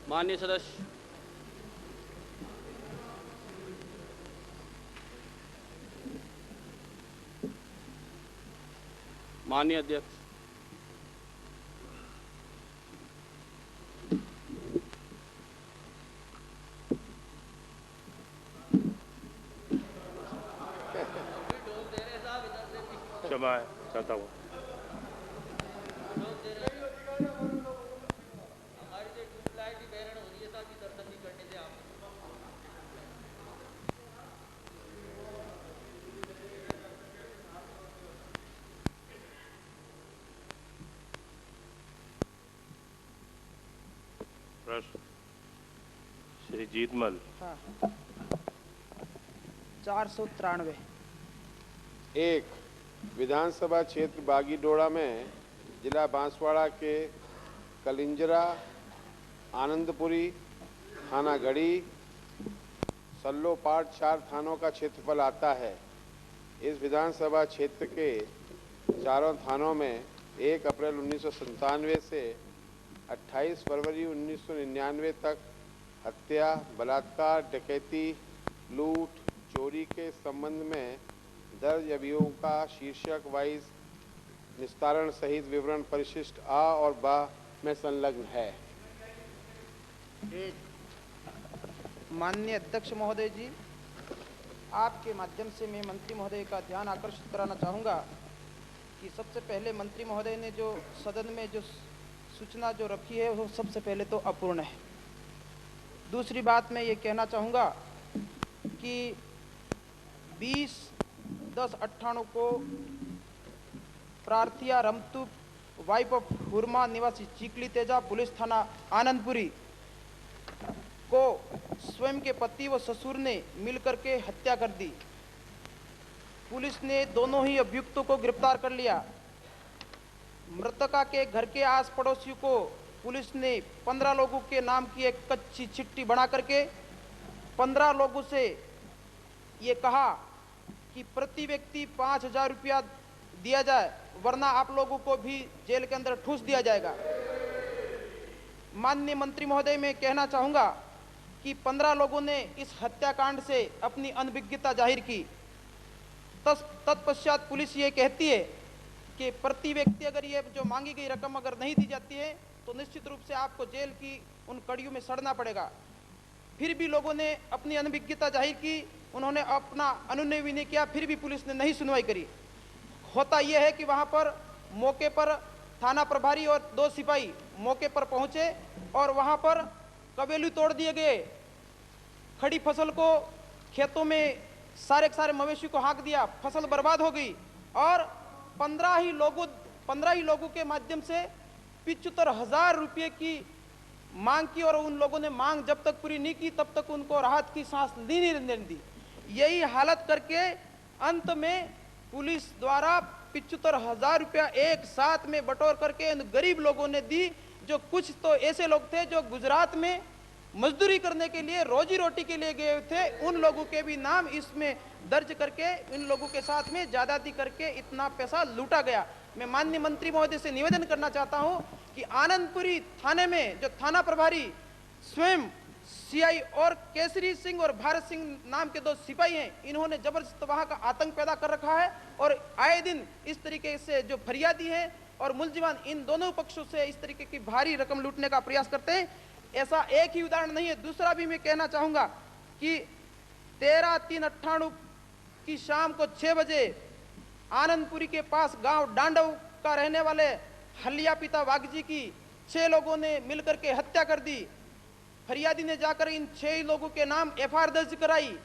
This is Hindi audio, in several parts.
माननीय सदस्य, माननीय अध्यक्ष, क्षमा चाहता हूँ। प्रश्न श्री जीतमल। हाँ। 493। एक, विधानसभा क्षेत्र बागीडोड़ा में जिला बांसवाड़ा के कलिंजरा, आनंदपुरी, थाना गढ़ी, सल्लोपाट 4 थानों का क्षेत्रफल आता है। इस विधानसभा क्षेत्र के चारों थानों में 1 अप्रैल 1997 से 28 फरवरी 1999 तक हत्या, बलात्कार, डकैती, लूट, चोरी के संबंध में दर्ज अभियोगों का शीर्षक वाइज निस्तारण सहित विवरण परिशिष्ट आ और बा में संलग्न है। माननीय अध्यक्ष महोदय जी, आपके माध्यम से मैं मंत्री महोदय का ध्यान आकर्षित कराना चाहूँगा कि सबसे पहले मंत्री महोदय ने जो सदन में जो सूचना जो रखी है वो सबसे पहले तो अपूर्ण है। दूसरी बात मैं ये कहना चाहूँगा कि 20/10/98 को प्रार्थिया रमतू वाइफ ऑफ हुरमा निवासी चीकली तेजा पुलिस थाना आनंदपुरी को स्वयं के पति व ससुर ने मिलकर के हत्या कर दी। पुलिस ने दोनों ही अभियुक्तों को गिरफ्तार कर लिया। मृतका के घर के आस पड़ोसियों को पुलिस ने 15 लोगों के नाम की एक कच्ची चिट्ठी बना करके 15 लोगों से ये कहा कि प्रति व्यक्ति 5,000 रुपया दिया जाए, वरना आप लोगों को भी जेल के अंदर ठूस दिया जाएगा। माननीय मंत्री महोदय, मैं कहना चाहूँगा कि 15 लोगों ने इस हत्याकांड से अपनी अनभिज्ञता जाहिर की। तत्पश्चात पुलिस ये कहती है कि प्रति व्यक्ति अगर ये जो मांगी गई रकम अगर नहीं दी जाती है तो निश्चित रूप से आपको जेल की उन कड़ियों में सड़ना पड़ेगा। फिर भी लोगों ने अपनी अनभिज्ञता जाहिर की, उन्होंने अपना अनुनय विनय किया, फिर भी पुलिस ने नहीं सुनवाई करी। होता यह है कि वहाँ पर मौके पर थाना प्रभारी और 2 सिपाही मौके पर पहुँचे और वहाँ पर कबेलू तोड़ दिए गए। खड़ी फसल को खेतों में सारे के सारे मवेशी को हाँक दिया, फसल बर्बाद हो गई और 15 ही लोगों के माध्यम से 75,000 रुपये की मांग की और उन लोगों ने मांग जब तक पूरी नहीं की तब तक उनको राहत की सांस नहीं दी। यही हालत करके अंत में पुलिस द्वारा 75,000 रुपया एक साथ में बटोर करके उन गरीब लोगों ने दी। जो कुछ तो ऐसे लोग थे जो गुजरात में मजदूरी करने के लिए, रोजी रोटी के लिए गए थे, उन लोगों के भी नाम इसमें दर्ज करके इन लोगों के साथ में ज्यादती करके इतना पैसा लूटा गया। मैं माननीय मंत्री महोदय से निवेदन करना चाहता हूं कि आनंदपुरी थाने में जो थाना प्रभारी स्वयं सीआई और केसरी सिंह और भारत सिंह नाम के 2 सिपाही हैं, इन्होंने जबरदस्त वहां का आतंक पैदा कर रखा है और आए दिन इस तरीके से जो फरियादी हैं और मुलजिमान इन दोनों पक्षों से इस तरीके की भारी रकम लूटने का प्रयास करते हैं। ऐसा एक ही उदाहरण नहीं है, दूसरा भी मैं कहना चाहूंगा कि 13/3/98 की शाम को 6 बजे आनंदपुरी के पास गांव डांडव का रहने वाले हलिया पिता वाघजी की 6 लोगों ने मिलकर के हत्या कर दी। फरियादी ने जाकर इन 6 लोगों के नाम एफआईआर दर्ज कराई।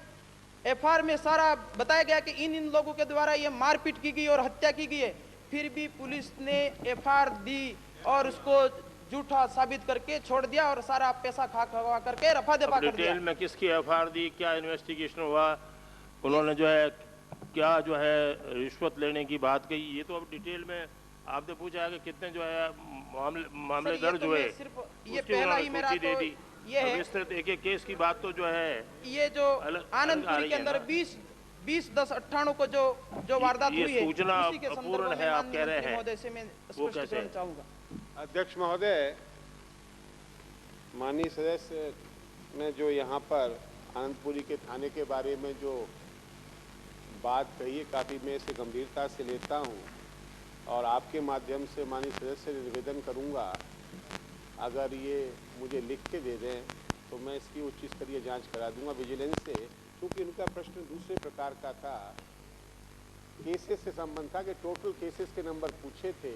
एफआईआर में सारा बताया गया कि इन लोगों के द्वारा ये मारपीट की गई और हत्या की गई है। फिर भी पुलिस ने एफआईआर दी और उसको झूठा साबित करके छोड़ दिया और सारा पैसा खा करके रफा दफा कर दिया। डिटेल में किसकी एफआईआर दी, क्या इन्वेस्टिगेशन हुआ, उन्होंने जो है क्या जो है रिश्वत लेने की बात कही, ये तो अब डिटेल में आपने पूछा है कि कितने जो है मामले सर, ये दर्ज तो हुए, मैं सिर्फ ये उसकी पहला उन्होंने ही मेरा सूची दे तो दी। ये है, अब इस तरह एक एक केस की बात तो जो है ये जो अलग आ आनंदपुरी रही के है अंदर ना। 20/10/98 को जो वारदात ये हुई है, सूचना उसी के संदर्भ अपूर्ण में है, आप माननीय कह रहे मंत्री हैं। महोदय से मैं वो कैसे स्पष्टीकरण है? चाहूंगा। अध्यक्ष महोदय, माननीय सदस्य ने जो यहाँ पर आनंदपुरी के थाने के बारे में जो बात कही है, काफ़ी मैं इसे गंभीरता से लेता हूँ और आपके माध्यम से माननीय सदस्य से निवेदन करूँगा, अगर ये मुझे लिख के दे दें तो मैं इसकी उच्च स्तरीय जांच करा दूंगा विजिलेंस से, क्योंकि इनका प्रश्न दूसरे प्रकार का था, केसेस से संबंध था कि टोटल केसेस के नंबर पूछे थे।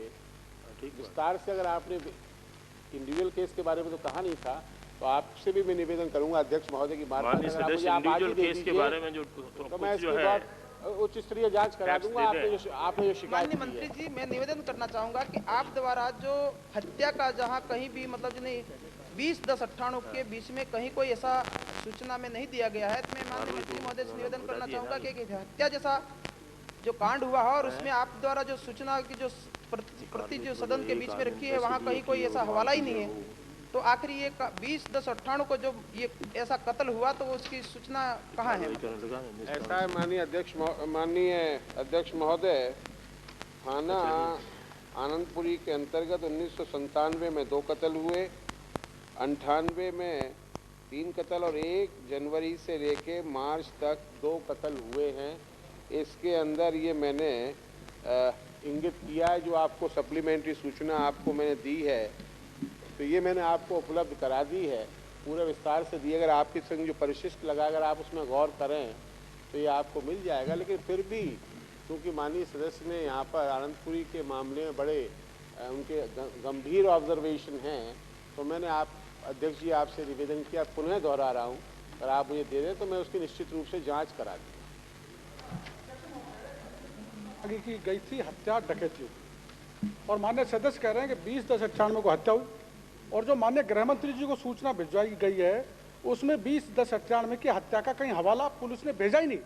विस्तार से अगर आपने इंडिविजुअल केस के बारे में तो कहा नहीं था, तो आपसे भी मैं निवेदन करूंगा अध्यक्ष महोदय की बात, माननीय सदस्य इंडिविजुअल केस के बारे में जो तो मैं जो इसके है बाद उच्च स्तरीय जांच करा टैक्स दूंगा। दे दें। आपने जो शिकायत माननीय की मंत्री है। जी, मैं निवेदन करना चाहूंगा कि आप द्वारा जो हत्या का जहां कहीं भी मतलब जो नहीं 20/10/98 के बीच में कहीं कोई ऐसा सूचना में नहीं दिया गया है, तो मैं माननीय मंत्री महोदय से निवेदन करना चाहूंगा कि हत्या जैसा जो कांड हुआ है और उसमें आप द्वारा जो सूचना की जो प्रति जो सदन के बीच में रखी है, वहाँ कहीं कोई ऐसा हवाला ही नहीं है, तो आखिरी ये 20/10/98 को जो ये ऐसा कत्ल हुआ तो उसकी सूचना कहाँ है? ऐसा है माननीय अध्यक्ष महोदय, थाना आनंदपुरी के अंतर्गत 1997 में 2 कत्ल हुए, 98 में 3 कत्ल और 1 जनवरी से लेके मार्च तक 2 कत्ल हुए हैं। इसके अंदर ये मैंने इंगित किया है, जो आपको सप्लीमेंट्री सूचना आपको मैंने दी है, तो ये मैंने आपको उपलब्ध करा दी है, पूरे विस्तार से दी। अगर आपके संग जो परिशिष्ट लगा, अगर आप उसमें गौर करें तो ये आपको मिल जाएगा। लेकिन फिर भी क्योंकि माननीय सदस्य ने यहाँ पर आनंदपुरी के मामले में बड़े उनके गंभीर ऑब्जर्वेशन हैं, तो मैंने अध्यक्ष जी आपसे निवेदन किया, पुनः दोहरा रहा हूँ, अगर आप मुझे दे दें तो मैं उसकी निश्चित रूप से जाँच करा दूँ। आगे की गई थी हत्या डकैती, और माननीय सदस्य कह रहे हैं कि 20/10/98 को हत्या हुई, और जो माननीय गृह मंत्री जी को सूचना भिजवाई गई है उसमें 20/10/98 की हत्या का कहीं हवाला पुलिस ने भेजा ही नहीं,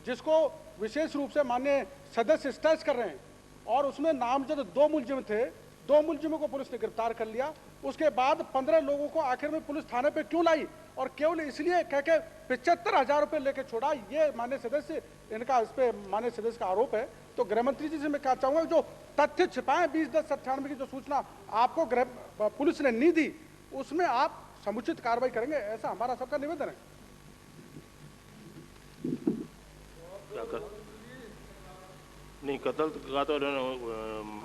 जिसको विशेष रूप से माननीय सदस्य स्ट्रेस कर रहे हैं। और उसमें नामजद 2 मुलजिम थे, 2 मुलजिमों को पुलिस ने गिरफ्तार कर लिया। उसके बाद 15 लोगों को आखिर में पुलिस थाने पे क्यों लाई, और केवल इसलिए कह के 75,000 रुपये लेके छोड़ा, ये माननीय सदस्य इनका इस पे माननीय सदस्य का आरोप है। तो गृह मंत्री जी से मैं कहना चाहूंगा, जो तथ्य छिपाए 20/10/98 की जो सूचना आपको पुलिस ने नहीं दी, उसमें आप समुचित कार्रवाई करेंगे, ऐसा हमारा सबका निवेदन है। क्या कर नहीं, कत्ल का तो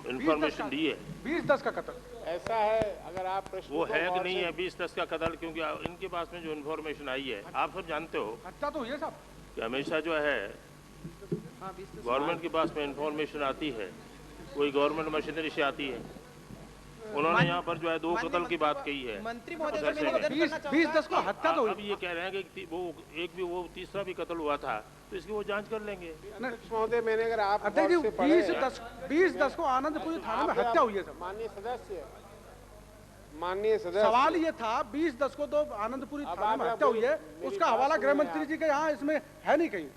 इंफॉर्मेशन दी है, 20/10 का कत्ल ऐसा है, अगर आप प्रश्न वो को है कि गौर नहीं से- है 20/10 का कत्ल, क्योंकि इनके पास में जो इन्फॉर्मेशन आई है, आप सब जानते हो हत्या तो हुई है साहब। कि हमेशा जो है हाँ, 20/10 गवर्नमेंट के पास में इन्फॉर्मेशन आती है, कोई गवर्नमेंट मशीनरी से आती है। उन्होंने यहाँ पर जो है 2 कत्ल की बात कही है। मंत्री महोदय से सदस्य मैं ने। निवेदन करना चाहूंगा 20/10 को हत्या तो हुई। अब ये कह रहे हैं कि वो एक भी वो तीसरा भी कत्ल हुआ था, तो इसकी वो जांच कर लेंगे। अध्यक्ष महोदय, मैंने अगर आप अध्यक्ष जी गौर से पढ़े- 20/10 को आनंदपुरी थाने में हत्या हुई है साहब। माननीय सदस्य सवाल ये था 20/10 को तो आनंदपुरी अब थाने में आप हत्या हुई है, मेरी उसका बात हवाला गृह सुनिए मंत्री आप। जी के यहाँ इसमें है नहीं कहीं।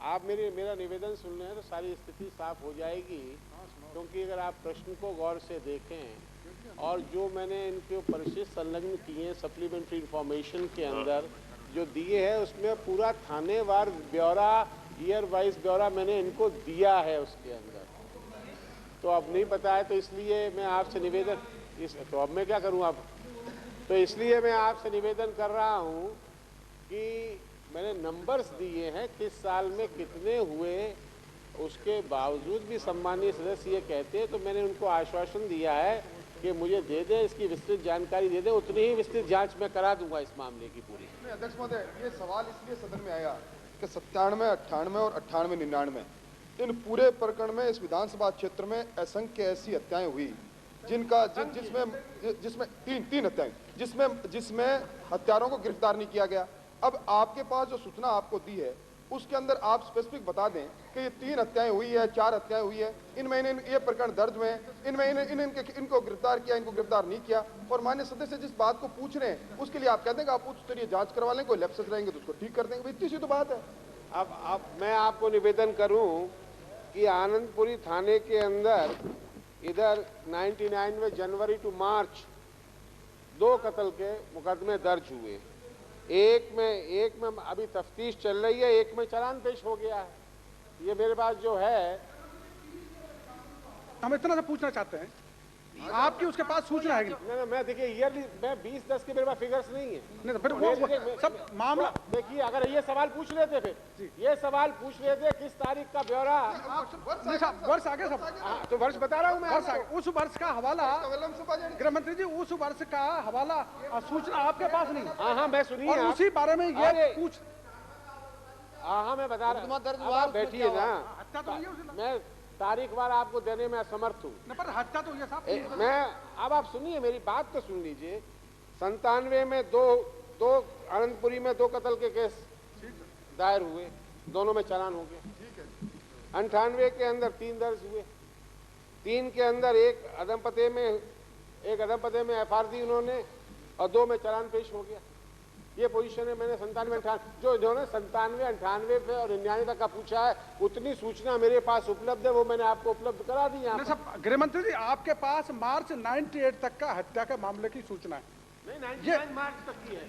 आप मेरा निवेदन सुन रहे हैं तो सारी स्थिति साफ हो जाएगी, क्योंकि अगर आप प्रश्न को गौर से देखें और जो मैंने इनके परिशिष्ट संलग्न किए हैं सप्लीमेंट्री इंफॉर्मेशन के अंदर जो दिए हैं, उसमें पूरा थानेवार ब्यौरा, ईयर वाइज ब्यौरा मैंने इनको दिया है उसके अंदर। तो अब नहीं पता है, तो इसलिए मैं आपसे निवेदन तो अब मैं क्या करूं अब, तो इसलिए मैं आपसे निवेदन कर रहा हूं कि मैंने नंबर्स दिए हैं किस साल में कितने हुए, उसके बावजूद भी सम्मानीय सदस्य ये कहते हैं, तो मैंने उनको आश्वासन दिया है कि मुझे दे दें, इसकी विस्तृत जानकारी दे दें, उतनी ही विस्तृत जांच मैं करा दूंगा इस मामले की पूरी। अध्यक्ष महोदय, ये सवाल इसलिए सदन में आया कि 97, 98 और 98, 99 इन पूरे प्रकरण में इस विधानसभा क्षेत्र में असंख्य ऐसी हत्याएं हुई जिनका जिसमें तीन हत्याएं जिसमें हत्यारों को गिरफ्तार नहीं किया गया। अब आपके पास जो सूचना आपको दी है उसके अंदर आप स्पेसिफिक बता दें कि ये 3 हत्याएं हुई है, 4 हत्याएं हुई है, इनमें ये प्रकरण दर्ज हुए हैं, इनमें इनको गिरफ्तार किया, इनको गिरफ्तार नहीं किया। और माननीय सदस्य जिस बात को पूछ रहे हैं उसके लिए आप कहते हैं कि आप उच्च स्तरीय जांच करवा लें, कोई लैप्सेस रहेंगे तो उसको ठीक कर देंगे। इतनी सी तो बात है। अब मैं आपको निवेदन करूं कि आनंदपुरी थाने के अंदर इधर 99 में जनवरी टू मार्च 2 कत्ल के मुकदमे दर्ज हुए। एक में अभी तफ्तीश चल रही है, एक में चालान पेश हो गया है। ये मेरे पास जो है, हम इतना सा पूछना चाहते हैं, आपकी उसके पास सूचना है कि नहीं, मैं देखिए ईयरली मैं 20-10 के मेरे पास फिगर्स नहीं है। नहीं? तो फिर वो सब मामला देखिए, अगर ये सवाल पूछ रहे थे, फिर ये सवाल पूछ रहे थे किस तारीख का ब्यौरा, नहीं साहब, वर्ष आगे सब तो वर्ष बता रहा हूँ मैं वर्ष आपको। आगे, उस वर्ष का हवाला गृह मंत्री जी, उस वर्ष का हवाला सूचना आपके पास नहीं, हाँ मैं सुनिए और आप। उसी बारे में ये अरे, पूछ हाँ मैं बता रहा हूँ, आप बैठिए ना। हत्या तो हुई है उसे, मैं तारीखवार आपको देने में असमर्थ हूँ। नहीं, पर हत्या तो ये साहब मैं अब आप सुनिए, मेरी बात तो सुन लीजिए। 97 में दो आनंदपुरी में 2 कत्ल के केस दायर हुए, दोनों में चालान हो गया। 98 के अंदर 3 दर्ज हुए, 3 के अंदर एक अदमपते में FR दी उन्होंने, और 2 में चालान पेश हो गया। ये पोजीशन है। मैंने 97-98 जो इन्होंने 97-98 पे और 99 तक का पूछा है, उतनी सूचना मेरे पास उपलब्ध है, वो मैंने आपको उपलब्ध करा दी है। सब गृह मंत्री जी, आपके पास मार्च 98 तक का हत्या के मामले की सूचना है? नहीं, 99 मार्च तक की है।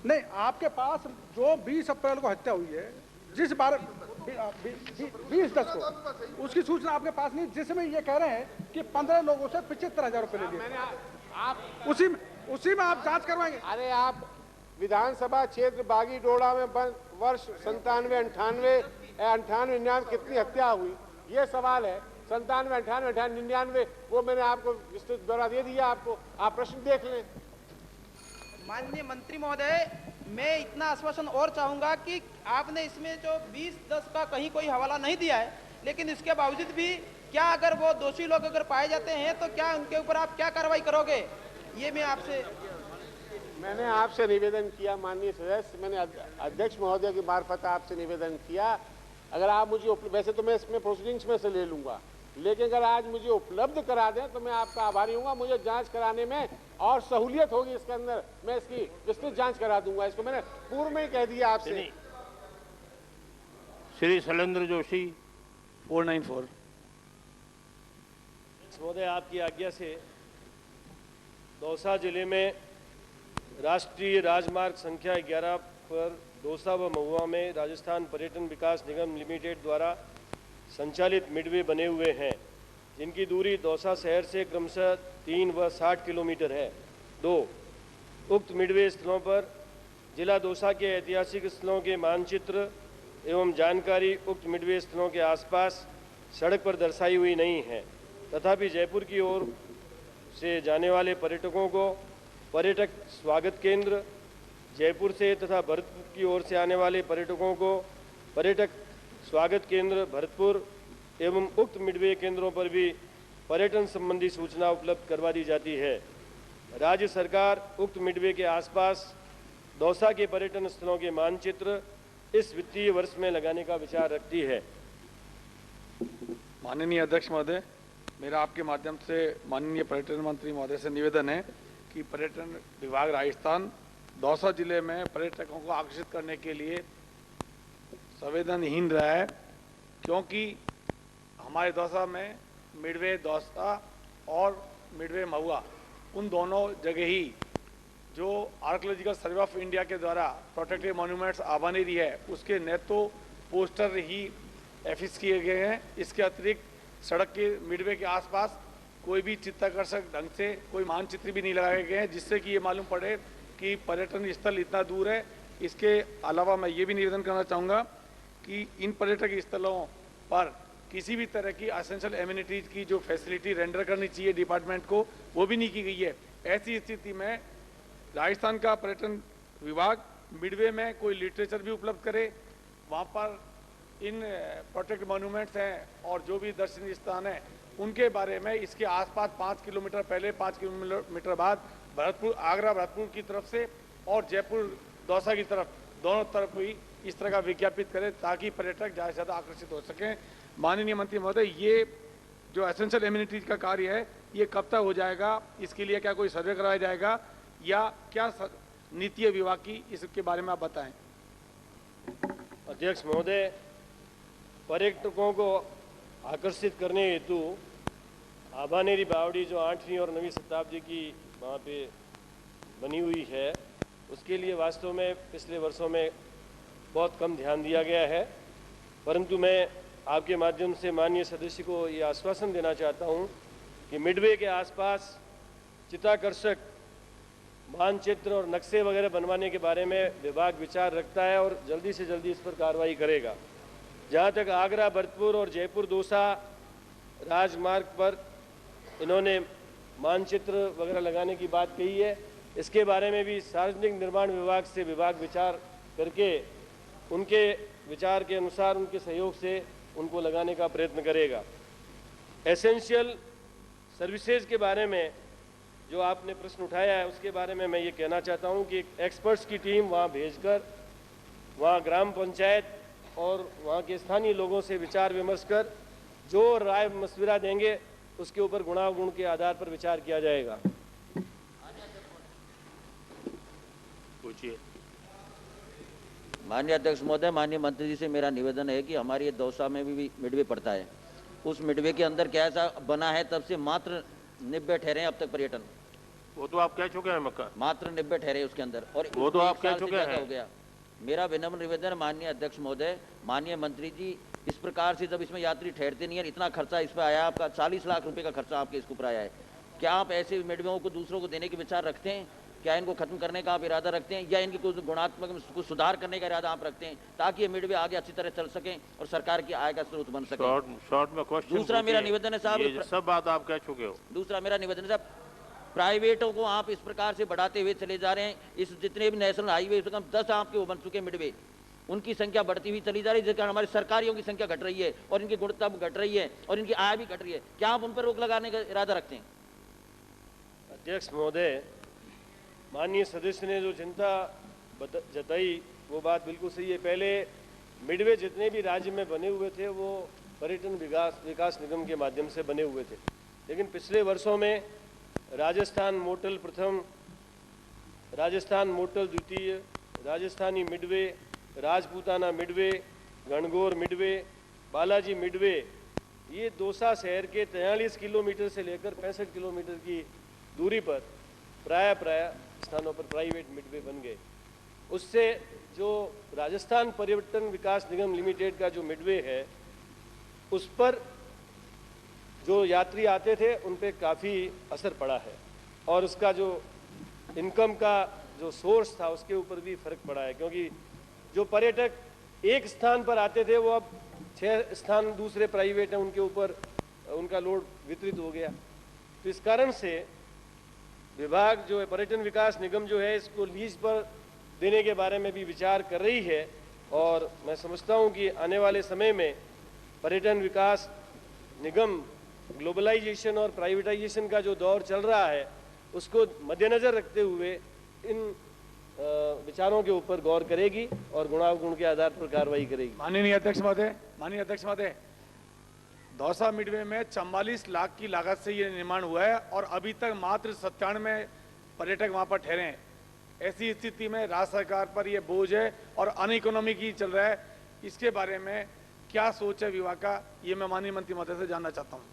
नहीं, आपके पास जो 20 अप्रैल को हत्या हुई है, जिस बार 20-10 को, उसकी सूचना आपके पास नहीं, जिसमें ये कह रहे हैं कि 15 लोगों से 75,000 रुपए ले लिए। आप उसी में आप जांच करवाएंगे? अरे आप विधानसभा क्षेत्र बागीडोड़ा में वर्ष 97-98 98-99 कितनी हत्या हुई, ये सवाल है। 97-98-99 वो मैंने आपको विस्तृत ब्यौरा दे दिया आपको, आप प्रश्न देख लें। माननीय मंत्री महोदय, मैं इतना आश्वासन और चाहूंगा कि आपने इसमें जो 20-10 का कहीं कोई हवाला नहीं दिया है, लेकिन इसके बावजूद भी क्या अगर वो दोषी लोग अगर पाए जाते हैं तो क्या उनके ऊपर आप क्या कार्रवाई करोगे? ये मैंने आपसे निवेदन किया माननीय सदस्य, मैंने अध्यक्ष महोदय की मार्फत आपसे निवेदन किया, अगर आप मुझे वैसे तो मैं इसमें प्रोसीडिंग्स में से ले लूंगा, लेकिन अगर आज मुझे उपलब्ध करा दें तो मैं आपका आभारी हूँगा। मुझे जांच कराने में और सहूलियत होगी, इसके अंदर मैं इसकी विस्तृत जांच करा दूंगा। इसको मैंने पूर्व में ही कह दिया आपसे। श्री शैलेंद्र जोशी 494। महोदय, आपकी आज्ञा से दौसा जिले में राष्ट्रीय राजमार्ग संख्या 11 पर दौसा व महुआ में राजस्थान पर्यटन विकास निगम लिमिटेड द्वारा संचालित मिडवे बने हुए हैं, जिनकी दूरी दौसा शहर से क्रमशः 3 व 60 किलोमीटर है। 2. उक्त मिडवे स्थलों पर जिला दौसा के ऐतिहासिक स्थलों के मानचित्र एवं जानकारी उक्त मिडवे स्थलों के आसपास सड़क पर दर्शाई हुई नहीं है। तथापि जयपुर की ओर से जाने वाले पर्यटकों को पर्यटक स्वागत केंद्र जयपुर से तथा भरतपुर की ओर से आने वाले पर्यटकों को पर्यटक स्वागत केंद्र भरतपुर एवं उक्त मिडवे केंद्रों पर भी पर्यटन संबंधी सूचना उपलब्ध करवा दी जाती है। राज्य सरकार उक्त मिडवे के आसपास दौसा के पर्यटन स्थलों के मानचित्र इस वित्तीय वर्ष में लगाने का विचार रखती है। माननीय अध्यक्ष महोदय, मेरा आपके माध्यम से माननीय पर्यटन मंत्री महोदय से निवेदन है कि पर्यटन विभाग राजस्थान दौसा जिले में पर्यटकों को आकर्षित करने के लिए संवेदनहीन रहा है, क्योंकि हमारे दौसा में मिडवे दौसा और मिडवे महुआ, उन दोनों जगह ही जो आर्कियोलॉजिकल सर्वे ऑफ इंडिया के द्वारा प्रोटेक्टेड मॉन्यूमेंट्स आबानेरी है, उसके नेतो पोस्टर ही एफिक्स किए गए हैं। इसके अतिरिक्त सड़क के मिडवे के आसपास कोई भी चित्ताकर्षक ढंग से कोई मानचित्र भी नहीं लगाए गए हैं, जिससे कि ये मालूम पड़े कि पर्यटन स्थल इतना दूर है। इसके अलावा मैं ये भी निवेदन करना चाहूँगा कि इन पर्यटक स्थलों पर किसी भी तरह की एसेंशियल एमिनिटीज की जो फैसिलिटी रेंडर करनी चाहिए डिपार्टमेंट को, वो भी नहीं की गई है। ऐसी स्थिति में राजस्थान का पर्यटन विभाग मिडवे में कोई लिटरेचर भी उपलब्ध करे, वहाँ पर इन प्रोटेक्ट मॉन्यूमेंट्स हैं और जो भी दर्शनीय स्थान है उनके बारे में इसके आसपास 5 किलोमीटर पहले 5 किलोमीटर बाद भरतपुर, आगरा भरतपुर की तरफ से और जयपुर दौसा की तरफ दोनों तरफ भी इस तरह का विज्ञापित करें ताकि पर्यटक ज़्यादा से ज़्यादा आकर्षित हो सकें। माननीय मंत्री महोदय, ये जो एसेंशियल एमिनिटीज का कार्य है ये कब तक हो जाएगा? इसके लिए क्या कोई सर्वे कराया जाएगा या क्या नीति है विभाग की, इसके बारे में आप बताएं। अध्यक्ष महोदय, पर्यटकों को आकर्षित करने हेतु आभानेरी बावड़ी जो 8वीं और 9वीं शताब्दी की वहाँ पे बनी हुई है, उसके लिए वास्तव में पिछले वर्षों में बहुत कम ध्यान दिया गया है, परंतु मैं आपके माध्यम से माननीय सदस्य को ये आश्वासन देना चाहता हूँ कि मिडवे के आसपास चित्ताकर्षक मानचित्र और नक्शे वगैरह बनवाने के बारे में विभाग विचार रखता है और जल्दी से जल्दी इस पर कार्रवाई करेगा। जहाँ तक आगरा, भरतपुर और जयपुर दौसा राजमार्ग पर इन्होंने मानचित्र वगैरह लगाने की बात कही है, इसके बारे में भी सार्वजनिक निर्माण विभाग से विभाग विचार करके उनके विचार के अनुसार उनके सहयोग से उनको लगाने का प्रयत्न करेगा। एसेंशियल सर्विसेज के बारे में जो आपने प्रश्न उठाया है, उसके बारे में मैं ये कहना चाहता हूँ कि एक्सपर्ट्स की टीम वहाँ भेजकर वहाँ ग्राम पंचायत और वहाँ के स्थानीय लोगों से विचार विमर्श कर जो राय मशविरा देंगे उसके ऊपर गुणावगुण के आधार पर विचार किया जाएगा। पूछिए। माननीय अध्यक्ष महोदय, माननीय मंत्री जी से मेरा निवेदन है कि हमारी ये दौसा में भी मिडवे पड़ता है, उस मिडवे के अंदर क्या ऐसा बना है तब से मात्र 90 ठहरे हैं अब तक पर्यटन। वो तो आप कह चुके हैं मक्का, मात्र 90 ठहरे उसके अंदर, और वो तो एक आप कह साल से चुके ज्यादा हैं। हो गया। मेरा विनम्र निवेदन माननीय अध्यक्ष महोदय, माननीय मंत्री जी, इस प्रकार से जब इसमें यात्री ठहरते नहीं है, इतना खर्चा इस पर आया, आपका 40 लाख रुपए का खर्चा आपके इसके ऊपर आया है, क्या आप ऐसे मिडवेओं को दूसरों को देने के विचार रखते हैं? क्या इनको खत्म करने का आप इरादा रखते हैं या इनकी कुछ गुणात्मक में कुछ सुधार करने का इरादा आप रखते हैं ताकि ये मिडवे आगे अच्छी तरह चल सकें और सरकार की आय का स्रोत बन सके? शॉर्ट में क्वेश्चन। दूसरा मेरा निवेदन है साहब, ये सब बात आप कह चुके हो। दूसरा मेरा निवेदन है साहब, प्राइवेटों को आप इस प्रकार से बढ़ाते हुए चले जा रहे हैं। इस जितने भी नेशनल हाईवे 10 आपके वो बन चुके मिडवे, उनकी संख्या बढ़ती हुई चली जा रही है, जिसके कारण हमारी सरकारियों की संख्या घट रही है और इनकी गुणवत्ता घट रही है और इनकी आय भी घट रही है। क्या आप उन पर रोक लगाने का इरादा रखते हैं? अध्यक्ष महोदय, माननीय सदस्य ने जो चिंता जताई वो बात बिल्कुल सही है। पहले मिडवे जितने भी राज्य में बने हुए थे वो पर्यटन विकास निगम के माध्यम से बने हुए थे, लेकिन पिछले वर्षों में राजस्थान मोटल प्रथम, राजस्थान मोटल द्वितीय, Rajasthani Midway, Rajputana Midway, Gangaur Midway, Balaji Midway, ये दौसा शहर के 43 किलोमीटर से लेकर 65 किलोमीटर की दूरी पर प्राय स्थानों पर प्राइवेट मिडवे बन गए। उससे जो राजस्थान पर्यटन विकास निगम लिमिटेड का जो मिडवे है उस पर जो यात्री आते थे उन पे काफ़ी असर पड़ा है और उसका जो इनकम का जो सोर्स था उसके ऊपर भी फर्क पड़ा है, क्योंकि जो पर्यटक एक स्थान पर आते थे वो अब 6 स्थान दूसरे प्राइवेट हैं उनके ऊपर उनका लोड वितरित हो गया। तो इस कारण से विभाग जो है पर्यटन विकास निगम जो है इसको लीज पर देने के बारे में भी विचार कर रही है और मैं समझता हूं कि आने वाले समय में पर्यटन विकास निगम ग्लोबलाइजेशन और प्राइवेटाइजेशन का जो दौर चल रहा है उसको मद्देनजर रखते हुए इन विचारों के ऊपर गौर करेगी और गुणावगुण के आधार पर कार्रवाई करेगी। माननीय अध्यक्ष महोदय, दौसा मिडवे में 44 लाख की लागत से ये निर्माण हुआ है और अभी तक मात्र 97 पर्यटक वहां पर ठहरे हैं। ऐसी स्थिति में राज्य सरकार पर ये बोझ है और अनइकोनॉमिक ही चल रहा है। इसके बारे में क्या सोच है विभाग का, ये मैं माननीय मंत्री महोदय से जानना चाहता हूँ।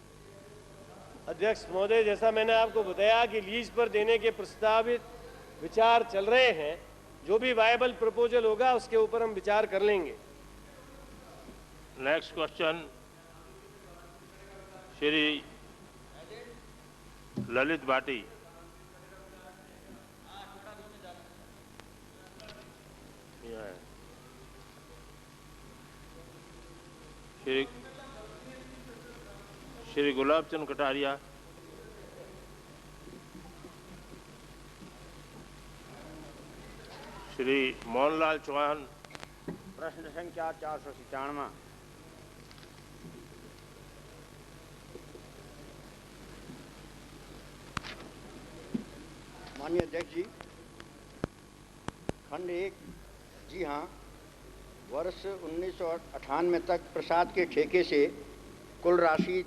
अध्यक्ष महोदय, जैसा मैंने आपको बताया कि लीज पर देने के प्रस्तावित विचार चल रहे हैं, जो भी वायबल प्रपोजल होगा उसके ऊपर हम विचार कर लेंगे। Next question Shri Lalit Bhati. श्री गुलाब चंद कटारिया। श्री मोहनलाल चौहान। प्रश्न संख्या 497। माननीय अध्यक्ष जी, खंड 1 जी हाँ, वर्ष 1998 तक प्रसाद के ठेके से कुल राशि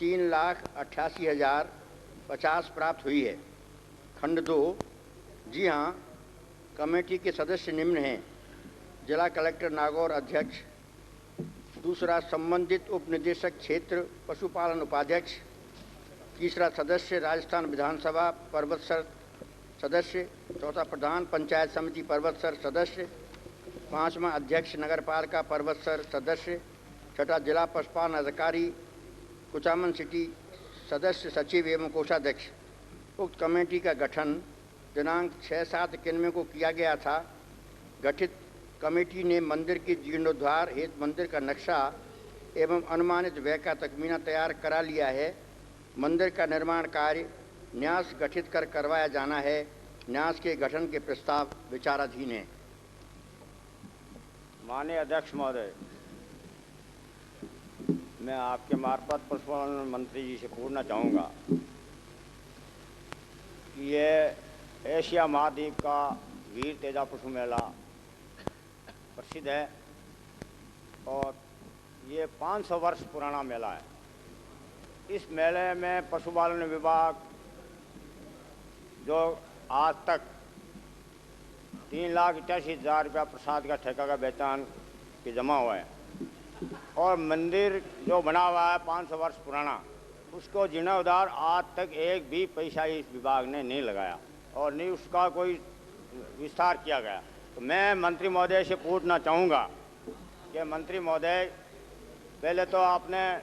3,88,050 प्राप्त हुई है। खंड 2, जी हाँ, कमेटी के सदस्य निम्न हैं: जिला कलेक्टर नागौर अध्यक्ष, दूसरा संबंधित उप निदेशक क्षेत्र पशुपालन उपाध्यक्ष, तीसरा सदस्य राजस्थान विधानसभा पर्वतसर सदस्य, चौथा प्रधान पंचायत समिति पर्वतसर सदस्य, पांचवा अध्यक्ष नगरपालिका पर्वतसर सदस्य, छठा जिला पशुपालन अधिकारी कुचामन सिटी सदस्य सचिव एवं कोषाध्यक्ष। उक्त कमेटी का गठन दिनांक 6/7/91 को किया गया था। गठित कमेटी ने मंदिर के जीर्णोद्धार हेतु मंदिर का नक्शा एवं अनुमानित व्यय का तखमीना तैयार करा लिया है। मंदिर का निर्माण कार्य न्यास गठित कर करवाया जाना है। न्यास के गठन के प्रस्ताव विचाराधीन है। माननीय अध्यक्ष महोदय, मैं आपके मार्फत पशुपालन मंत्री जी से पूछना चाहूँगा कि ये एशिया महाद्वीप का वीर तेजा पशु मेला प्रसिद्ध है और ये 500 वर्ष पुराना मेला है। इस मेले में पशुपालन विभाग जो आज तक 3,88,000 रुपया प्रसाद का ठेका का वेतन के जमा हुआ है और मंदिर जो बना हुआ है 500 वर्ष पुराना, उसको जीर्णोद्धार आज तक एक भी पैसा इस विभाग ने नहीं लगाया और नहीं उसका कोई विस्तार किया गया। तो मैं मंत्री महोदय से पूछना चाहूँगा कि मंत्री महोदय, पहले तो आपने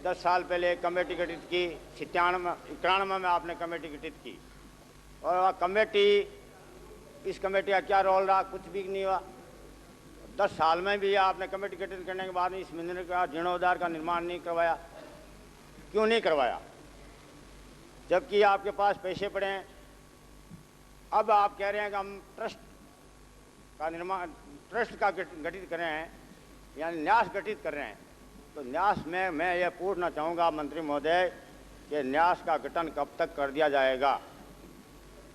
10 साल पहले कमेटी गठित की, 91 में आपने कमेटी गठित की और कमेटी, इस कमेटी का क्या रोल रहा? कुछ भी नहीं हुआ। 10 साल में भी आपने कमेटी गठित करने के बाद इस मंदिर का जीर्णोद्धार का निर्माण नहीं करवाया। क्यों नहीं करवाया? जबकि आपके पास पैसे पड़े हैं। अब आप कह रहे हैं कि हम ट्रस्ट का गठित कर रहे हैं, यानी न्यास गठित कर रहे हैं। तो न्यास में मैं ये पूछना चाहूँगा मंत्री महोदय कि न्यास का गठन कब तक कर दिया जाएगा?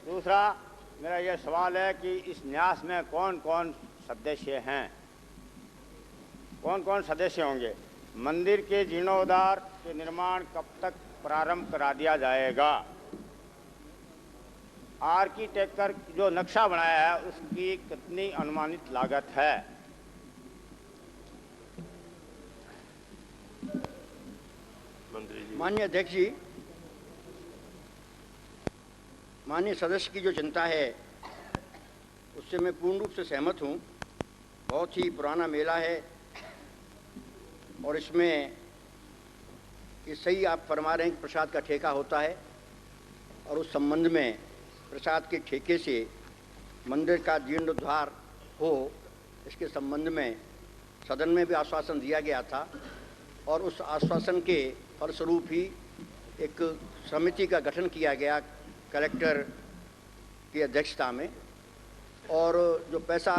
दूसरा मेरा ये सवाल है कि इस न्यास में कौन कौन सदस्य हैं, कौन कौन सदस्य होंगे? मंदिर के जीर्णोद्धार के निर्माण कब तक प्रारंभ करा दिया जाएगा? आर्किटेक्चर जो नक्शा बनाया है उसकी कितनी अनुमानित लागत है? मंत्री जी। माननीय अध्यक्ष जी, माननीय सदस्य की जो चिंता है उससे मैं पूर्ण रूप से सहमत हूँ। बहुत ही पुराना मेला है और इसमें ये सही आप फरमा रहे हैं कि प्रसाद का ठेका होता है और उस संबंध में प्रसाद के ठेके से मंदिर का जीर्णोद्धार हो, इसके संबंध में सदन में भी आश्वासन दिया गया था और उस आश्वासन के फलस्वरूप ही एक समिति का गठन किया गया कलेक्टर की अध्यक्षता में और जो पैसा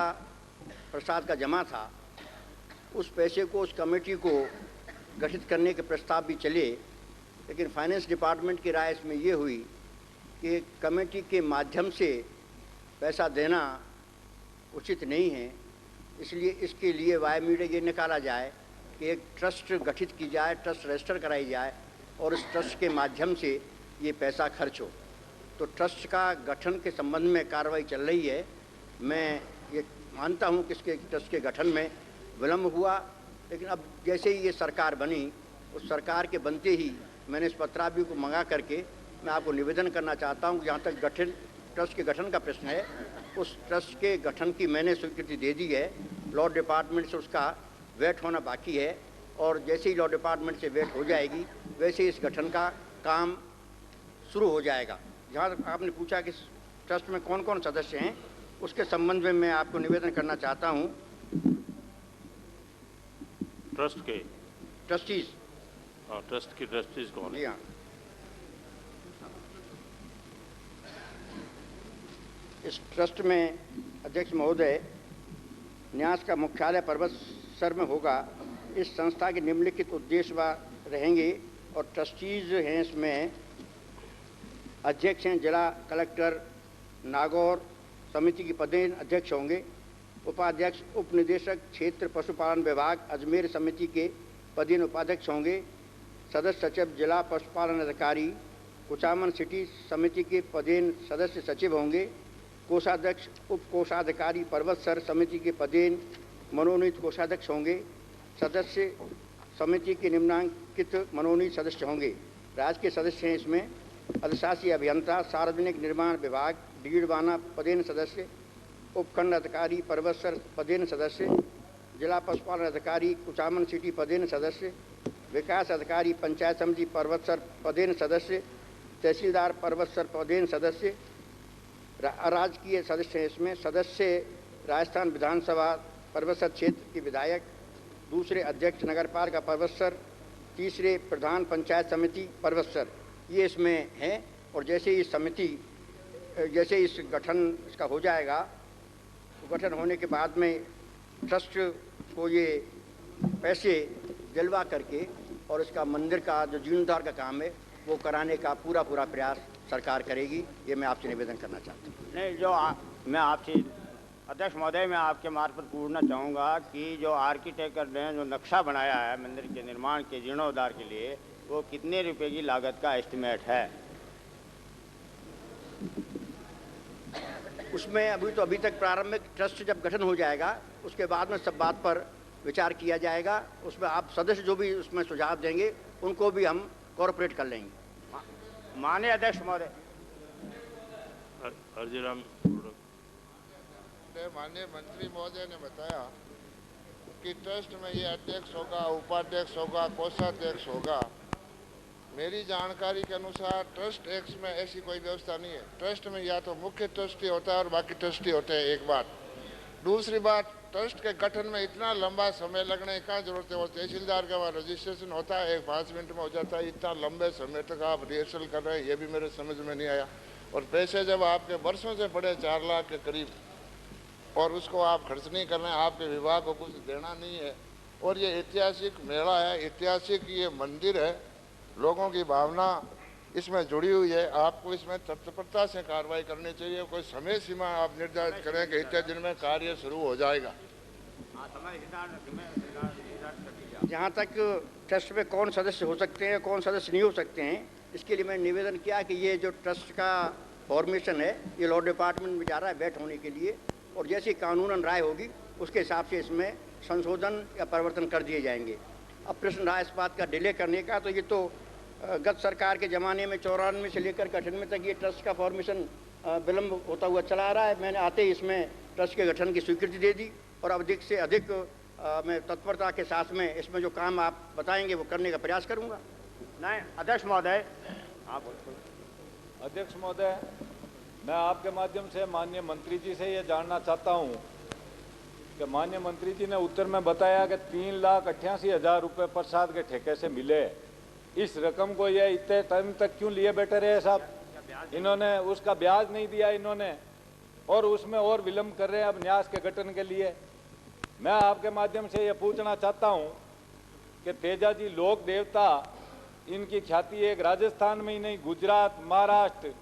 प्रसाद का जमा था उस पैसे को उस कमेटी को गठित करने के प्रस्ताव भी चले, लेकिन फाइनेंस डिपार्टमेंट की राय इसमें ये हुई कि कमेटी के माध्यम से पैसा देना उचित नहीं है। इसलिए इसके लिए वाया मीडिया ये निकाला जाए कि एक ट्रस्ट गठित की जाए, ट्रस्ट रजिस्टर कराई जाए और उस ट्रस्ट के माध्यम से ये पैसा खर्च हो। तो ट्रस्ट का गठन के संबंध में कार्रवाई चल रही है। मैं ये मानता हूँ कि इसके ट्रस्ट के गठन में विलम्ब हुआ, लेकिन अब जैसे ही ये सरकार बनी, उस सरकार के बनते ही मैंने इस पत्रावली को मंगा करके मैं आपको निवेदन करना चाहता हूँ कि जहाँ तक गठन ट्रस्ट के गठन का प्रश्न है, उस ट्रस्ट के गठन की मैंने स्वीकृति दे दी है। लॉ डिपार्टमेंट से उसका वेट होना बाकी है और जैसे ही लॉ डिपार्टमेंट से वेट हो जाएगी वैसे ही इस गठन का काम शुरू हो जाएगा। जहाँ आपने पूछा कि ट्रस्ट में कौन कौन सदस्य हैं, उसके संबंध में मैं आपको निवेदन करना चाहता हूँ। ट्रस्ट के ट्रस्टीज, ट्रस्ट के ट्रस्टीज कौन है? जी हाँ, इस ट्रस्ट में अध्यक्ष महोदय, न्यास का मुख्यालय पर्वतसर में होगा। इस संस्था के निम्नलिखित उद्देश्य रहेंगे और ट्रस्टीज हैं इसमें अध्यक्ष हैं जिला कलेक्टर नागौर, समिति की पदेन अध्यक्ष होंगे। उपाध्यक्ष उप निदेशक क्षेत्र पशुपालन विभाग अजमेर समिति के पदेन उपाध्यक्ष होंगे। सदस्य सचिव जिला पशुपालन अधिकारी कुचामन सिटी समिति के पदेन सदस्य सचिव होंगे। कोषाध्यक्ष उप कोषाधिकारी पर्वतसर समिति के पदेन मनोनीत कोषाध्यक्ष होंगे। सदस्य समिति के निम्नांकित मनोनीत सदस्य होंगे। राज्य के सदस्य हैं इसमें अधिशासी अभियंता सार्वजनिक निर्माण विभाग डीडवाना पदेन सदस्य, उपखंड अधिकारी पर्वतसर पदेन सदस्य, जिला पशुपालन अधिकारी कुचामन सिटी पदेन सदस्य, विकास अधिकारी पंचायत समिति पर्वतसर पदेन सदस्य, तहसीलदार पर्वतसर पदेन सदस्य। अराजकीय सदस्य हैं इसमें सदस्य राजस्थान विधानसभा पर्वतसर क्षेत्र के विधायक, दूसरे अध्यक्ष नगरपालिका पर्वतसर, तीसरे प्रधान पंचायत समिति पर्वतसर, ये इसमें हैं। और जैसे इस गठन इसका हो जाएगा तो गठन होने के बाद में ट्रस्ट को ये पैसे दिलवा करके और इसका मंदिर का जो जीर्णोद्धार का काम है वो कराने का पूरा प्रयास सरकार करेगी। ये मैं आपसे निवेदन करना चाहता हूँ। नहीं, मैं आपसे अध्यक्ष महोदय, मैं आपके मार्फत पूछना चाहूँगा कि जो आर्किटेक्ट ने जो नक्शा बनाया है मंदिर के निर्माण के जीर्णोद्धार के लिए, वो कितने रुपए की लागत का एस्टिमेट है? उसमें अभी तक प्रारंभिक ट्रस्ट जब गठन हो जाएगा उसके बाद में सब बात पर विचार किया जाएगा। उसमें आप सदस्य जो भी उसमें सुझाव देंगे उनको भी हम कॉर्पोरेट कर लेंगे। माननीय अध्यक्ष महोदय, माननीय मंत्री महोदय ने बताया कि ट्रस्ट में ये अध्यक्ष होगा, उपाध्यक्ष होगा, कोषाध्यक्ष होगा। मेरी जानकारी के अनुसार ट्रस्ट एक्ट में ऐसी कोई व्यवस्था नहीं है। ट्रस्ट में या तो मुख्य ट्रस्टी होता है और बाकी ट्रस्टी होते हैं, एक बात। दूसरी बात, ट्रस्ट के गठन में इतना लंबा समय लगने का जरूरत है। वो तहसीलदार का वहाँ रजिस्ट्रेशन होता है, 5 मिनट में हो जाता है। इतना लंबे समय तक आप रिहर्सल कर रहे हैं, ये भी मेरे समझ में नहीं आया। और पैसे जब आपके वर्षों से पड़े 4 लाख के करीब, और उसको आप खर्च नहीं कर रहे हैं, आपके विभाग को कुछ देना नहीं है। और ये ऐतिहासिक मेला है, ऐतिहासिक ये मंदिर है, लोगों की भावना इसमें जुड़ी हुई है। आपको इसमें तत्परता से कार्रवाई करनी चाहिए। कोई समय सीमा आप निर्धारित करें कि इतने दिन में कार्य शुरू हो जाएगा। जहाँ तक ट्रस्ट में कौन सदस्य हो सकते हैं, कौन सदस्य नहीं हो सकते हैं, इसके लिए मैंने निवेदन किया कि ये जो ट्रस्ट का फॉर्मेशन है ये लॉ डिपार्टमेंट में जा रहा है बैठ होने के लिए, और जैसी कानूनन राय होगी उसके हिसाब से इसमें संशोधन या परिवर्तन कर दिए जाएंगे। अब प्रश्न रहा इस बात का डिले करने का, तो ये तो गत सरकार के ज़माने में 94 से लेकर 98 तक ये ट्रस्ट का फॉर्मेशन विलम्ब होता हुआ चला आ रहा है। मैंने आते ही इसमें ट्रस्ट के गठन की स्वीकृति दे दी, और अधिक से अधिक मैं तत्परता के साथ में इसमें जो काम आप बताएंगे वो करने का प्रयास करूँगा। नहीं, अध्यक्ष महोदय, अध्यक्ष महोदय, मैं आपके माध्यम से माननीय मंत्री जी से ये जानना चाहता हूँ कि माननीय मंत्री जी ने उत्तर में बताया कि 3,88,000 रुपये प्रसाद के ठेके से मिले। इस रकम को ये इतने टाइम तक क्यों लिए बैठे रहे साहब? इन्होंने उसका ब्याज नहीं दिया इन्होंने, और उसमें और विलम्ब कर रहे हैं अब न्यास के गठन के लिए। मैं आपके माध्यम से ये पूछना चाहता हूँ कि तेजाजी लोक देवता, इनकी ख्याति एक राजस्थान में ही नहीं, गुजरात, महाराष्ट्र,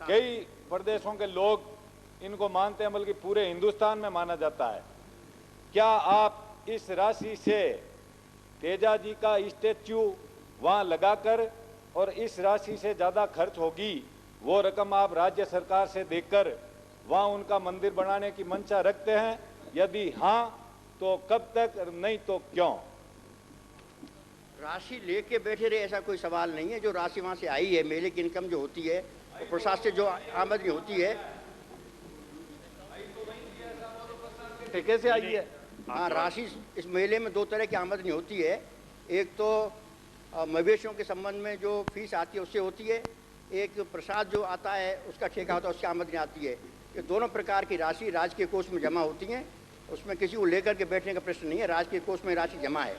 कई प्रदेशों के लोग इनको मानते हैं, बल्कि पूरे हिंदुस्तान में माना जाता है। क्या आप इस राशि से तेजाजी का स्टैच्यू वहाँ लगाकर, और इस राशि से ज़्यादा खर्च होगी वो रकम आप राज्य सरकार से देकर वहाँ उनका मंदिर बनाने की मंशा रखते हैं? यदि हाँ तो कब तक, नहीं तो क्यों? राशि लेके बैठे रहे ऐसा कोई सवाल नहीं है। जो राशि वहाँ से आई है, मेले की इनकम जो होती है, तो प्रसाद से जो आमदनी होती है, ठेके से आई है। हाँ, राशि इस मेले में 2 तरह की आमदनी होती है। एक तो मवेशियों के संबंध में जो फीस आती है उससे होती है, एक प्रसाद जो आता है उसका ठेका होता है, उसकी आमदनी आती है। ये दोनों प्रकार की राशि राजकीय कोष में जमा होती हैं, उसमें किसी को लेकर के बैठने का प्रश्न नहीं है। राजकीय कोष में राशि जमा है,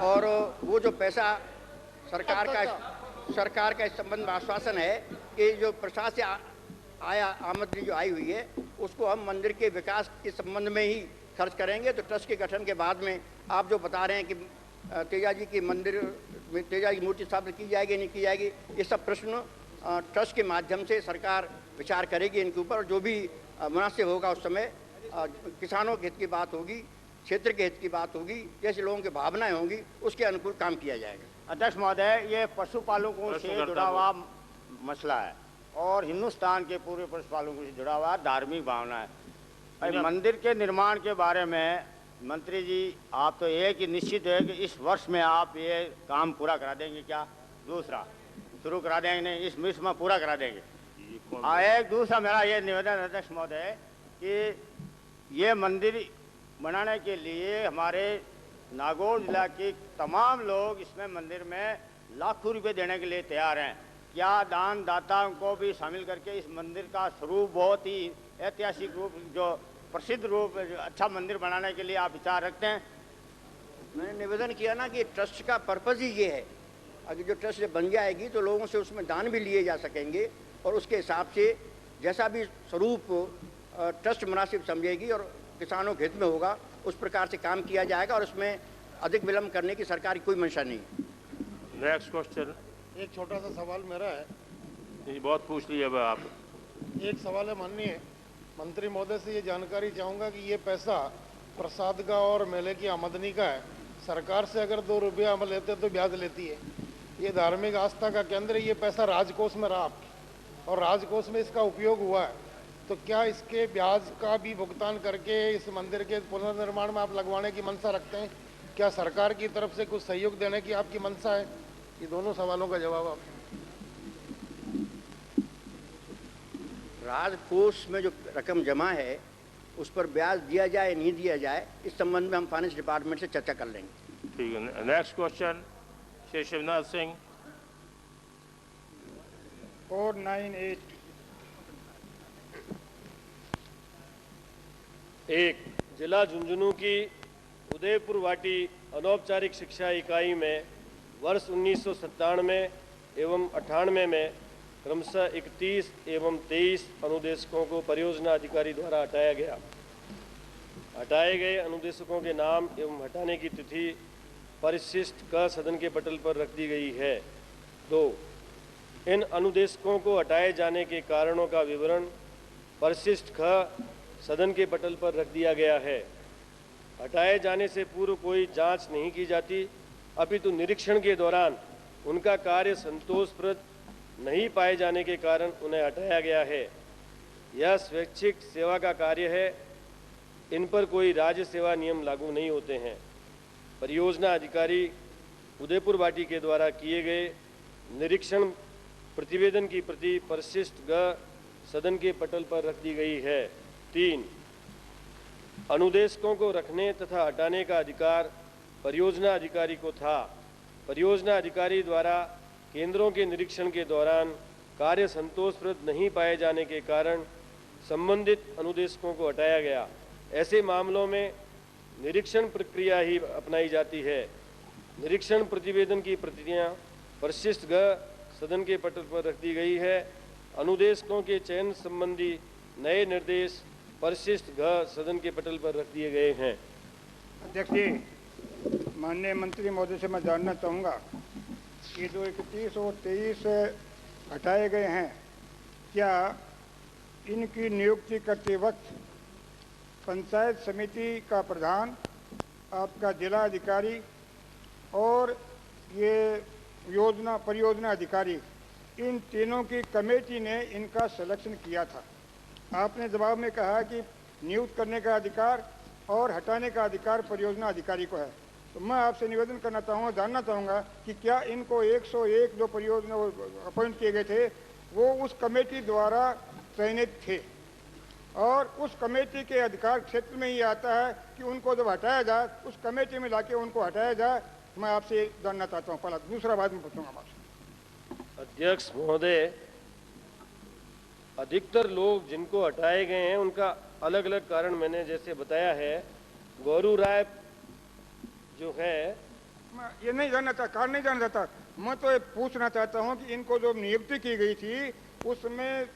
और वो जो पैसा सरकार का इस संबंध में आश्वासन है कि जो प्रसाद से आया आमदनी जो आई हुई है उसको हम मंदिर के विकास के संबंध में ही खर्च करेंगे। तो ट्रस्ट के गठन के बाद में आप जो बता रहे हैं कि तेजाजी की मंदिर में तेजाजी की मूर्ति स्थापित की जाएगी नहीं की जाएगी, ये सब प्रश्न ट्रस्ट के माध्यम से सरकार विचार करेगी इनके ऊपर, और जो भी मुनासिब होगा उस समय किसानों के हित की बात होगी, क्षेत्र के हित की बात होगी, जैसे लोगों की भावनाएं होंगी उसके अनुकूल काम किया जाएगा। अध्यक्ष महोदय, ये पशुपालकों से जुड़ा हुआ मसला है और हिंदुस्तान के पूरे पशुपालकों से जुड़ा हुआ धार्मिक भावना है। भाई मंदिर के निर्माण के बारे में मंत्री जी, आप तो ये कि निश्चित है कि इस वर्ष में आप ये काम पूरा करा देंगे क्या? दूसरा, शुरू करा देंगे नहीं, इस वर्ष में पूरा करा देंगे? एक दूसरा मेरा ये निवेदन है अध्यक्ष महोदय कि ये मंदिर बनाने के लिए हमारे नागौर जिला के तमाम लोग इसमें मंदिर में लाखों रुपए देने के लिए तैयार हैं। क्या दान दाताओं को भी शामिल करके इस मंदिर का स्वरूप बहुत ही ऐतिहासिक रूप, जो प्रसिद्ध रूप, अच्छा मंदिर बनाने के लिए आप विचार रखते हैं? मैंने निवेदन किया ना कि ट्रस्ट का पर्पज़ ही ये है, अगर जो ट्रस्ट बन जाएगी तो लोगों से उसमें दान भी लिए जा सकेंगे और उसके हिसाब से जैसा भी स्वरूप ट्रस्ट मुनासिब समझेगी और किसानों के हित में होगा उस प्रकार से काम किया जाएगा और उसमें अधिक विलम्ब करने की सरकार की कोई मंशा नहीं है। Next question. एक छोटा सा सवाल मेरा है। ये बहुत पूछ लिया अब आप। एक सवाल है माननीय मंत्री महोदय से ये जानकारी चाहूँगा कि ये पैसा प्रसाद का और मेले की आमदनी का है। सरकार से अगर 2 रुपया हम लेते तो ब्याज लेती है। ये धार्मिक आस्था का केंद्र, ये पैसा राजकोष में रहा आपके और राजकोष में इसका उपयोग हुआ है, तो क्या इसके ब्याज का भी भुगतान करके इस मंदिर के पुनर्निर्माण में आप लगवाने की मंशा रखते हैं? क्या सरकार की तरफ से कुछ सहयोग देने की आपकी मंशा है? ये दोनों सवालों का जवाब आप। राजकोष में जो रकम जमा है उस पर ब्याज दिया जाए नहीं दिया जाए, इस संबंध में हम फाइनेंस डिपार्टमेंट से चर्चा कर लेंगे। ठीक है। Next question Shri Shivnath Singh. 498। एक, जिला झुंझुनू की उदयपुर वाटी अनौपचारिक शिक्षा इकाई में वर्ष 1997 एवं 98 में क्रमशः 31 एवं 23 अनुदेशकों को परियोजना अधिकारी द्वारा हटाया गया। हटाए गए अनुदेशकों के नाम एवं हटाने की तिथि परिशिष्ट क सदन के पटल पर रख दी गई है। 2, इन अनुदेशकों को हटाए जाने के कारणों का विवरण परिशिष्ट ख सदन के पटल पर रख दिया गया है। हटाए जाने से पूर्व कोई जांच नहीं की जाती, अपितु निरीक्षण के दौरान उनका कार्य संतोषप्रद नहीं पाए जाने के कारण उन्हें हटाया गया है। यह स्वैच्छिक सेवा का कार्य है, इन पर कोई राज्य सेवा नियम लागू नहीं होते हैं। परियोजना अधिकारी उदयपुर वाटी के द्वारा किए गए निरीक्षण प्रतिवेदन की प्रति परिशिष्ट ग सदन के पटल पर रख दी गई है। 3, अनुदेशकों को रखने तथा हटाने का अधिकार परियोजना अधिकारी को था। परियोजना अधिकारी द्वारा केंद्रों के निरीक्षण के दौरान कार्य संतोषप्रद नहीं पाए जाने के कारण संबंधित अनुदेशकों को हटाया गया। ऐसे मामलों में निरीक्षण प्रक्रिया ही अपनाई जाती है। निरीक्षण प्रतिवेदन की प्रतियां परिशिष्ट ग सदन के पटल पर रख दी गई है। अनुदेशकों के चयन संबंधी नए निर्देश परिशिष्ट घ सदन के पटल पर रख दिए गए हैं। अध्यक्ष जी, माननीय मंत्री महोदय से मैं जानना चाहूँगा कि जो 31 और 23 हटाए गए हैं, क्या इनकी नियुक्ति करते वक्त पंचायत समिति का प्रधान, आपका जिला अधिकारी और ये परियोजना अधिकारी, इन तीनों की कमेटी ने इनका सिलेक्शन किया था? आपने जवाब में कहा कि नियुक्त करने का अधिकार और हटाने का अधिकार परियोजना अधिकारी को है। तो मैं आपसे निवेदन जानना चाहूँगा कि क्या इनको 101 जो परियोजना अपॉइंट किए गए थे वो उस कमेटी द्वारा चयनित थे और उस कमेटी के अधिकार क्षेत्र में ही आता है कि उनको जब हटाया जाए उस कमेटी में लाके उनको हटाया जाए? मैं आपसे जानना चाहता हूँ। पहला, दूसरा बात मैं पूछूंगा आपसे। अध्यक्ष महोदय, अधिकतर लोग जिनको हटाए गए हैं उनका अलग अलग कारण मैंने जैसे बताया है। गौरू राय जो है, मैं ये नहीं जानना चाहता, कारण नहीं जानना चाहता, मैं तो ये पूछना चाहता हूँ कि इनको जो नियुक्ति की गई थी उसमें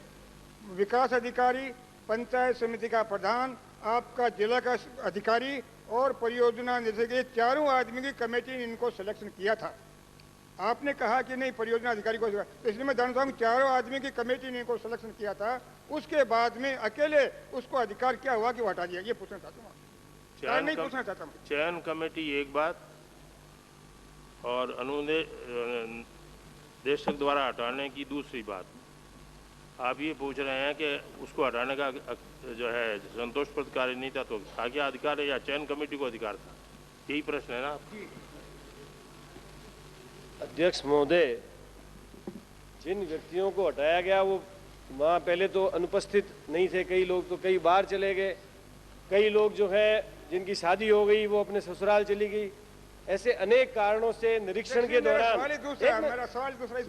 विकास अधिकारी, पंचायत समिति का प्रधान, आपका जिला का अधिकारी और परियोजना निदेशक, ये चारों आदमी की कमेटी ने इनको सिलेक्शन किया था। आपने कहा कि नहीं परियोजना अधिकारी को, तो इसलिए मैं जानना चाहूँगा चारों आदमी की कमेटी ने को सिलेक्शन किया था, उसके बाद में अकेले उसको अधिकार क्या हुआ कि वो हटा दिया, ये पूछना चाहता हूँ। नहीं पूछना चाहता हूँ। चयन कमेटी एक बात और अनुदेशक द्वारा हटाने की दूसरी बात। आप ये पूछ रहे हैं कि उसको हटाने का जो है संतोषप्रद कार्य नहीं था तो था क्या अधिकार है या चयन कमेटी को अधिकार था, यही प्रश्न है ना। अध्यक्ष महोदय, जिन व्यक्तियों को हटाया गया वो वहाँ पहले तो अनुपस्थित नहीं थे, कई लोग तो कई बार चले गए, कई लोग जो है जिनकी शादी हो गई वो अपने ससुराल चली गई, ऐसे अनेक कारणों से निरीक्षण के दौरान मेरा सवाल दूसरा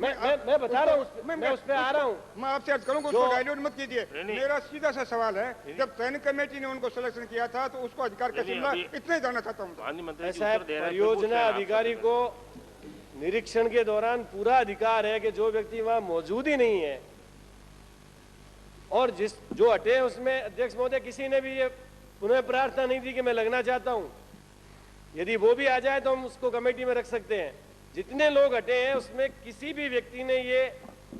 मैं बता रहा हूँ, मैं उस पर आ रहा हूँ। मैं आपसे अर्ज करूंगा, उसको डायल्यूट मत कीजिए। मेरा सीधा सा सवाल है, जब चयन कमेटी ने उनको सिलेक्शन किया था तो उसको अधिकार कैसे मिला, इतना जानना चाहता हूँ। ऐसा है, परियोजना अधिकारी को निरीक्षण के दौरान पूरा अधिकार है कि जो व्यक्ति वहां मौजूद ही नहीं है और जो हटे हैं उसमें अध्यक्ष महोदय किसी ने भी ये पुनः प्रार्थना नहीं दी कि मैं लगना चाहता हूं। यदि वो भी आ जाए तो हम उसको कमेटी में रख सकते हैं। जितने लोग हटे हैं उसमें किसी भी व्यक्ति ने ये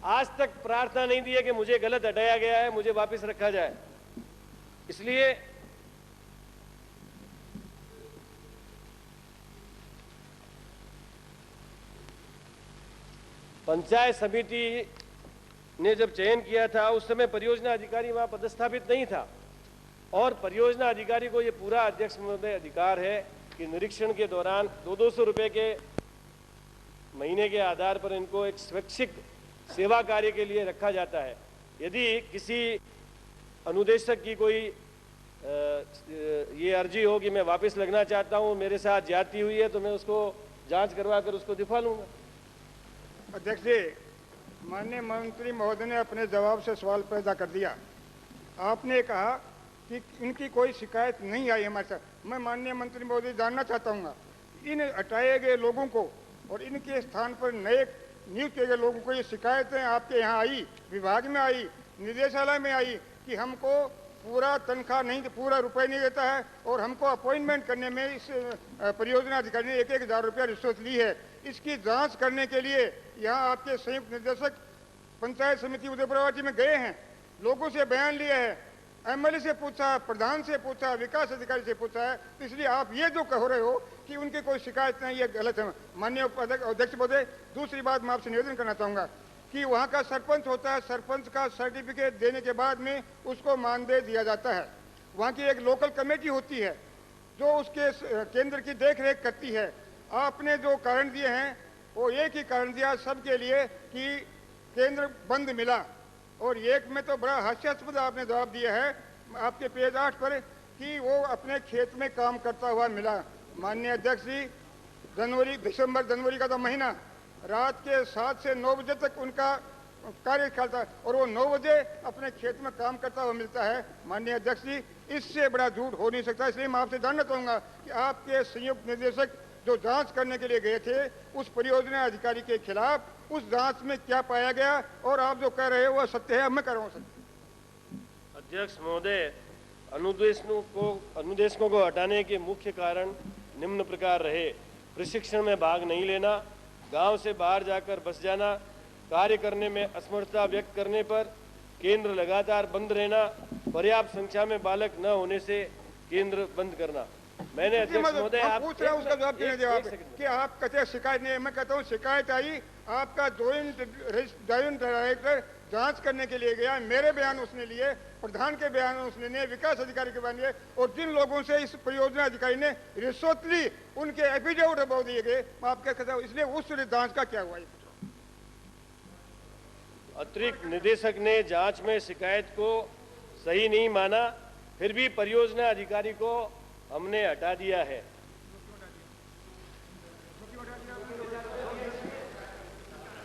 आज तक प्रार्थना नहीं दी है कि मुझे गलत हटाया गया है, मुझे वापस रखा जाए। इसलिए पंचायत समिति ने जब चयन किया था उस समय परियोजना अधिकारी वहां पदस्थापित नहीं था और परियोजना अधिकारी को ये पूरा अध्यक्ष महोदय अधिकार है कि निरीक्षण के दौरान 200 रुपए के महीने के आधार पर इनको एक स्वैच्छिक सेवा कार्य के लिए रखा जाता है। यदि किसी अनुदेशक की कोई ये अर्जी हो कि मैं वापस लगना चाहता हूं, मेरे साथ ज्यादती हुई है, तो मैं उसको जांच करवा कर उसको दिखा लूंगा। अध्यक्ष जी, माननीय मंत्री महोदय ने अपने जवाब से सवाल पैदा कर दिया। आपने कहा कि इनकी कोई शिकायत नहीं आई हमारे साथ। मैं माननीय मंत्री महोदय जानना चाहता हूँ, इन हटाए गए लोगों को और इनके स्थान पर नए नियुक्त किए गए लोगों को ये शिकायतें आपके यहाँ आई, विभाग में आई, निदेशालय में आई कि हमको पूरा तनख्वाह नहीं, पूरा रुपए नहीं देता है और हमको अपॉइंटमेंट करने में इस परियोजना अधिकारी ने 1,000 रुपया रिश्वत ली है। इसकी जांच करने के लिए यहाँ आपके संयुक्त निर्देशक पंचायत समिति उदयपुरवाटी में गए हैं, लोगों से बयान लिए हैं, एमएलए से पूछा, प्रधान से पूछा, विकास अधिकारी से पूछा है। तो इसलिए आप ये जो कह रहे हो कि उनकी कोई शिकायत नहीं, ये गलत है। माननीय अध्यक्ष महोदय, दूसरी बात मैं आपसे निवेदन करना चाहूँगा कि वहाँ का सरपंच होता है, सरपंच का सर्टिफिकेट देने के बाद में उसको मानदेय दिया जाता है। वहाँ की एक लोकल कमेटी होती है जो उसके केंद्र की देख रेख करती है। आपने जो कारण दिए हैं वो एक ही कारण दिया सबके लिए कि केंद्र बंद मिला, और एक में तो बड़ा हास्यास्पद आपने जवाब दिया है आपके पेज 8 पर कि वो अपने खेत में काम करता हुआ मिला। माननीय अध्यक्ष जी, दिसंबर जनवरी का तो महीना, रात के 7 से 9 बजे तक उनका कार्यकाल था और वो 9 बजे अपने खेत में काम करता हुआ मिलता है। माननीय अध्यक्ष जी, इससे बड़ा झूठ हो नहीं सकता। इसलिए मैं आपसे जानना चाहूँगा कि आपके संयुक्त निर्देशक जो जांच करने के लिए गए थे उस परियोजना अधिकारी के खिलाफ, उस जांच में क्या पाया गया और आप जो कह रहे हो वह सत्य है? मैं कह रहा हूँ सत्य। अध्यक्ष महोदय, अनुदेशकों को हटाने के मुख्य कारण निम्न प्रकार रहे: प्रशिक्षण में भाग नहीं लेना, गांव से बाहर जाकर बस जाना, कार्य करने में असमर्थता व्यक्त करने पर केंद्र लगातार बंद रहना, पर्याप्त संख्या में बालक न होने से केंद्र बंड करना। मैंने अध्यक्ष महोदय आप पूछ रहा हूं, उसका जवाब देने दीजिए आप कि आप कहते हैं शिकायत नहीं है। मैं कहता हूं शिकायत आई, आपका जॉइंट डायरेक्टर जांच करने के लिए गया, मेरे बयान उसने लिए, प्रधान के बयान उसने लिए, विकास अधिकारी के बयान लिए, और जिन लोगों से इस परियोजना अधिकारी ने रिश्वत ली उनके एफिडेविट अभाव दिए गए। मैं आप क्या कहता हूँ, इसलिए उस जांच का क्या हुआ? अतिरिक्त निदेशक ने जांच में शिकायत को सही नहीं माना, फिर भी परियोजना अधिकारी को हमने हटा दिया है।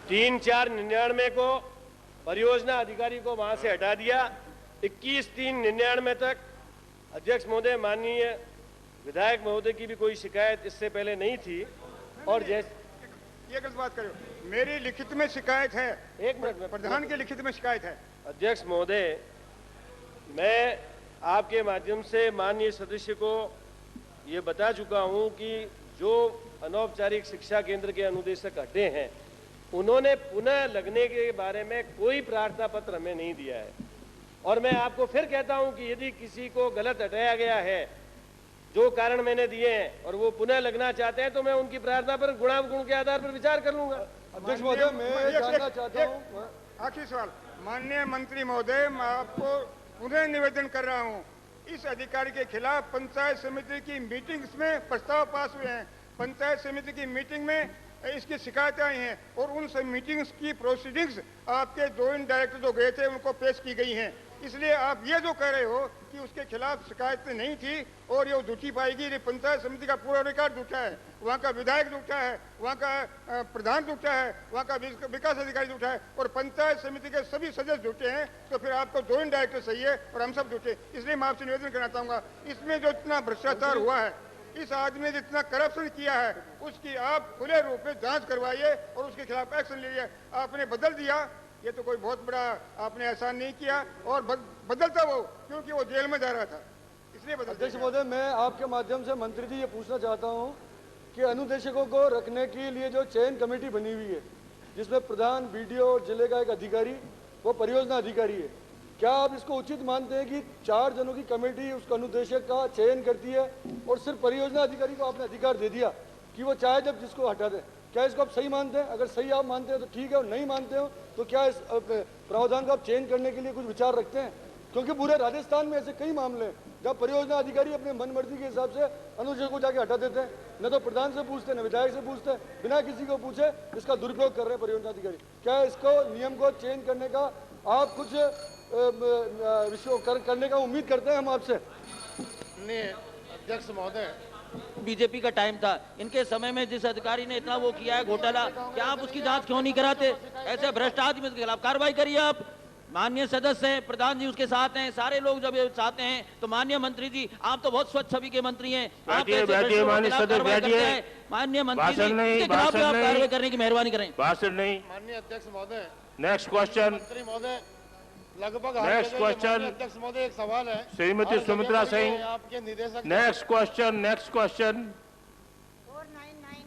3/4/99 को परियोजना अधिकारी को वहां से हटा दिया। 21/3/99 तक अध्यक्ष महोदय, माननीय विधायक महोदय की भी कोई शिकायत इससे पहले नहीं थी। और जैसे ये गलत बात करो, मेरी लिखित में शिकायत है, 1 मिनट में प्रधान की लिखित में शिकायत है। अध्यक्ष महोदय, मैं आपके माध्यम से माननीय सदस्य को ये बता चुका हूं कि जो अनौपचारिक शिक्षा केंद्र के अनुदेशक हटे हैं, उन्होंने पुनः लगने के बारे में कोई प्रार्थना पत्र हमें नहीं दिया है। और मैं आपको फिर कहता हूं कि यदि किसी को गलत हटाया गया है, जो कारण मैंने दिए हैं, और वो पुनः लगना चाहते हैं, तो मैं उनकी प्रार्थना पर गुणावगुण के आधार पर विचार कर लूंगा। अध्यक्ष महोदय, मैं जानना चाहता हूं, आखिरी सवाल, माननीय मंत्री महोदय, मैं आपको पुनः निवेदन कर रहा हूं, इस अधिकारी के खिलाफ पंचायत समिति की मीटिंग्स में प्रस्ताव पास हुए हैं, पंचायत समिति की मीटिंग में इसकी शिकायतें आई हैं और उन सब मीटिंग्स की प्रोसीडिंग्स आपके जॉइंट डायरेक्टर जो गए थे उनको पेश की गई हैं। इसलिए आप ये जो कह रहे हो कि उसके खिलाफ शिकायतें नहीं थी और ये झूठी पाएगी, ये पंचायत समिति का पूरा रिकॉर्ड झूठा है, वहाँ का विधायक झूठा है, वहाँ का प्रधान झूठा है, वहाँ का विकास अधिकारी झूठा है और पंचायत समिति के सभी सदस्य झूठे हैं, तो फिर आपको जॉइंट डायरेक्टर सही है और हम सब झूठे। इसलिए मैं आपसे निवेदन करना चाहूँगा, इसमें जो इतना भ्रष्टाचार हुआ है, इस आदमी ने जितना करप्शन किया है, उसकी आप खुले रूप में जांच करवाइए और उसके खिलाफ एक्शन लीजिए। आपने बदल दिया, ये तो कोई बहुत बड़ा आपने एहसान नहीं किया, और बदलता वो क्योंकि वो जेल में जा रहा था, इसलिए बदल। अध्यक्ष महोदय, मैं आपके माध्यम से मंत्री जी ये पूछना चाहता हूँ कि अनुदेशकों को रखने के लिए जो चयन कमेटी बनी हुई है, जिसमें प्रधान, बीडीओ और जिले का एक अधिकारी, वो परियोजना अधिकारी है, क्या आप इसको उचित मानते हैं कि 4 जनों की कमेटी उस अनुदेशक का चयन करती है और सिर्फ परियोजना अधिकारी को आपने अधिकार दे दिया कि वो चाहे जब जिसको हटा दे? क्या इसको आप सही मानते हैं? अगर सही आप मानते हैं तो ठीक है, और नहीं मानते हो तो क्या इस प्रावधान को आप चेंज करने के लिए कुछ विचार रखते हैं? क्योंकि पूरे राजस्थान में ऐसे कई मामले हैं जब परियोजना अधिकारी अपने मनमर्जी के हिसाब से अनुदेशक को जाके हटा देते हैं, न तो प्रधान से पूछते, न विधायक से पूछते, बिना किसी को पूछे इसका दुरुपयोग कर रहे हैं परियोजना अधिकारी। क्या इसको नियम को चेंज करने का आप कुछ करने का उम्मीद करते हैं हम आपसे? अध्यक्ष महोदय, बीजेपी का टाइम था, इनके समय में जिस अधिकारी ने इतना वो किया है घोटाला, क्या आप उसकी जांच क्यों नहीं कराते? ऐसे भ्रष्ट आदमी के खिलाफ कार्रवाई करिए आप। माननीय सदस्य हैं, प्रधान जी उसके साथ हैं, सारे लोग जब साथ हैं, तो माननीय मंत्री जी आप तो बहुत स्वच्छ छवि के मंत्री हैं, आप माननीय मंत्री जी के खिलाफ आप कार्रवाई करने की मेहरबानी करें। भाषण नहीं। माननीय अध्यक्ष महोदय, नेक्स्ट क्वेश्चन। मंत्री महोदय, लगभग नेक्स्ट क्वेश्चन। अध्यक्ष महोदय, एक सवाल है श्रीमती सुमित्रा सिंह। आपके निदेशक। Next question. Next question. 499।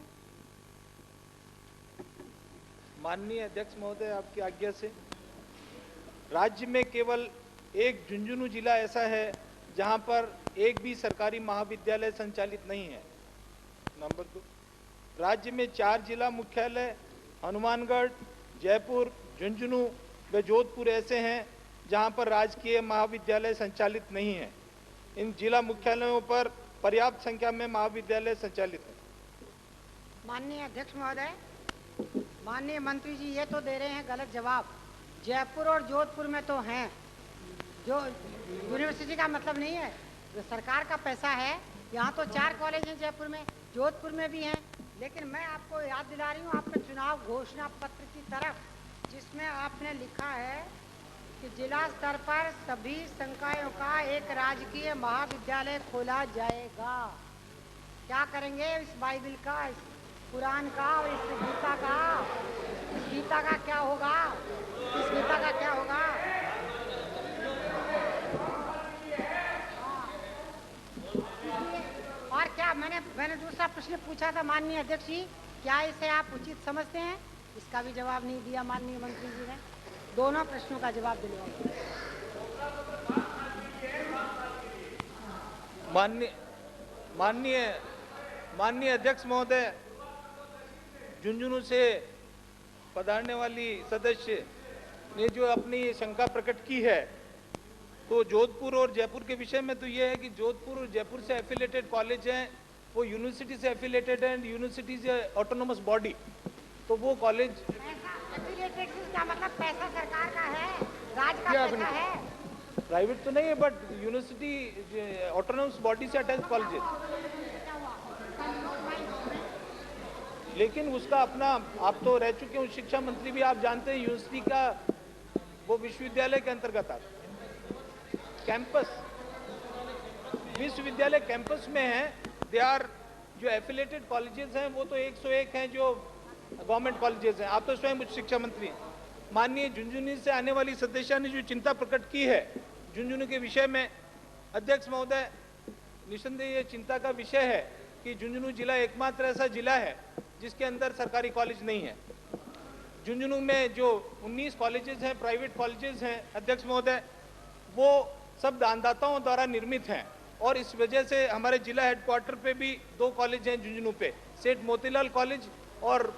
माननीय अध्यक्ष महोदय, आपकी आज्ञा से, राज्य में केवल एक झुंझुनू जिला ऐसा है जहां पर एक भी सरकारी महाविद्यालय संचालित नहीं है। नंबर 2, राज्य में 4 जिला मुख्यालय हनुमानगढ़, जयपुर, झुंझुनू व जोधपुर ऐसे हैं जहां पर राजकीय महाविद्यालय संचालित नहीं है। इन जिला मुख्यालयों पर पर्याप्त संख्या में महाविद्यालय संचालित है। माननीय अध्यक्ष महोदय, माननीय मंत्री जी ये तो दे रहे हैं गलत जवाब। जयपुर और जोधपुर में तो हैं, जो यूनिवर्सिटी का मतलब नहीं है, जो सरकार का पैसा है। यहाँ तो 4 कॉलेज हैं जयपुर में, जोधपुर में भी हैं। लेकिन मैं आपको याद दिला रही हूँ आपके चुनाव घोषणा पत्र की तरफ, जिसमें आपने लिखा है कि जिला स्तर पर सभी संकायों का एक राजकीय महाविद्यालय खोला जाएगा। क्या करेंगे इस बाइबिल का, इस कुरान का और इस गीता का? इस गीता का क्या होगा? इस गीता का क्या होगा? और क्या मैंने दूसरा प्रश्न पूछा था माननीय अध्यक्ष जी, क्या इसे आप उचित समझते हैं? इसका भी जवाब नहीं दिया माननीय मंत्री जी ने। दोनों प्रश्नों का जवाब दिलवाओ। माननीय अध्यक्ष महोदय, झुंझुनू से पधारने वाली सदस्य ने जो अपनी शंका प्रकट की है, तो जोधपुर और जयपुर के विषय में तो ये है कि जोधपुर और जयपुर से एफिलेटेड कॉलेज हैं, वो यूनिवर्सिटी से एफिलेटेड है, यूनिवर्सिटी से ऑटोनोमस बॉडी, तो वो कॉलेज एफिलिएटेड का मतलब पैसा सरकार का है, राज्य का पैसा है, प्राइवेट तो नहीं है, बट यूनिवर्सिटी ऑटोनोमस बॉडी से अटैच कॉलेज। लेकिन उसका अपना, आप तो रह चुके हैं शिक्षा मंत्री भी, आप जानते हैं यूनिवर्सिटी का वो विश्वविद्यालय के अंतर्गत आता है। कैंपस, विश्वविद्यालय कैंपस में है, दे आर जो एफिलेटेड कॉलेजेस हैं वो तो 101 हैं जो गवर्नमेंट कॉलेजेस हैं। आप तो स्वयं उच्च शिक्षा मंत्री हैं। माननीय झुंझुनू से आने वाली सदस्य ने जो चिंता प्रकट की है झुंझुनू के विषय में, अध्यक्ष महोदय, निसंदेह ये चिंता का विषय है कि झुंझुनू जिला एकमात्र ऐसा जिला है जिसके अंदर सरकारी कॉलेज नहीं है। झुंझुनू में जो 19 कॉलेजेस हैं, प्राइवेट कॉलेजेस हैं अध्यक्ष महोदय, वो सब दानदाताओं द्वारा निर्मित हैं और इस वजह से हमारे जिला हेडक्वार्टर पे भी 2 कॉलेज हैं झुंझुनू पे, सेठ मोतीलाल कॉलेज और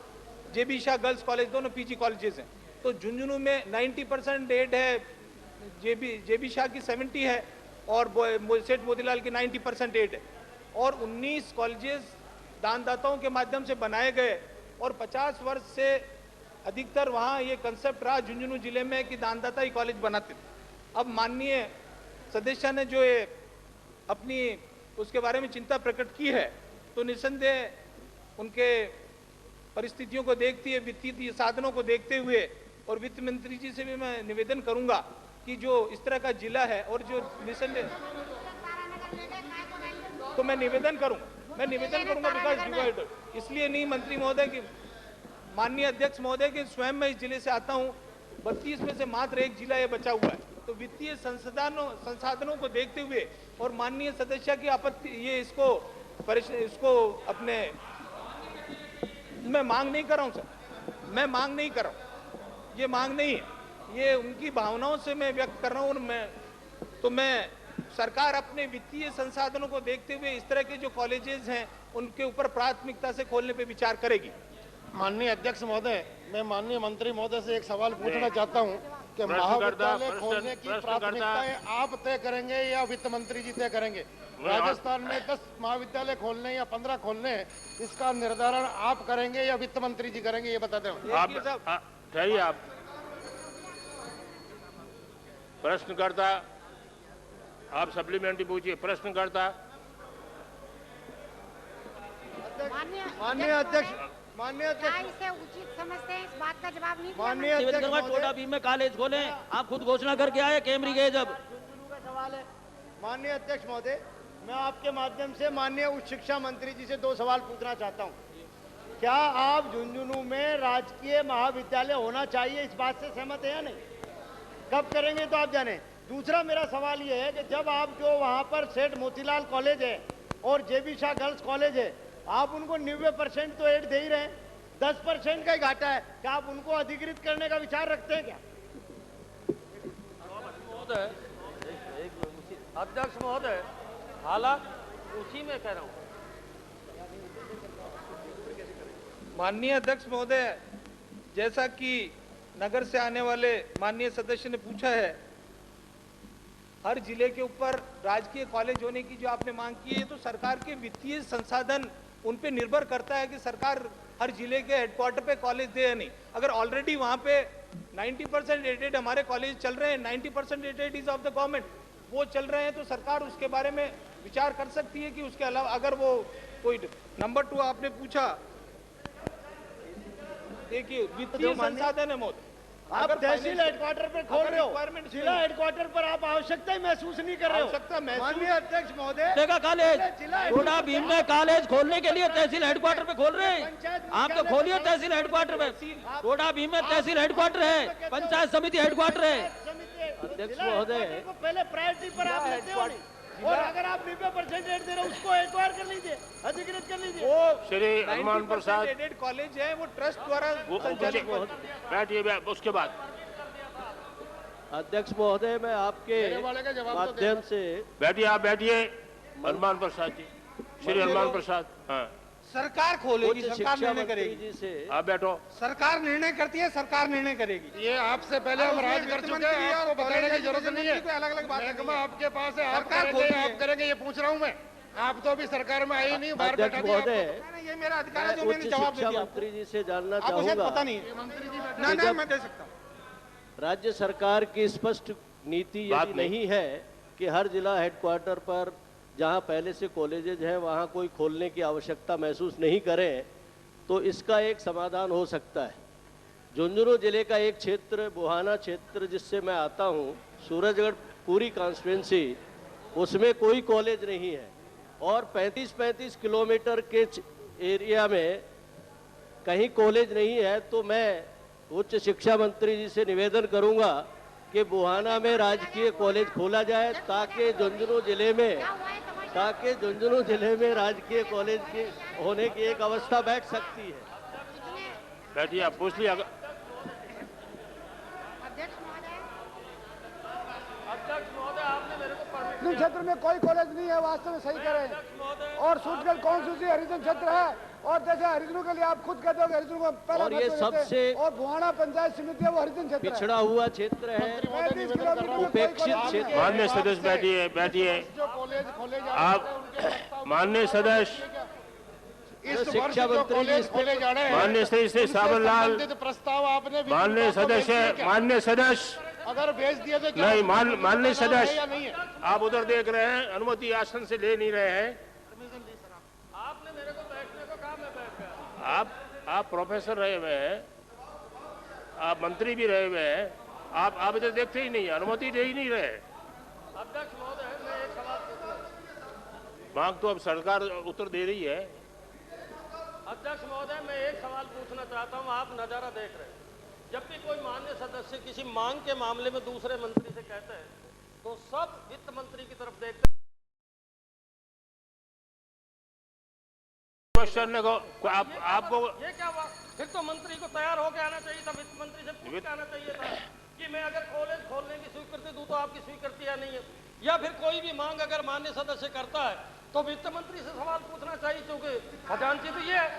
जेबी शाह गर्ल्स कॉलेज, दोनों पीजी कॉलेजेस हैं। तो झुंझुनू में 90% एड है, जेबी शाह की 70 है और सेठ मोतीलाल की 90% एड है और 19 कॉलेजेस दानदाताओं के माध्यम से बनाए गए और 50 वर्ष से अधिकतर वहाँ ये कंसेप्ट रहा झुंझुनू जिले में कि दानदाता ही कॉलेज बनाते थे। अब माननीय सदस्य ने जो ये अपनी उसके बारे में चिंता प्रकट की है, तो निस्संदेह उनके परिस्थितियों को देखते हुए, वित्तीय साधनों को देखते हुए और वित्त मंत्री जी से भी मैं निवेदन करूंगा कि जो इस तरह का जिला है और जो निस्संदेह, तो मैं निवेदन करूंगा बिकॉज डिवाइडर, इसलिए नहीं मंत्री महोदय की, माननीय अध्यक्ष महोदय के स्वयं मैं इस जिले से आता हूं, 32 में से मात्र 1 जिला ये बचा हुआ है। तो वित्तीय संसाधनों को देखते हुए और माननीय सदस्य की आपत्ति, ये इसको अपने, मैं मांग नहीं कर रहा हूं सर, मैं मांग नहीं कर रहा हूं, ये मांग नहीं है, ये उनकी भावनाओं से मैं व्यक्त कर रहा हूं। मैं सरकार अपने वित्तीय संसाधनों को देखते हुए इस तरह के जो कॉलेजेस हैं उनके ऊपर प्राथमिकता से खोलने पे विचार करेगी। माननीय अध्यक्ष महोदय, मैं माननीय मंत्री महोदय से एक सवाल पूछना चाहता हूं कि महाविद्यालय खोलने की प्राथमिकताएं आप तय करेंगे या वित्त मंत्री जी तय करेंगे? राजस्थान में 10 महाविद्यालय खोलने या 15 खोलने, इसका निर्धारण आप करेंगे या वित्त मंत्री जी करेंगे, ये बता दें। आप प्रश्नकर्ता, आप सप्लीमेंट्री पूछिए। प्रश्नकर्ता। माननीय अध्यक्ष इसे उचित समझते हैं, इस बात का जवाब नहीं दिया। छोटा भीम में कॉलेज खोले, आप खुद घोषणा करके आए, कैमरी गए जब। सवाल है माननीय अध्यक्ष महोदय, मैं आपके माध्यम से माननीय उच्च शिक्षा मंत्री जी से 2 सवाल पूछना चाहता हूं। क्या आप झुंझुनू में राजकीय महाविद्यालय होना चाहिए, इस बात से सहमत है या नहीं? कब करेंगे तो आप जाने। दूसरा मेरा सवाल ये है कि जब आप जो वहां पर सेठ मोतीलाल कॉलेज है और जेबी शाह गर्ल्स कॉलेज है, आप उनको 90% तो एड दे ही रहे हैं, 10% का ही घाटा है, क्या आप उनको अधिकृत करने का विचार रखते हैं क्या? अध्यक्ष महोदय, हालात उसी में कह रहा हूँ। माननीय अध्यक्ष महोदय, जैसा कि नगर से आने वाले माननीय सदस्य ने पूछा है, हर जिले के ऊपर राजकीय कॉलेज होने की जो आपने मांग की है, तो सरकार के वित्तीय संसाधन उन पे निर्भर करता है कि सरकार हर जिले के हेडक्वार्टर पे कॉलेज दे या नहीं। अगर ऑलरेडी वहाँ पे 90% एडेड हमारे कॉलेज चल रहे हैं, 90% aided is of the government, वो चल रहे हैं, तो सरकार उसके बारे में विचार कर सकती है कि उसके अलावा अगर वो कोई। नंबर 2 आपने पूछा, देखिए वित्तीय संसाधन है मोदी, आप तहसील हेडक्वार्टर पर खोल रहे हो, जिला हेडक्वार्टर पर आप आवश्यकता ही महसूस नहीं कर रहे हो। माननीय अध्यक्ष महोदय, कॉलेज छोटा भीम में कॉलेज खोलने के लिए तहसील हेडक्वार्टर पे खोल रहे हैं, आप तो खोलिए तहसील हेडक्वार्टर पे। छोटा भीम में तहसील हेडक्वार्टर है, पंचायत समिति हेडक्वार्टर है। अध्यक्ष महोदय, पहले प्रायोरिटी पर आप लेते हो, और अगर आप 90% एड दे रहे हो उसको एक्वायर कर लीजिए, अधिकृत कर लीजिए। वो श्री हनुमान प्रसाद एडेड कॉलेज है, वो ट्रस्ट द्वारा संचालित। बैठिए, उसके बाद अध्यक्ष महोदय, मैं आपके माध्यम से। बैठिए, आप बैठिए। हनुमान प्रसाद जी, श्री हनुमान प्रसाद। हाँ, सरकार खोलेगी, सरकार निर्णय करेगी। आप बैठो। सरकार निर्णय करती है, सरकार निर्णय करेगी। ये आपसे पहले हम राज कर चुके हैं, आपको बताने की जरूरत नहीं है। अलग-अलग बात महकमा आपके पास है, आप करेंगे, ये पूछ रहा हूँ मैं। आप तो अभी सरकार में आई नहीं, बाहर बैठा दिया। ये मेरा अधिकार है जो मैंने जवाब दे दिया। मंत्री जी से जानना आपको शायद चाहूंगा, पता नहीं है। ना मैं दे सकता हूँ। राज्य सरकार की स्पष्ट नीति यदि नहीं है कि हर जिला हेडक्वार्टर पर जहां पहले से कॉलेजेज हैं वहां कोई खोलने की आवश्यकता महसूस नहीं करें, तो इसका एक समाधान हो सकता है। झुंझुनू जिले का एक क्षेत्र, बुहाना क्षेत्र जिससे मैं आता हूं, सूरजगढ़ पूरी कॉन्स्टिट्यूंसी, उसमें कोई कॉलेज नहीं है और 35-35 किलोमीटर के एरिया में कहीं कॉलेज नहीं है। तो मैं उच्च शिक्षा मंत्री जी से निवेदन करूंगा कि बुहाना में राजकीय कॉलेज खोला जाए ताकि झुंझुनू जिले में राजकीय कॉलेज के होने की एक अवस्था बैठ सकती है। बैठिए, आप पूछ लिया। क्षेत्र में कोई कॉलेज नहीं है, वास्तव में सही करें। और सूचगढ़ कॉन्स्टिट्यूंसी हरिजन क्षेत्र है, और जैसे हरिजनों के लिए आप खुद कहते हो हरिजनों को पहला और ये सबसे और बुहाना पंचायत समिति है वो हरिजन क्षेत्र पिछड़ा हुआ क्षेत्र है, उपेक्षित क्षेत्र। माननीय सदस्य बैठिए, बैठिए। आप माननीय सदस्य शिक्षा मंत्री माननीय श्री सावरलाल, माननीय सदस्य अगर भेज दिया तो नहीं, माननीय सदस्य आप उधर देख रहे हैं, अनुमति आसन से ले नहीं रहे हैं। आपने मेरे को बैठने को कहा, मैं बैठ गया। आप प्रोफेसर रहे हुए हैं, आप मंत्री भी रहे हुए हैं, आप इधर देखते ही नहीं, अनुमति दे ही नहीं रहे। अध्यक्ष महोदय, मैं एक सवाल पूछना। मांग तो अब सरकार उत्तर दे रही है। अध्यक्ष महोदय, मैं एक सवाल पूछना चाहता हूं। आप नजारा देख रहे हैं, जब भी कोई माननीय सदस्य किसी मांग के मामले में दूसरे मंत्री से कहते हैं तो सब वित्त मंत्री की तरफ देखते क्वेश्चन को आपको ये क्या हुआ? फिर तो मंत्री को तैयार होकर आना चाहिए था, वित्त मंत्री से पूछ के आना चाहिए था कि मैं अगर कॉलेज खोलने की स्वीकृति दूं तो आपकी स्वीकृति या नहीं है, या फिर कोई भी मांग अगर माननीय सदस्य करता है तो वित्त मंत्री से सवाल पूछना चाहिए, क्योंकि खजांची तो ये है।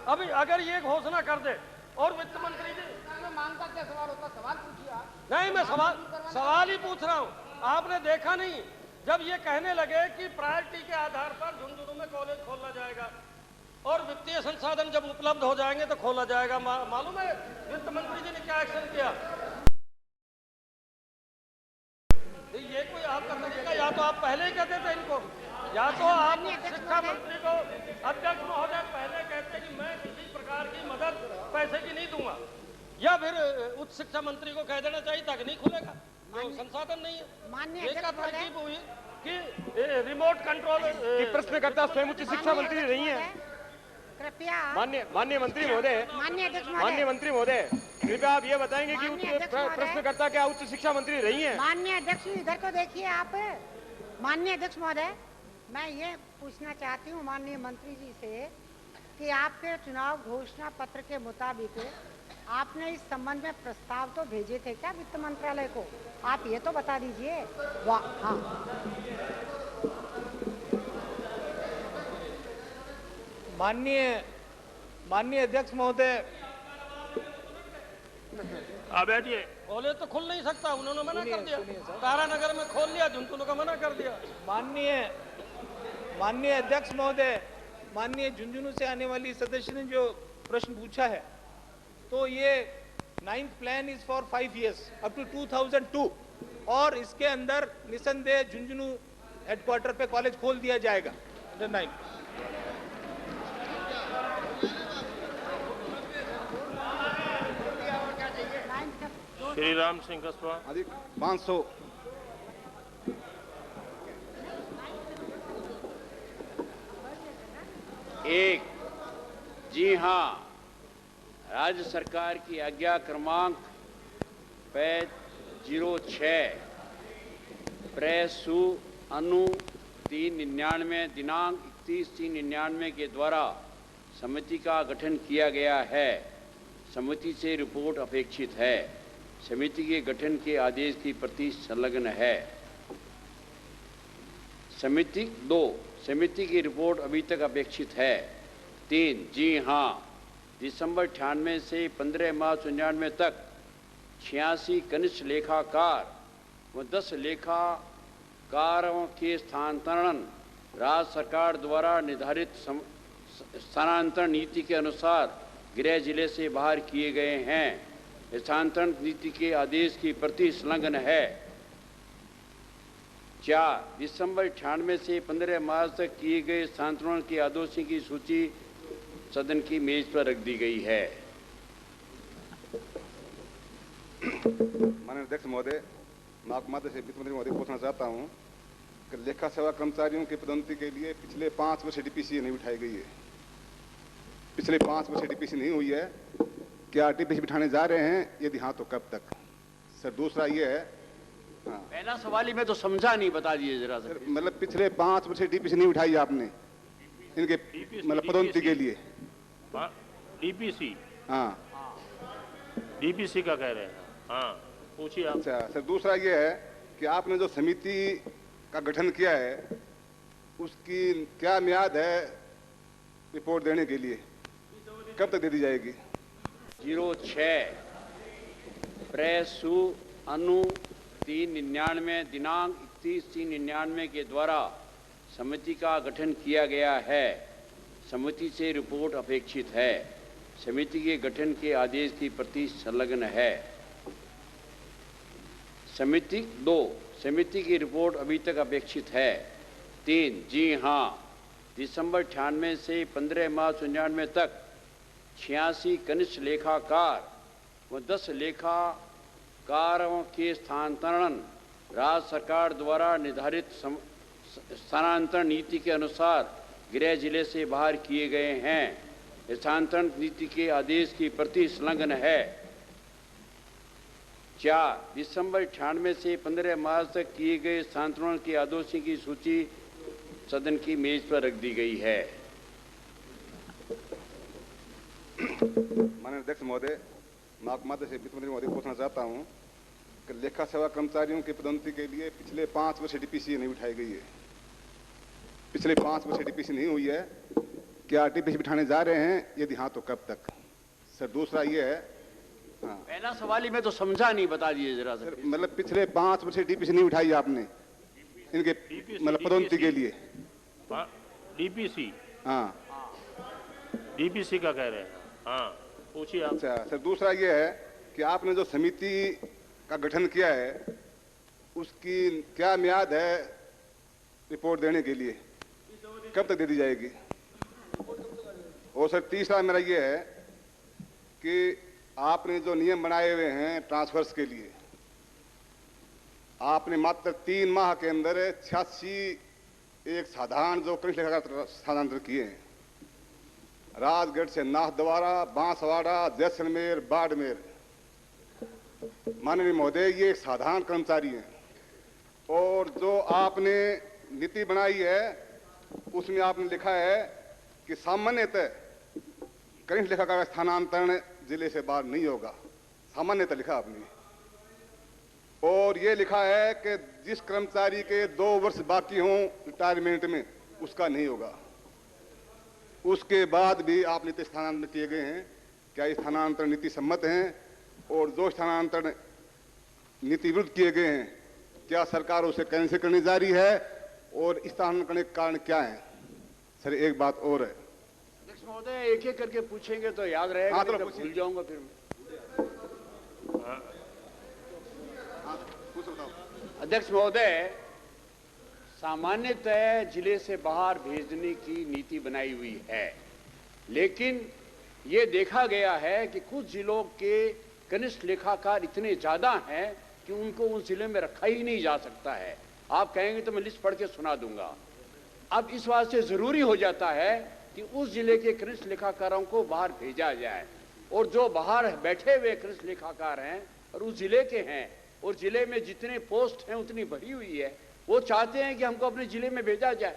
अभी अगर ये घोषणा कर दे और वित्त मंत्री जी मांग का क्या सवाल होता? सवाल पूछिए। नहीं, मैं सवाल ही पूछ रहा हूँ। आपने देखा नहीं, जब ये कहने लगे कि प्रायोरिटी के आधार पर झुंझुनू में कॉलेज खोला जाएगा और वित्तीय संसाधन जब उपलब्ध हो जाएंगे तो खोला जाएगा, मालूम है वित्त मंत्री जी ने क्या एक्शन किया? ये कोई आपका तरीका, या तो आप पहले ही कहते थे इनको, या तो आप शिक्षा मंत्री को अध्यक्ष महोदय पहले कहते कि मैं किसी प्रकार की मदद पैसे की नहीं दूंगा, या फिर उच्च शिक्षा मंत्री को कह देना चाहिए ताकि नहीं खुलेगा, संसाधन नहीं है। माननीय तरकीब हुई कि रिमोट कंट्रोल प्रश्नकर्ता स्वयं उच्च शिक्षा मंत्री नहीं है। कृपया माननीय मंत्री महोदय, माननीय मंत्री महोदय, कृपया आप ये बताएंगे कि प्रश्नकर्ता क्या उच्च शिक्षा मंत्री रही हैं? माननीय अध्यक्ष, इधर को देखिए आप। माननीय अध्यक्ष महोदय, मैं ये पूछना चाहती हूँ माननीय मंत्री जी से कि आपके चुनाव घोषणा पत्र के मुताबिक आपने इस संबंध में प्रस्ताव तो भेजे थे क्या वित्त मंत्रालय को? आप ये तो बता दीजिए। हाँ, माननीय अध्यक्ष महोदय, आप बैठिए। कॉलेज तो खुल नहीं सकता, उन्होंने मना कर दिया। तारानगर में खोल लिया, झुंझुनू का मना कर दिया। माननीय अध्यक्ष महोदय, माननीय झुंझुनू से आने वाली सदस्य ने जो प्रश्न पूछा है, तो ये 9th plan is for 5 years up to 2002, और इसके अंदर निसंदेह झुंझुनू हेडक्वार्टर पे कॉलेज खोल दिया जाएगा। अंडर 9 श्री राम सिंह कस्बा। अधिक 500। एक, जी हाँ, राज्य सरकार की आज्ञा क्रमांक 0506 प्रेसु अनु 399 दिनांक 31/3/99 के द्वारा समिति का गठन किया गया है। समिति से रिपोर्ट अपेक्षित है। समिति के गठन के आदेश की प्रति संलग्न है। समिति 2, समिति की रिपोर्ट अभी तक अपेक्षित है। 3, जी हाँ, दिसंबर 98 से 15 मार्च 99 तक 86 कनिष्ठ लेखाकार व 10 लेखाकारों के स्थानांतरण राज्य सरकार द्वारा निर्धारित स्थानांतरण नीति के अनुसार गृह जिले से बाहर किए गए हैं। स्थानांतरण नीति के आदेश की प्रति संलग्न है। 4, दिसंबर 98 से 15 मार्च तक किए गए स्थानांतरण के आदेशों की सूची सदन की मेज पर रख दी गई है। माननीय अध्यक्ष महोदय, मैं आपके माध्यम से वित्त मंत्री महोदय पूछना चाहता हूं कि लेखा सेवा कर्मचारियों की पदोन्नति के लिए पिछले 5 वर्ष डीपीसी नहीं उठाई गई है। पिछले 5 वर्ष डीपीसी नहीं हुई है, क्या डीपीसी बिठाने जा रहे हैं? यदि हाँ तो कब तक? सर, दूसरा ये है पहला सवाल ही मैं तो समझा नहीं, बता दीजिए जरा सा। मतलब पिछले 5 वर्ष डीपीसी नहीं उठाई आपने इनके मतलब पदोन्नति के लिए? डीपीसी? हाँ, डीपीसी का कह रहे हैं। हाँ, पूछिए आप। अच्छा सर, दूसरा ये है कि आपने जो समिति का गठन किया है उसकी क्या मियाद है रिपोर्ट देने के लिए? कब तक दे दी जाएगी? 06 प्रेसु अनु 399 दिनांक 31/3/99 के द्वारा समिति का गठन किया गया है। समिति से रिपोर्ट अपेक्षित है। समिति के गठन के आदेश की प्रति संलग्न है। समिति की रिपोर्ट अभी तक अपेक्षित है। 3 जी हाँ, दिसंबर 98 से 15 मार्च 99 तक 86 कनिष्ठ लेखाकार व 10 लेखाकारों के स्थानांतरण राज्य सरकार द्वारा निर्धारित स्थानांतरण नीति के अनुसार गृह जिले से बाहर किए गए हैं। स्थानांतरण नीति के आदेश की प्रति संलग्न है। 4 दिसंबर 98 से 15 मार्च तक किए गए स्थानांतरण के आदेशों की सूची सदन की मेज पर रख दी गई है। माननीय अध्यक्ष महोदय, मैं आपके माध्यम से वित्त मंत्री महोदय पूछना चाहता हूं कि लेखा सेवा कर्मचारियों की पदोन्नति के लिए पिछले 5 वर्ष डीपीसी नहीं उठाई गई है। पिछले 5 वर्ष डीपीसी नहीं हुई है, क्या डीपीसी बिठाने जा रहे हैं? यदि हाँ तो कब तक? सर दूसरा ये है, हाँ, पहला सवाल ही मैं तो समझा नहीं, बता दीजिए जरा सा। मतलब पिछले 5 वर्ष डीपीसी नहीं उठाई आपने इनके मतलब पदोन्नति के लिए? डीपीसी? हाँ, डीपीसी का कह रहे हैं। हाँ, पूछिए आप। अच्छा सर, दूसरा ये है कि आपने जो समिति का गठन किया है उसकी क्या मियाद है रिपोर्ट देने के लिए? कब तक दे दी जाएगी? और सर तीसरा मेरा ये है कि आपने जो नियम बनाए हुए हैं ट्रांसफर्स के लिए, आपने मात्र 3 माह के अंदर 86 एक साधारण जो कनिष्ठ लेखाकार स्थानांतरण किए हैं। राजगढ़ से नाथद्वारा, बांसवाड़ा, जैसलमेर, बाड़मेर। माननीय महोदय, ये एक साधारण कर्मचारी हैं और जो आपने नीति बनाई है उसमें आपने लिखा है कि सामान्यतः कनिष्ठ लेखाकार का स्थानांतरण जिले से बाहर नहीं होगा। सामान्यतः लिखा आपने। और ये लिखा है कि जिस कर्मचारी के 2 वर्ष बाकी हों रिटायरमेंट में उसका नहीं होगा। उसके बाद भी आप नीति स्थानांतरण किए गए हैं, क्या ये स्थानांतरण नीति सम्मत हैं? और जो स्थानांतरण नीति विरुद्ध किए गए हैं क्या सरकार उसे कैंसिल करने जा रही है? और स्थानांतरण करने के कारण क्या है? सर एक बात और है। अध्यक्ष महोदय, एक एक करके पूछेंगे तो याद रहेगा। हाँ, तो भूल जाऊंगा फिर अध्यक्ष महोदय, सामान्यतः जिले से बाहर भेजने की नीति बनाई हुई है, लेकिन ये देखा गया है कि कुछ जिलों के कनिष्ठ लेखाकार इतने ज्यादा हैं कि उनको उस जिले में रखा ही नहीं जा सकता है। आप कहेंगे तो मैं लिस्ट पढ़ के सुना दूंगा। अब इस बात से जरूरी हो जाता है कि उस जिले के कनिष्ठ लेखाकारों को बाहर भेजा जाए, और जो बाहर बैठे हुए कनिष्ठ लेखाकार हैं और उस जिले के हैं और जिले में जितने पोस्ट हैं उतनी भरी हुई है, वो चाहते हैं कि हमको अपने जिले में भेजा जाए।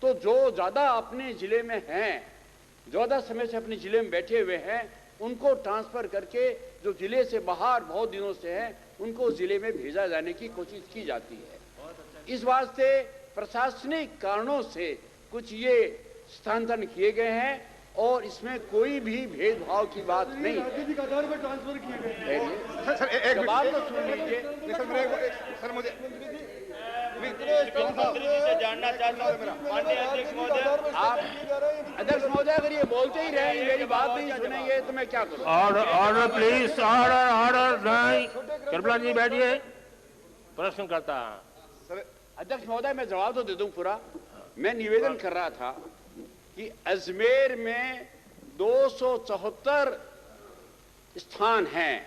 तो जो ज्यादा अपने जिले में हैं, ज्यादा समय से अपने जिले में बैठे हुए हैं, उनको ट्रांसफर करके जो जिले से बाहर बहुत दिनों से हैं उनको जिले में भेजा जाने की कोशिश की जाती है। इस वास्ते प्रशासनिक कारणों से कुछ ये स्थानांतरण किए गए हैं और इसमें कोई भी भेदभाव की बात नहीं है। राजनीतिक आधार पर ट्रांसफर किए गए। सर एक बात तो सुन लीजिए। सर मुझे जानना चाहता हूँ माननीय अध्यक्ष महोदय, आप अध्यक्ष महोदय अगर ये बोलते ही रहेंगे, मेरी बात नहीं सुनेंगे तो मैं क्या करूँ? ऑर्डर प्लीज, ऑर्डर नहीं। कृपला जी बैठिए, प्रश्न करता है। अध्यक्ष महोदय, मैं जवाब तो दे दूं पूरा। मैं निवेदन कर रहा था कि अजमेर में 274 स्थान हैं,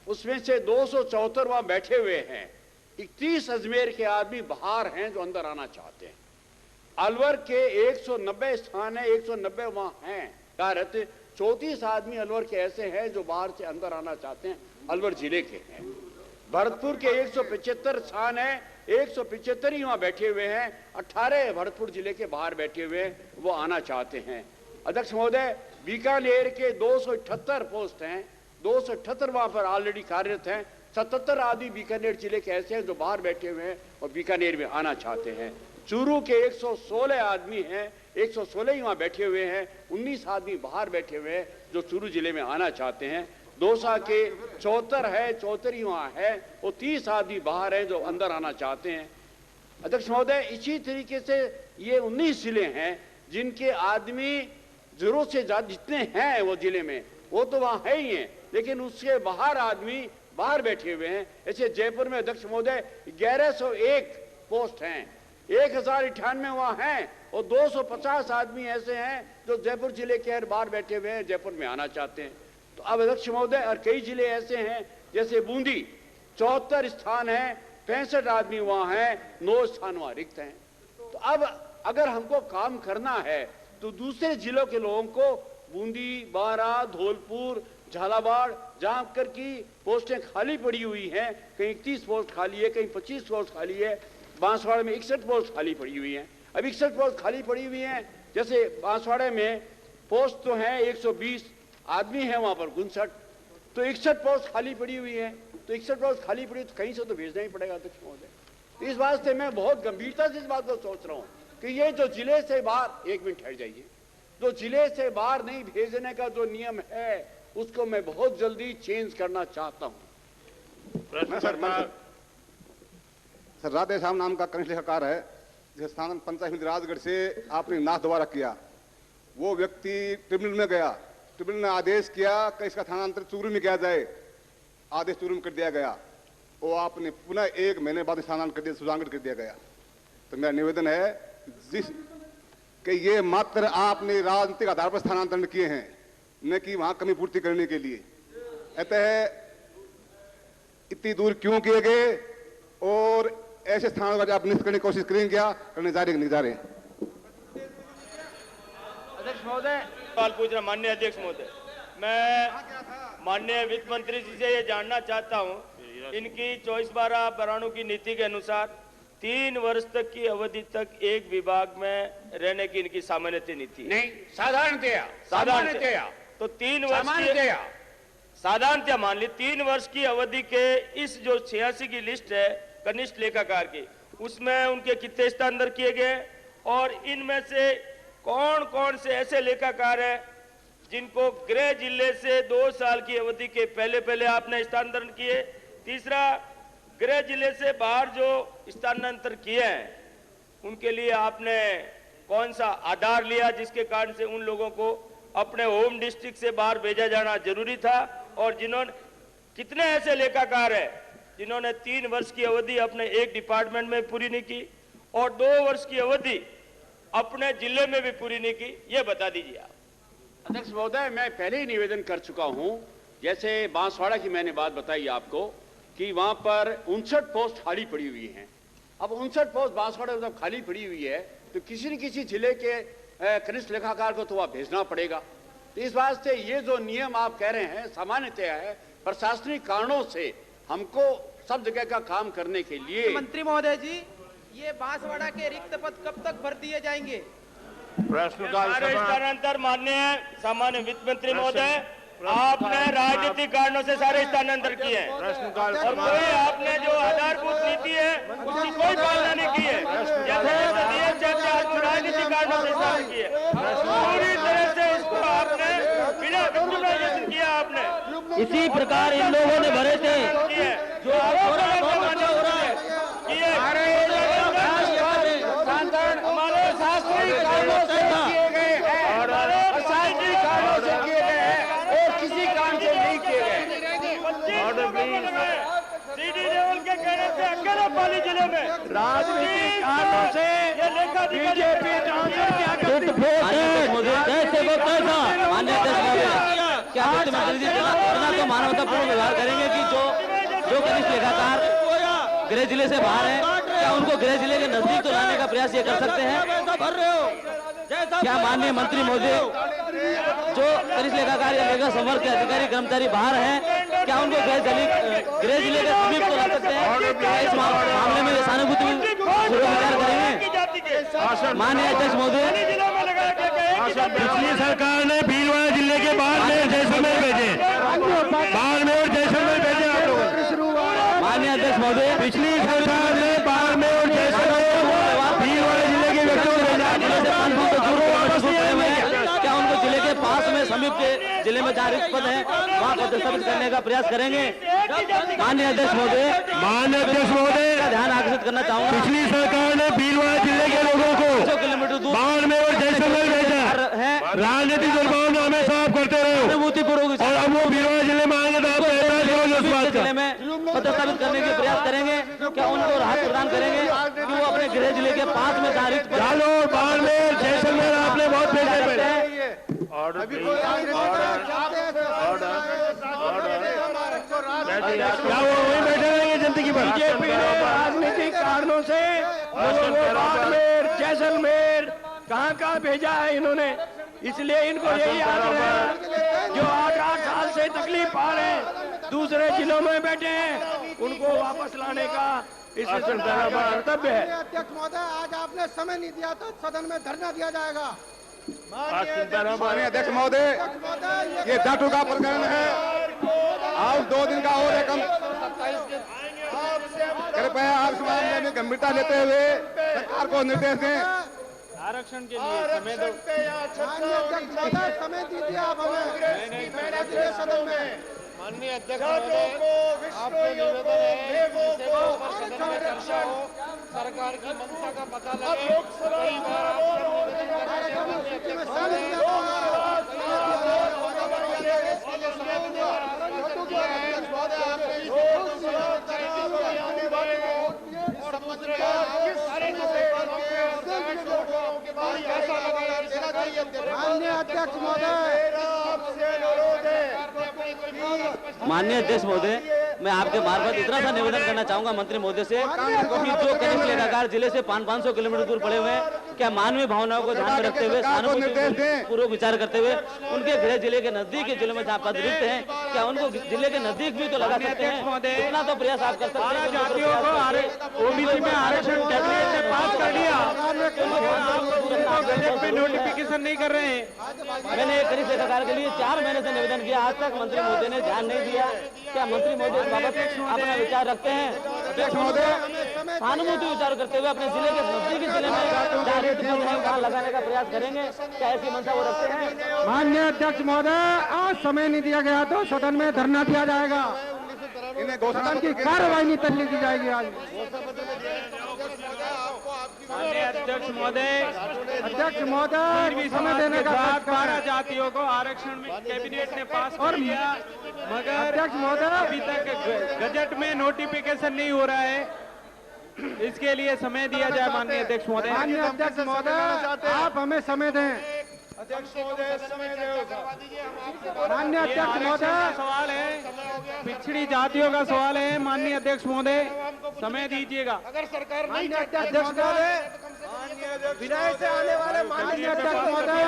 उसमें से 274 वहां बैठे हुए हैं। 31 अजमेर के आदमी बाहर हैं जो अंदर आना चाहते हैं। अलवर के 190 स्थान है, 190 वहां हैं कार्यरत। 34 आदमी अलवर के ऐसे हैं जो बाहर से अंदर आना चाहते हैं, अलवर जिले के हैं। भरतपुर के 175 स्थान है, 175 ही वहां बैठे हुए हैं, 18 भरतपुर जिले के बाहर बैठे हुए हैं, वो आना चाहते हैं। अध्यक्ष महोदय, बीकानेर के 278 पोस्ट हैं, 278 वहां पर ऑलरेडी कार्यरत हैं, 77 आदमी बीकानेर जिले के ऐसे हैं जो बाहर बैठे हुए हैं और बीकानेर में आना चाहते हैं। चूरू के 116 आदमी हैं, 116 ही वहां बैठे हुए हैं, 19 आदमी बाहर बैठे हुए हैं जो चूरू जिले में आना चाहते हैं। दौसा के 74 है, 74 ही वहां है, वो 30 आदमी बाहर है जो अंदर आना चाहते हैं। अध्यक्ष महोदय, इसी तरीके से ये 19 जिले हैं जिनके आदमी जरूरत से ज्यादा जितने हैं वो जिले में, वो तो वहां है ही हैं, लेकिन उसके बाहर आदमी बाहर बैठे हुए हैं। ऐसे जयपुर में अध्यक्ष महोदय 1101 पोस्ट हैं, 1098 वहां हैं और 250 आदमी ऐसे हैं जो जयपुर जिले के बाहर बैठे हुए हैं, जयपुर में आना चाहते हैं। तो अब अध्यक्ष महोदय, और कई जिले ऐसे हैं जैसे बूंदी 74 स्थान है, 65 आदमी वहां हैं, 9 स्थान वहां रिक्त हैं। तो अब अगर हमको काम करना है तो दूसरे जिलों के लोगों को बूंदी, बारां, धौलपुर, झालावाड़ जहां कर की पोस्टें खाली पड़ी हुई हैं, कहीं 31 पोस्ट खाली है, कहीं 25 पोस्ट खाली है, बांसवाड़ा में 61 पोस्ट खाली पड़ी हुई हैं। अब 61 पोस्ट खाली पड़ी हुई हैं, जैसे बांसवाड़ा में पोस्ट तो हैं 120 आदमी हैं वहां पर 59, तो 61 पोस्ट खाली पड़ी हुई है, तो 61 पोस्ट खाली पड़ी तो कहीं से तो भेजना ही पड़ेगा अध्यक्ष महोदय। इस बात से मैं बहुत गंभीरता से इस बात को सोच रहा हूं कि ये जो जिले से बाहर, एक मिनट ठहर जाइए, जो जिले से बाहर नहीं भेजने का जो नियम है उसको मैं बहुत जल्दी चेंज करना चाहता हूं। सर राधे श्याम नाम का कनिष्ठ लेखाकार है, जिसे स्थान पंचायत समिति राजगढ़ से आपने नाथ द्वारा किया, वो व्यक्ति ट्रिब्यूनल में गया, ट्रिब्यूनल ने आदेश किया कि इसका स्थानांतरण चूरू में किया जाए, आदेश चूरू में कर दिया गया, वो आपने पुनः 1 महीने बाद स्थानांतरण कर दिया, सुजानगढ़ कर दिया गया। तो मेरा निवेदन है कि ये मात्र आपने राजनीतिक आधार पर स्थानांतरण किए हैं, न कि वहां कमी पूर्ति करने के लिए। अतः इतनी दूर क्यों किए गए और ऐसे स्थानों का आप निश्चित करने की कोशिश करेंगे क्या, करने जा रहे हैं? अध्यक्ष महोदय, सवाल पूछ रहा माननीय अध्यक्ष महोदय, मैं माननीय वित्त मंत्री जी से ये जानना चाहता हूँ, इनकी 24/12 की नीति के अनुसार 3 वर्ष तक की अवधि तक एक विभाग में रहने की इनकी सामान्यतः नीति नहीं, साधारणतया तो 3 वर्ष साधारणतः मान ली 3 वर्ष की अवधि के इस जो 86 की लिस्ट है कनिष्ठ लेखाकार की, उसमें उनके कितने स्थानांतरण किए गए और इनमें से कौन कौन से ऐसे लेखाकार हैं जिनको गृह जिले से 2 साल की अवधि के पहले आपने स्थानांतरण किए। तीसरा, गृह जिले से बाहर जो स्थानांतरण किए हैं उनके लिए आपने कौन सा आधार लिया जिसके कारण से उन लोगों को अपने होम डिस्ट्रिक्ट से बाहर भेजा जाना जरूरी था, और जिन्होंने कितने ऐसे लेखाकार हैं जिन्होंने 3 वर्ष की अवधि अपने एक डिपार्टमेंट में पूरी नहीं की और 2 वर्ष की अवधि अपने जिले में भी पूरी नहीं की, ये बता दीजिए आप। अध्यक्ष महोदय, मैं पहले ही निवेदन कर चुका हूं, जैसे बांसवाड़ा की मैंने बात बताई आपको कि वहां पर 59 पोस्ट खाली पड़ी हुई हैं। अब 59 पोस्ट बांसवाड़ा में जब खाली पड़ी हुई है तो किसी न किसी जिले के कनिष्ठ लेखाकार को तो वहां भेजना पड़ेगा। तो इस बात से ये जो नियम आप कह रहे हैं सामान्यतया है, प्रशासनिक कारणों से हमको सब जगह का काम करने के लिए। मंत्री महोदय जी, ये बांसवाड़ा के रिक्त पद कब तक भर दिए जाएंगे? प्रश्नकाल स्थानांतरण माननीय सामान्य वित्त मंत्री महोदय, आपने राजनीतिक कारणों से सारे स्थानांतरण किए हैं और कोई आपने जो आधारभूत नीति है उसकी कोई पालना नहीं की है। जैसे राजनीतिक कारणों से स्थानांतरण किए, पूरी तरह से इसको आपने बिना विजुलाइजेशन किया आपने। इसी प्रकार इन लोगों ने भरे थे जो हमारे शास्त्रीय कारणों से किए गए हैं, शास्त्रीय कारणों से किए गए हैं और किसी कारण से नहीं किए गए। सीडी लेवल के कहने से अकेले पाली जिले में राजनीतिक कारणों से ये लेखाधिकारी क्या तो मानवतापूर्ण व्यवहार करेंगे कि जो कनिष्ठ लेखाकार गृह जिले से बाहर है, क्या उनको गृह जिले के नजदीक तो लाने का प्रयास ये कर सकते हैं? क्या माननीय मंत्री महोदय, जो कनिष्ठ लेखाकार या लेखा संवर्ग के अधिकारी कर्मचारी बाहर हैं, क्या उनको गृह जिले के समीप को रख सकते हैं? क्या इस मामले में सहानुभूति विचार करेंगे? माननीय अध्यक्ष महोदय, पिछली सरकार ने भीलवाड़ा जिले के बाड़मेर जैसलमेर भेजे, बाड़मेर और जैसलमेर भेजे आप लोगों। माननीय अध्यक्ष महोदय, पिछली सरकार ने बाड़मेर और जैसलमेर भीलवाड़ा जिले के व्यक्तियों को भेजा। क्या उनको जिले के पास में समीप के जिले में जहाँ रिक्त पद है वहाँ पदस्थापित करने का प्रयास करेंगे? माननीय अध्यक्ष महोदय, ध्यान आकर्षित करना चाहूंगा, पिछली सरकार ने भीलवाड़ा जिले के लोगों को 100 किलोमीटर दूर बाड़मेर और जैसलमेर भेजा है। राजनीतिक दुर्भावना साफ करते रहो और अब वो भीलवाड़ा जिले में आएंगे तो आप जिले में पदस्थापित करने के प्रयास करेंगे? क्या उनको राहत प्रदान करेंगे कि वो अपने गृह जिले के पास में जहाँ रिक्त जालोर, बाड़मेर, जैसलमेर आपने बहुत भेजे पहले। क्या वो वही बैठे रहेंगे जनता पर? बीजेपी ने राजनीतिक कारणों से लोगों को बाड़मेर, जैसलमेर कहाँ भेजा है इन्होंने, इसलिए इनको यही आग्रह है जो 8 साल से तकलीफ पा रहे हैं, दूसरे जिलों में बैठे हैं, उनको वापस लाने का इस सरकार का कर्तव्य है। अध्यक्ष महोदय, आज आपने समय नहीं दिया तो सदन में धरना दिया जाएगा। माननीय अध्यक्ष महोदय, ये धातु का प्रकरण है, आप 2 दिन का और कम कृपया आप इस मामले में गंभीरता लेते हुए सरकार को निर्देश दें। आरक्षण के लिए समय दो। समय दीजिए आप हमें सदन में। माननीय अध्यक्ष महोदय, आपको निवेदन है सदन में चर्चा हो, सरकार की मंशा का पता लगे। कई बार माननीय अध्यक्ष महोदय, माननीय अध्यक्ष महोदय, मैं आपके मार्फत इतना सा निवेदन करना चाहूंगा मंत्री महोदय से कि जो कनिष्ठ लेखाकार जिले से 500 किलोमीटर दूर पड़े हुए हैं, क्या मानवीय भावनाओं को ध्यान में रखते हुए पूर्वक विचार करते हुए उनके गृह जिले के नजदीक के जिले में जहाँ पद रिक्त हैं, क्या उनको जिले के नजदीक भी तो लगा सकते हैं? इतना तो प्रयास आप कर सकते हैं। जातियों को ओबीसी में आरक्षण कैबिनेट ने पास कर दिया, बजट में नोटिफिकेशन नहीं कर रहे हैं। मैंने एक कनिष्ठ लेखाकार के लिए 4 महीने से निवेदन किया, आज तक मंत्री महोदय ने ध्यान नहीं दिया। क्या मंत्री महोदय इस बाबत अपना विचार रखते हैं? अध्यक्ष महोदय, सहानुभूति विचार करते हुए अपने जिले के नजदीकी जिले में जहाँ रिक्त पद है वहाँ लगाने का प्रयास करेंगे? क्या ऐसी मंशा वो रखते हैं? माननीय अध्यक्ष महोदय, आज समय नहीं दिया गया तो सदन में धरना दिया जाएगा, सदन की कार्रवाई नहीं करने दी जाएगी। आज अध्यक्ष महोदय, समय देने का 12 जातियों को आरक्षण में कैबिनेट ने पास कर दिया, मगर अध्यक्ष महोदय अभी तक बजट में नोटिफिकेशन नहीं हो रहा है, इसके लिए समय दिया जाए। माननीय अध्यक्ष महोदय, माननीय अध्यक्ष महोदय, आप हमें समय दें। अध्यक्ष महोदय, समय माननीय अध्यक्ष महोदय, सवाल है, पिछड़ी जातियों का सवाल है। माननीय अध्यक्ष महोदय, समय दीजिएगा। अगर सरकार नहीं अध्यक्ष महोदय, विनय से आने वाले माननीय अध्यक्ष महोदय,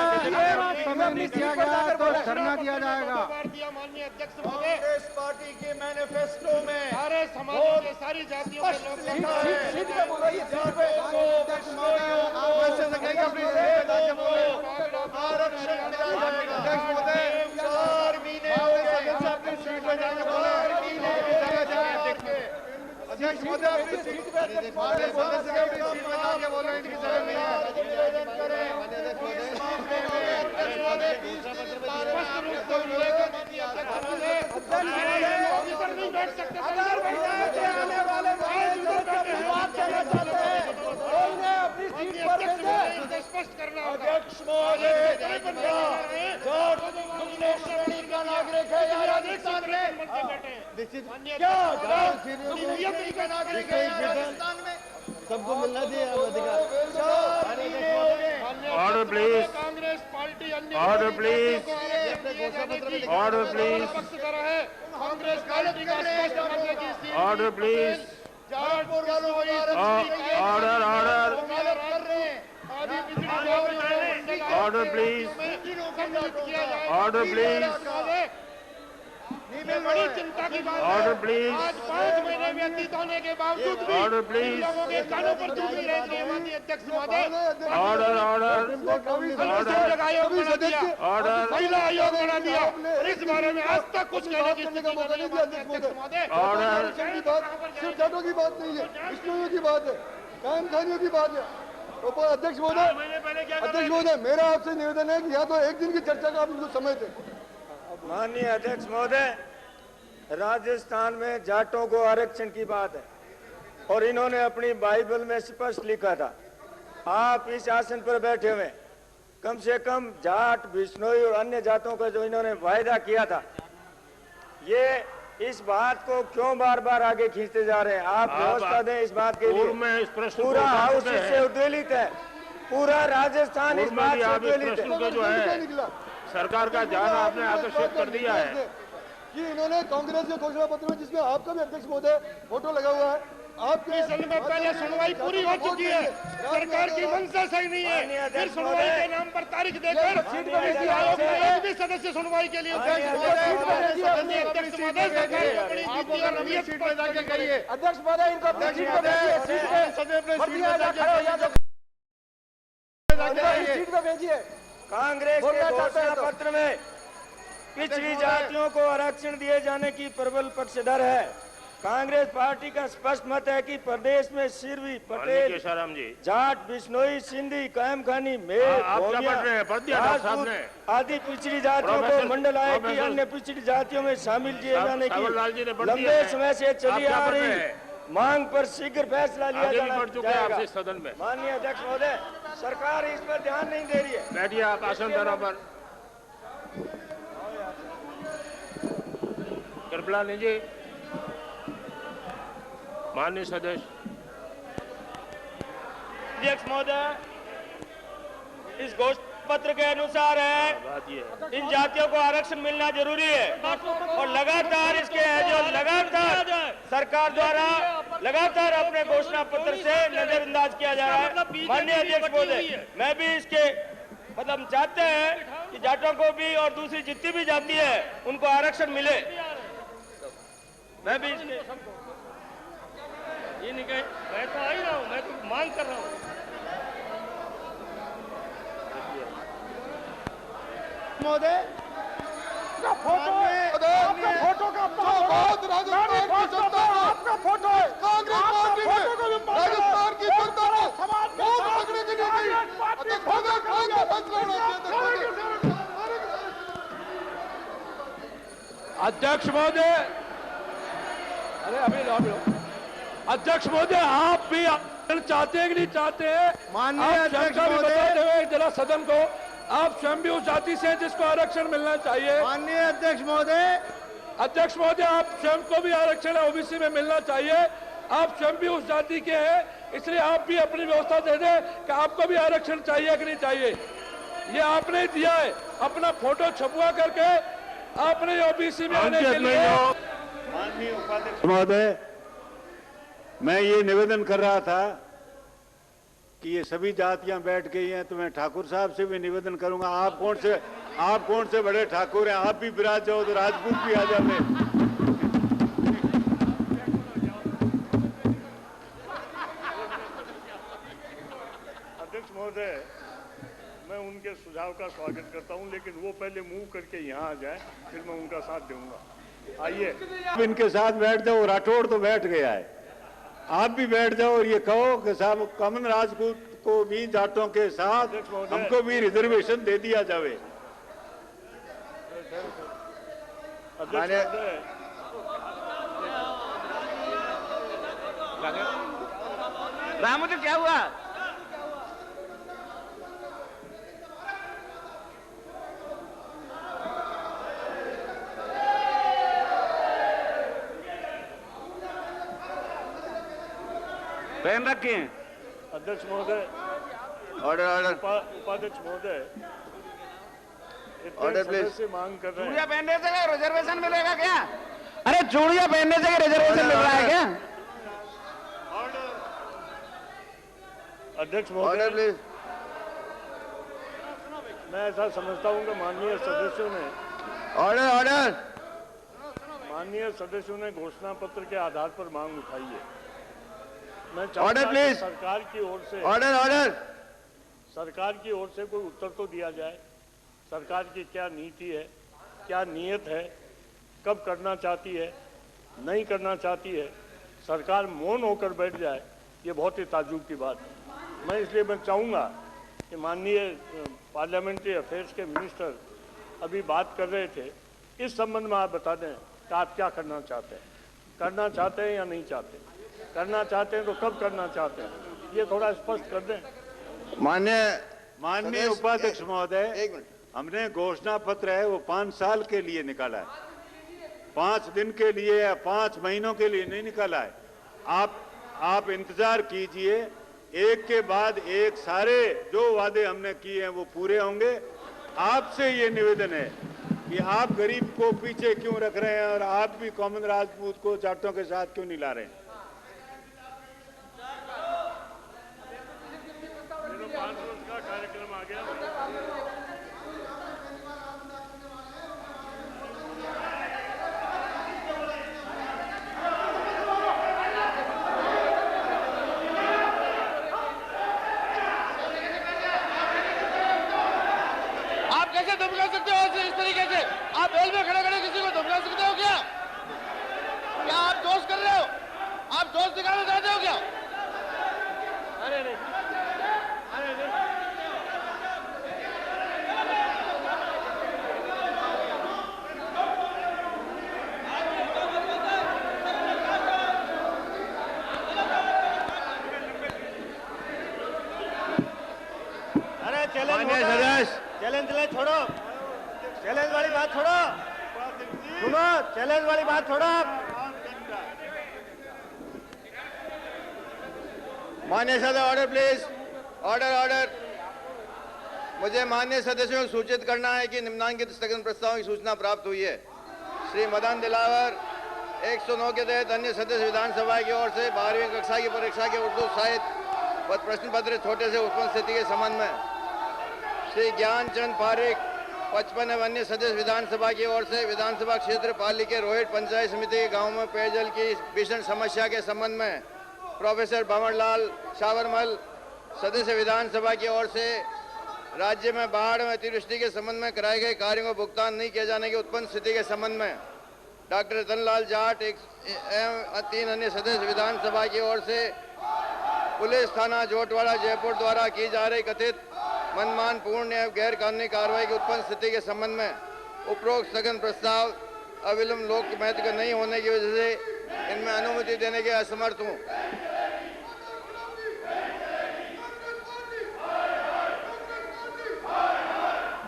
समय नहीं दिया गया तो धरना दिया जाएगा। माननीय अध्यक्ष महोदय, कांग्रेस पार्टी के मैनिफेस्टो में सारे समाजों के सारी जातियों के लोग आरक्षण अध्यक्ष महोदय, 4 महीने अपनी सीट पर जाके बोले, अध्यक्ष महोदय अपनी सीट पे सदस्य के अपनी सीट पे जाके बोले, इनकी जगह नहीं है। निवेदन करें इस मामले में अध्यक्ष महोदय 20 दिन स्पष्ट रूप से उल्लेख किया ऑफिसर नहीं बैठ सकते। अगर पंचायत से आने वाले बात करना चाहते हैं तो इन्हें अपनी सीट पर भेजें। स्पष्ट करना अध्यक्ष महोदय, जो श्रेणी का नागरिक है या राजस्थान में क्या का नागरिक है राजस्थान में सबको मिलना चाहिए अधिकार। ऑर्डर प्लीज, कांग्रेस पार्टी अन्य order please, order please, Congress party का स्पष्ट करने की स्थिति। Order please, order order order please, order please, ये बड़ी चिंता की बात है। Order please. आज 5 महीने व्यतीत होने के बावजूद भी ऑर्डर प्लीज। लोगों के कानों पर चूक रहे हैं। माननीय अध्यक्ष महोदय, ऑर्डर अनुसूचित आयोग बना दिया, ऑर्डर महिला आयोग बना दिया, और इस बारे में आज तक कुछ कहने की स्थिति नहीं है। अध्यक्ष महोदय, ऑर्डर। सिर्फ जाटों की बात नहीं है, बिश्नोइयों की बात है, कायम खानियों की बात है। अध्यक्ष महोदय, मेरा आपसे निवेदन है कि या तो एक दिन की चर्चा का आप इनको समय दें। माननीय अध्यक्ष महोदय, राजस्थान में जाटों को आरक्षण की बात है और इन्होंने अपनी बाइबल में स्पष्ट लिखा था। आप इस आसन पर बैठे हुए कम से कम जाट, बिश्नोई और अन्य जातों का जो इन्होंने वायदा किया था, ये इस बात को क्यों बार बार आगे खींचते जा रहे हैं? आप व्यवस्था दें इस बात के लिए। पूरा हाउस इससे उद्वेलित है, पूरा राजस्थान इस बात से उद्वेलित है। जो है सरकार का ध्यान आपने आकर्षित कर दिया है कि इन्होंने कांग्रेस के घोषणा पत्र में, जिसमें आपका भी अध्यक्ष महोदय फोटो लगा हुआ है, आपके पहले सुनवाई पूरी हो चुकी है। सरकार की मंशा सही नहीं है, फिर सुनवाई के नाम पर तारीख देकर नीति आयोग में एक भी सदस्य सुनवाई के लिए अध्यक्ष महोदय, इनको अपनी सीट पे भेजिए। कांग्रेस के घोषणा पत्र में पिछड़ी जातियों को आरक्षण दिए जाने की प्रबल पक्षधर है। कांग्रेस पार्टी का स्पष्ट मत है कि प्रदेश में सिरवी, पटेल, जाट, बिश्नोई, सिंधी, कायम खानी, मेघ, राजपूत आदि पिछड़ी जातियों को मंडल आयोग की अन्य पिछड़ी जातियों में शामिल किए जाने की लंबे समय से चली आ रही मांग पर शीघ्र फैसला लिया जाएगा। सदन में माननीय अध्यक्ष महोदय, सरकार इस पर ध्यान नहीं दे रही है। बैठिए आप आसन पर। कृपया लीजिए माननीय सदस्य। अध्यक्ष महोदय, इस घोषणा पत्र के अनुसार है इन जातियों को आरक्षण मिलना जरूरी है और लगातार इसके है जो लगातार सरकार द्वारा लगातार अपने घोषणा पत्र से नजरअंदाज किया जा रहा है। माननीय अध्यक्ष महोदय, मैं भी इसके मतलब चाहते हैं कि जाटों को भी और दूसरी जितनी भी जाति है उनको आरक्षण मिले। मैं भी ये नहीं कहे, मैं तो आ ही रहा हूँ, मैं तो मांग कर रहा हूँ। महोदय, आपका फोटो का आपका फोटो है। कांग्रेस पार्टी में राजस्थान की जनता को वोट पकड़ने के लिए अध्यक्ष महोदय, अरे अभी अध्यक्ष महोदय, आप भी चाहते हैं कि नहीं चाहते हैं? माननीय अध्यक्ष महोदय, जरा सदन को, आप स्वयं भी उस जाति से जिसको आरक्षण मिलना चाहिए। माननीय अध्यक्ष महोदय, अध्यक्ष महोदय, आप स्वयं को भी आरक्षण ओबीसी में मिलना चाहिए। आप स्वयं भी उस जाति के हैं, इसलिए आप भी अपनी व्यवस्था दे दें कि आपको भी आरक्षण चाहिए कि नहीं चाहिए। ये आपने दिया है, अपना फोटो छपवा करके आपने ओबीसी में आने के लिए। माननीय उपाध्यक्ष महोदय, मैं ये निवेदन कर रहा था कि ये सभी जातियां बैठ गई हैं, तो मैं ठाकुर साहब से भी निवेदन करूंगा, आप कौन से बड़े ठाकुर हैं, आप भी विराज जाओ तो राजपूत भी आ जाए। अध्यक्ष महोदय, मैं उनके सुझाव का स्वागत करता हूं, लेकिन वो पहले मूव करके यहाँ आ जाए, फिर मैं उनका साथ दूंगा। आइए इनके साथ बैठ जाओ। राठौड़ तो बैठ गया है, आप भी बैठ जाओ और ये कहो कि साहब कॉमन राजपूत को भी जाटों के साथ हमको भी रिजर्वेशन दे दिया जावे। रामू तो क्या हुआ? पेन रखे हैं। अध्यक्ष महोदय, ऑर्डर उपाध्यक्ष महोदय, ऑर्डर प्लीज। से मांग कर रहे हैं। चूड़िया पहनने से रिजर्वेशन मिलेगा क्या? अरे चूड़िया पहनने से रिजर्वेशन मिल रहा है क्या? अध्यक्ष महोदय, प्लीज। मैं ऐसा समझता हूं कि माननीय सदस्यों ने ऑर्डर माननीय सदस्यों ने घोषणा पत्र के आधार पर मांग उठाई है। मैं ऑर्डर प्लीज। सरकार की ओर से ऑर्डर सरकार की ओर से कोई उत्तर तो दिया जाए। सरकार की क्या नीति है, क्या नीयत है, कब करना चाहती है, नहीं करना चाहती है। सरकार मौन होकर बैठ जाए, ये बहुत ही ताज्जुब की बात है। इसलिए मैं चाहूँगा कि माननीय पार्लियामेंट्री अफेयर्स के मिनिस्टर अभी बात कर रहे थे, इस संबंध में आप बता दें कि आप क्या करना चाहते हैं, करना चाहते हैं या नहीं चाहते, करना चाहते हैं तो कब करना चाहते हैं, ये थोड़ा स्पष्ट कर दें। माननीय उपाध्यक्ष महोदय, हमने घोषणा पत्र है वो 5 साल के लिए निकाला है, 5 दिन के लिए या 5 महीनों के लिए नहीं निकाला है। आप इंतजार कीजिए, एक के बाद एक सारे जो वादे हमने किए हैं वो पूरे होंगे। आपसे ये निवेदन है कि आप गरीब को पीछे क्यों रख रहे हैं और आप भी कॉमन राजपूत को जाटों के साथ क्यों नहीं ला रहे हैं। कार्यक्रम आ गया। आप कैसे धमका सकते हो इस तरीके से? आप बेल में खड़े खड़े किसी को धमका सकते हो क्या? क्या आप दोष कर रहे हो? आप दोष दिखाना चाहते हो क्या? अरे नहीं, अरे नहीं। चैलेंज छोड़ो, चैलेंज वाली बात छोड़ो, सुनो, चैलेंज वाली बात छोड़ो। माननीय सदस्य, ऑर्डर प्लीज, ऑर्डर। मुझे माननीय सदस्यों को सूचित करना है कि निम्नांकित स्थगन प्रस्तावों की सूचना प्राप्त हुई है। श्री मदन दिलावर 109 के तहत अन्य सदस्य विधानसभा की ओर से 12वीं कक्षा की परीक्षा के उर्दू साहित्य प्रश्न पत्र छोटे से उत्पन्न स्थिति के संबंध में श्री ज्ञानचंद पारिक 55 अन्य सदस्य विधानसभा की ओर से विधानसभा क्षेत्र पाली के रोहित पंचायत समिति के गांव में पेयजल की भीषण समस्या के संबंध में प्रोफेसर भंवरलाल सावरमल सदस्य विधानसभा की ओर से राज्य में बाढ़ में अतिवृष्टि के संबंध में कराए गए कार्यों को भुगतान नहीं किए जाने की उत्पन्न स्थिति के संबंध में डॉक्टर रतनलाल जाट एवं 3 अन्य सदस्य विधानसभा की ओर से पुलिस थाना जोटवाड़ा जयपुर द्वारा की जा रही कथित मनमानपूर्ण एवं गैर कानूनी कार्रवाई की उत्पन्न स्थिति के संबंध में उपरोक्त स्थगन प्रस्ताव अविलंब लोक महत्व के नहीं होने की वजह से इनमें अनुमति देने के असमर्थ हूँ।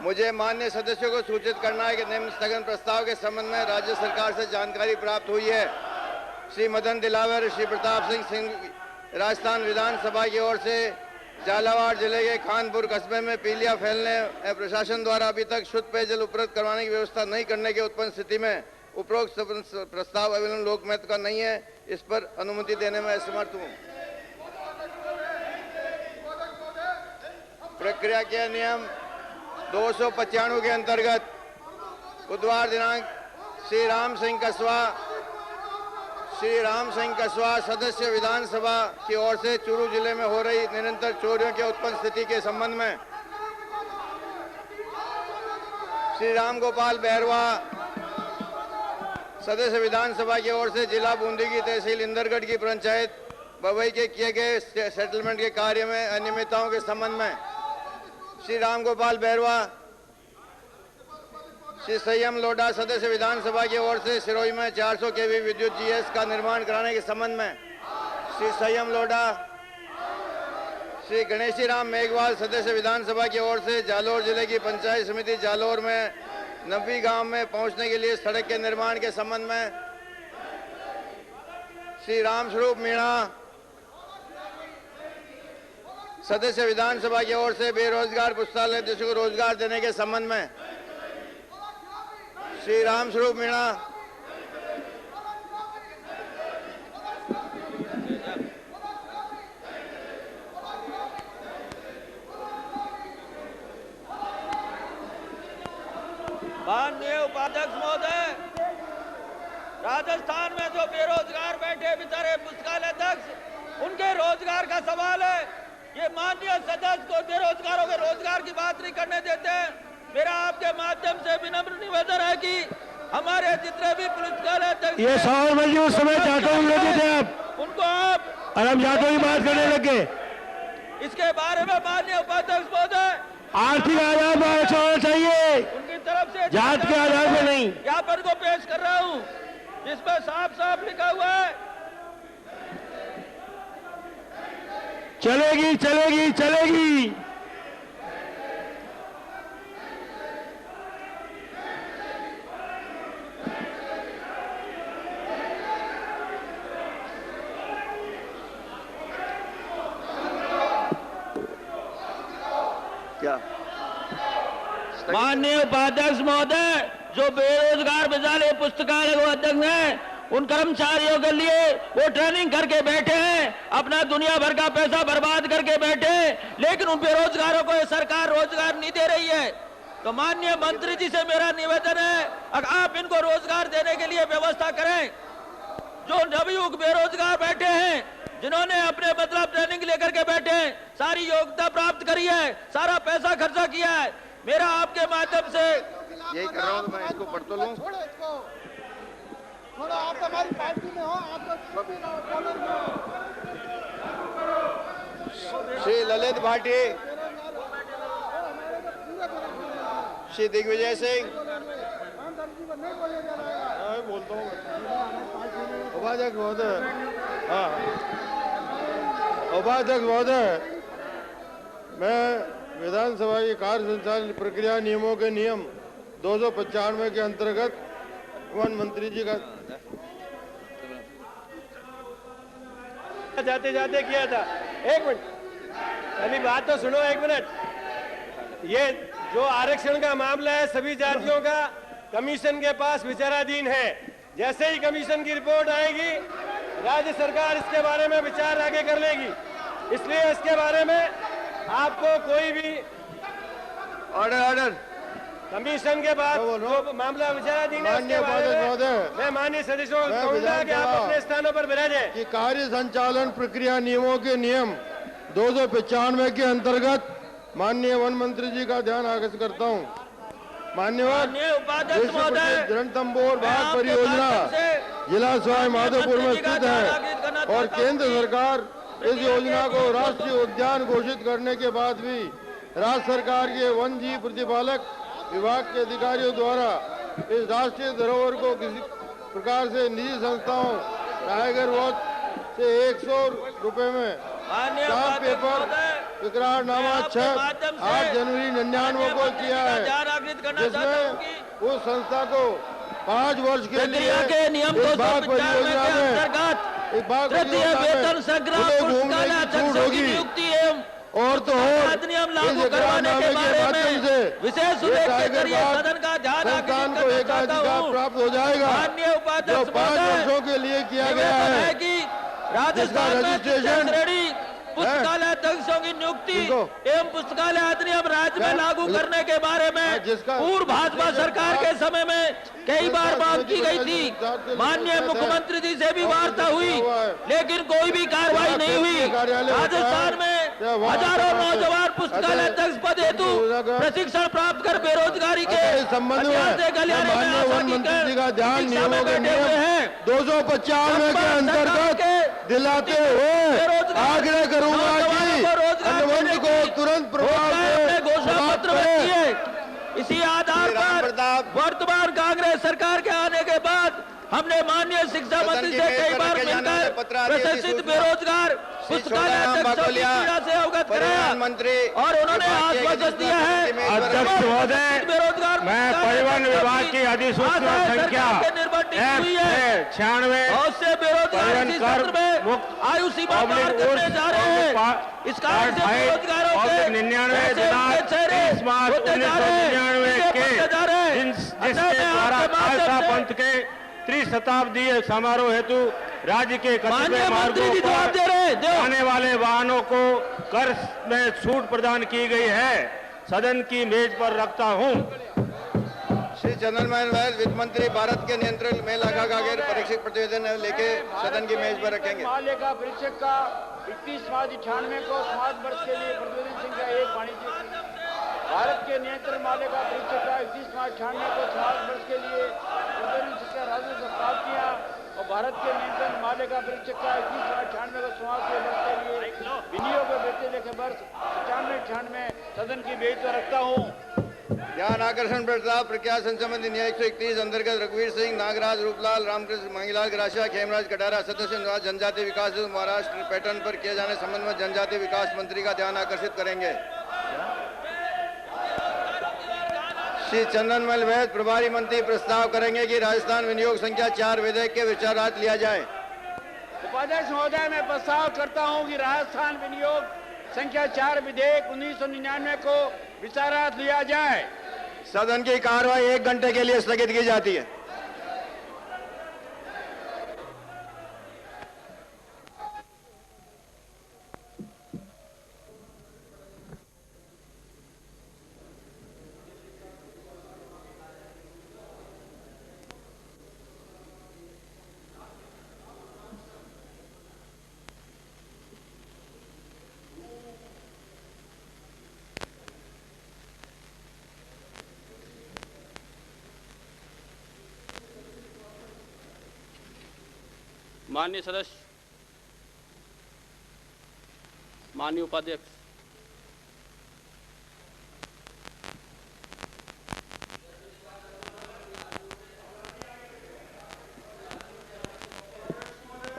मुझे माननीय सदस्यों को सूचित करना है कि निम्न स्थगन प्रस्ताव के संबंध में राज्य सरकार से जानकारी प्राप्त हुई है। श्री मदन दिलावर, श्री प्रताप सिंह राजस्थान विधानसभा की ओर से झालावाड़ जिले के खानपुर कस्बे में पीलिया फैलने एवं प्रशासन द्वारा अभी तक शुद्ध पेयजल उपलब्ध करवाने की व्यवस्था नहीं करने के उत्पन्न स्थिति में उपरोक्त प्रस्ताव अविलंब लोक महत्व का नहीं है, इस पर अनुमति देने में असमर्थ हूँ। प्रक्रिया के नियम 295 के अंतर्गत बुधवार दिनांक श्री राम सिंह कसवा सदस्य विधानसभा की ओर से चूरू जिले में हो रही निरंतर चोरियों के उत्पन्न स्थिति के संबंध में श्री राम गोपाल बहरवा सदस्य विधानसभा की ओर से जिला बूंदी की तहसील इंदरगढ़ की पंचायत बबई के किए गए सेटलमेंट के कार्य में अनियमितताओं के संबंध में श्री राम गोपाल बहरवा श्री संयम लोढ़ा सदस्य विधानसभा की ओर से सिरोही में 400 केवी विद्युत जीएस का निर्माण कराने के संबंध में श्री संयम लोढ़ा श्री गणेशी राम मेघवाल सदस्य विधानसभा की ओर से जालोर जिले की पंचायत समिति जालोर में नबी गांव में पहुंचने के लिए सड़क के निर्माण के संबंध में श्री रामस्वरूप मीणा सदस्य विधानसभा की ओर से बेरोजगार पुस्तकालय को रोजगार देने के संबंध में श्री रामस्वरूप मीणा माननीय उपाध्यक्ष महोदय, राजस्थान में जो बेरोजगार बैठे बेचारे पुस्तकालय अध्यक्ष, उनके रोजगार का सवाल है। ये माननीय सदस्य को बेरोजगारों के रोजगार की बात नहीं करने देते हैं। मेरा आपके माध्यम से विनम्र निवेदन है कि हमारे जितने भी पुस्तकालय अध्यक्ष, ये सवाल मंजूर उस समय जाटों में लगे थे आप, उनको आप और हम जाटों की बात करने लगे। इसके बारे में माननीय उपाध्यक्ष महोदय, आर्थिक आधार पर आरक्षण होना चाहिए, उनकी तरफ से जात के आधार पर नहीं। ज्ञापन को पेश कर रहा हूँ, जिसमें साफ साफ लिखा हुआ है। चलेगी चलेगी चलेगी। क्या माननीय उपाध्यक्ष महोदय, जो बेरोजगार बेचारे पुस्तकालय को अध्यक्ष हैं, उन कर्मचारियों के लिए वो ट्रेनिंग करके बैठे हैं, अपना दुनिया भर का पैसा बर्बाद करके बैठे हैं, लेकिन उन बेरोजगारों को ये सरकार रोजगार नहीं दे रही है। तो माननीय मंत्री जी से मेरा निवेदन है, अगर आप इनको रोजगार देने के लिए व्यवस्था करें। जो नवयुवक बेरोजगार बैठे हैं, जिन्होंने अपने मतलब ट्रेनिंग लेकर के बैठे हैं, सारी योग्यता प्राप्त करी है, सारा पैसा खर्चा किया है, मेरा आपके माध्यम से यही कर रहा हूँ, मैं इसको पढ़ तो लूं। थोड़ा आप हमारी पार्टी में हो, आप तो श्री ललित भाटी, श्री दिग्विजय सिंह, बोलता हूँ उपाध्यक्ष महोदय। हाँ, उपाध्यक्ष महोदय, मैं विधानसभा की कार्य संचालन प्रक्रिया नियमों के नियम 295 के अंतर्गत वन मंत्री जी का जाते जाते किया था। एक मिनट, अभी बात तो सुनो, एक मिनट। ये जो आरक्षण का मामला है, सभी जातियों का कमीशन के पास विचाराधीन है। जैसे ही कमीशन की रिपोर्ट आएगी, राज्य सरकार इसके बारे में विचार आगे कर लेगी। इसलिए इसके बारे में आपको कोई भी ऑर्डर कमीशन के बाद जो मामला विचाराधीन है, उसके बारे में मैं माननीय सदस्यों को कहूंगा कि आप अपने स्थानों पर विराजें। कि कार्य संचालन प्रक्रिया नियमों के नियम 295 के अंतर्गत माननीय वन मंत्री जी का ध्यान आकर्षित करता हूँ। मान्यवर रणथंभौर बाग परियोजना जिला सवाई माधोपुर में स्थित है और केंद्र सरकार इस योजना को राष्ट्रीय उद्यान घोषित करने के बाद भी राज्य सरकार के वन जीव प्रतिपालक विभाग के अधिकारियों द्वारा इस राष्ट्रीय धरोहर को किसी प्रकार से निजी संस्थाओं टाइगर वॉच से 100 रुपए में स्टाम्प पेपर इकरारनामा 8 जनवरी 99 को किया है, जिसमें उस संस्था को 5 वर्ष के लिए इस बाग परियोजना में वेतन संग्राम पुस्तकालय अध्यक्ष की नियुक्ति और तो और अधिनियम लागू करवाने के बारे में विशेष उल्लेख के जरिए सदन का ध्यान संस्थान को एकाधिकार प्राप्त हो जाएगा, जो 5 वर्षों के लिए किया गया है कि राजस्थान में श्रेणी पुस्तकालय अध्यक्षों की नियुक्ति एवं पुस्तकालय अधिनियम राज्य में लागू करने के बारे में पूर्व भाजपा सरकार के समय में कई बार मांग की गई थी। माननीय मुख्यमंत्री जी से भी वार्ता हुई, लेकिन कोई भी कार्रवाई नहीं हुई। राजस्थान में हजारों नौजवान पुस्तकालय अध्यक्ष पद हेतु प्रशिक्षण प्राप्त कर बेरोजगारी के संबंध में वन मंत्री जी का ध्यान नियमों के नियम 295 के अंतर्गत दिलाते हुए आग्रह करूंगा कि अनुबंध को तुरंत प्रभाव से घोषणा पत्र में किए। इसी आधार पर वर्तमान कांग्रेस सरकार के आने के बाद हमने माननीय शिक्षा मंत्री से कई बार मिलकर प्रशिक्षित बेरोजगार पुस्तकालय अध्यक्षों की पीड़ा से अवगत कराया और उन्होंने आश्वासन दिया है। अध्यक्ष महोदय, मैं परिवहन विभाग की अधिसूचना संख्या बहुत से बेरोजगार इसी सत्र में आयु सीमा पार करने जा रहे हैं। इस कारण से बेरोजगारों के 1999 के जिसके द्वारा खालसा पंथ के त्रिशताब्दीय समारोह हेतु राज्य के कस्बे मार्गों पर आने वाले वाहनों को कर में छूट प्रदान की गई है, सदन की मेज पर रखता हूं। श्री चंदनमोहन वैद वित्त मंत्री भारत के नियंत्रण में लगा परीक्षक प्रतिवेदन लेके सदन की मेज पर रखेंगे। मालेगा परीक्षक का 31/98 को समाज वर्ष के लिए प्रतिवेदन संख्या 1 वाणिज्य भारत के नियंत्रण मालेगा परीक्षक का 31/98 को समाज वर्ष के लिए प्रतिवेदन संख्या राज्य प्रस्ताव किया और भारत के नियंत्रण मालेगा परीक्षक का 31/98 को समाज के वर्ष के लिए विनियोग बेचे लेखे वर्ष 95/98 सदन की मेज पर रखता हूँ। ध्यान आकर्षण प्रस्ताव प्रज्ञा संबंधी न्याय 131 अंतर्गत रघुवीर सिंह, नागराज, रूपलाल, रामकृष्ण, मांगीलाल ग्रासिया, खेमराज कटारा सदस्य जनजातीय विकास महाराष्ट्र पैटर्न पर किए जाने संबंध में जनजातीय विकास मंत्री का ध्यान आकर्षित करेंगे। श्री चंदनमल वैद प्रभारी मंत्री प्रस्ताव करेंगे कि राजस्थान विनियोग संख्या 4 विधेयक के विचारार्थ लिया जाए। उपाध्यक्ष महोदय, मैं प्रस्ताव करता हूं कि राजस्थान विनियोग संख्या 4 विधेयक 1999 को विचारार्थ लिया जाए। सदन की कार्रवाई 1 घंटे के लिए स्थगित की जाती है। माननीय सदस्य, माननीय उपाध्यक्ष,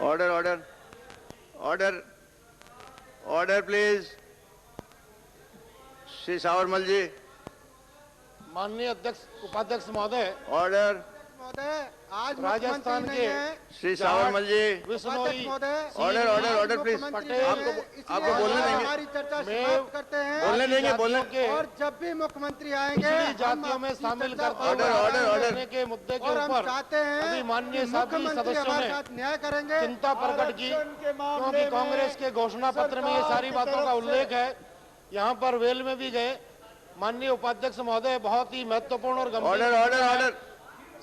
order order order order please. Shri Sawarmal ji. माननीय अध्यक्ष उपाध्यक्ष महोदय, ऑर्डर। महोदय, आज राजस्थान के Shri Sawarmal ji. Vishnoi order order order please. आपको बोलने देंगे, हमारी चर्चा समाप्त करते हैं। बोलने देंगे, बोलने और जब भी मुख्यमंत्री आएंगे जातियों में शामिल करते ऑर्डर ऑर्डर ऑर्डर के मुद्दे के ऊपर चाहते हैं अभी माननीय सभी सदस्यों ने न्याय करेंगे चिंता प्रकट की, क्योंकि कांग्रेस के घोषणा पत्र में ये सारी बातों का उल्लेख है। यहाँ पर वेल में भी गए। माननीय उपाध्यक्ष महोदय, बहुत ही महत्वपूर्ण और गंभीर ऑर्डर ऑर्डर ऑर्डर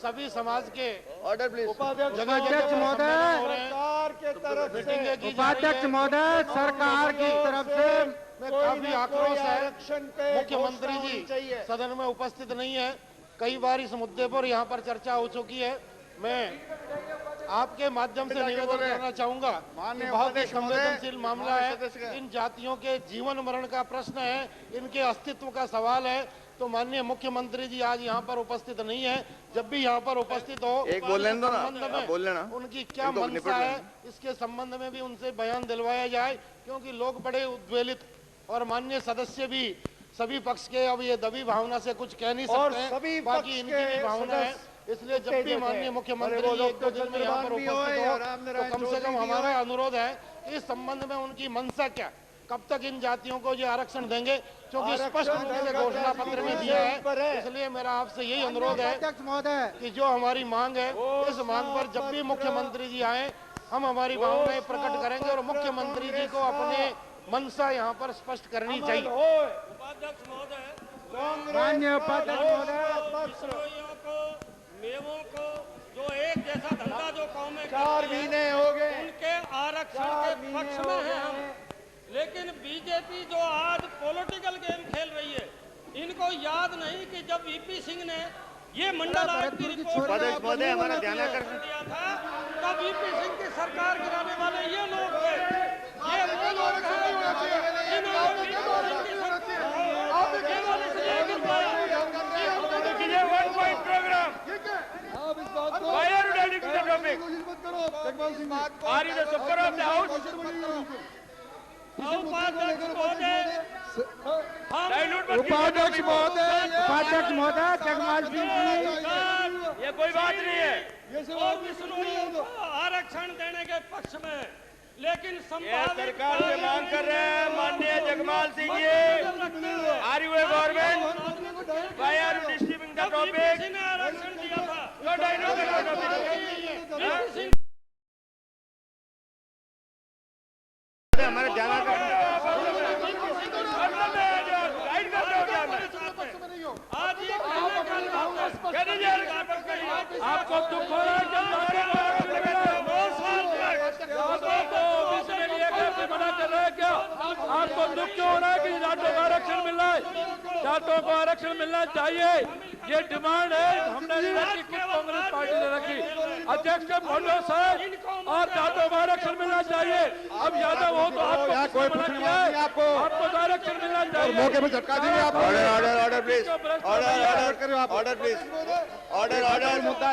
सभी समाज के ऑर्डर प्लीज। उपाध्यक्ष महोदय, सरकार के तरफ से उपाध्यक्ष महोदय, सरकार की तरफ से काफी आक्रोश है। मुख्यमंत्री जी सदन में उपस्थित नहीं है। कई बार इस मुद्दे पर यहाँ पर चर्चा हो चुकी है। मैं आपके माध्यम से निवेदन करना चाहूंगा कि बहुत ही संवेदनशील मामला है। इन जातियों के जीवन मरण का प्रश्न है, इनके अस्तित्व का सवाल है। तो माननीय मुख्यमंत्री जी आज यहाँ पर उपस्थित नहीं है। जब भी यहाँ पर उपस्थित हो, एक बोल लेना ना, बोल लेना। उनकी क्या मंशा है इसके संबंध में भी उनसे बयान दिलवाया जाए, क्योंकि लोग बड़े उद्वेलित और माननीय सदस्य भी सभी पक्ष के अब ये दबी भावना से कुछ कह नहीं सकते हैं। बाकी इनकी भी भावना है। इसलिए जब भी माननीय मुख्यमंत्री 1-2 दिन में यहाँ पर उपस्थित हो तो कम से कम हमारा अनुरोध है कि इस संबंध में उनकी मंशा क्या, कब तक इन जातियों को ये आरक्षण देंगे, क्योंकि स्पष्ट रूप से घोषणा पत्र में दिया है। इसलिए मेरा आपसे यही अनुरोध है कि जो हमारी मांग है, इस मांग पर जब भी मुख्यमंत्री जी आए हम हमारी भावनाएं प्रकट करेंगे और मुख्यमंत्री जी को अपने मंशा यहाँ पर स्पष्ट करनी चाहिए। उपाध्यक्ष महोदय, माननीय उपाध्यक्ष महोदय, मेवों को जो एक जैसा धंधा जो कौमें 4 महीने हो गए, उनके आरक्षण के पक्ष में हैं हम। लेकिन बीजेपी जो आज पॉलिटिकल गेम खेल रही है, इनको याद नहीं कि जब वीपी सिंह ने ये मंडल आयोग की रिपोर्ट हमारा ध्यान आकर्षण दिया था, तब वीपी सिंह की सरकार गिराने वाले ये लोग थे। ये वो लोग हैं जिन्होंने वीपी सिंह की सरकार केवल इसलिए गिरवाया। Why are you diluting the topic? Are you the supper of the house? उपाध्यक्ष महोदय, उपाध्यक्ष महोदय, जगमाल सिंह जी, ये कोई बात नहीं है। और विष्णुइयों को आरक्षण देने के पक्ष में, लेकिन सरकार से मांग कर रहे हैं माननीय Jagmal Singh ji, are you a government? Why are you disturbing the topic? आरक्षण दिया था। हमारे ध्यान आज ये आपको दुख हो रहा है कि ओबीसी में लिए गए मना कर रहे हैं क्या? आपको दुख क्यों हो रहा है कि जाटों को आरक्षण मिल रहा है? जाटों को आरक्षण मिलना चाहिए, ये डिमांड है। हमने नहीं रखी, खुद कांग्रेस पार्टी ने रखी। अध्यक्ष के फोटो से और जाटों को आरक्षण मिलना चाहिए। अब यादव हो तो आपको आपको तो आरक्षण मिलना चाहिए। मौके पर झटका देंगे आप। Order order order please, order please, order order मुद्दा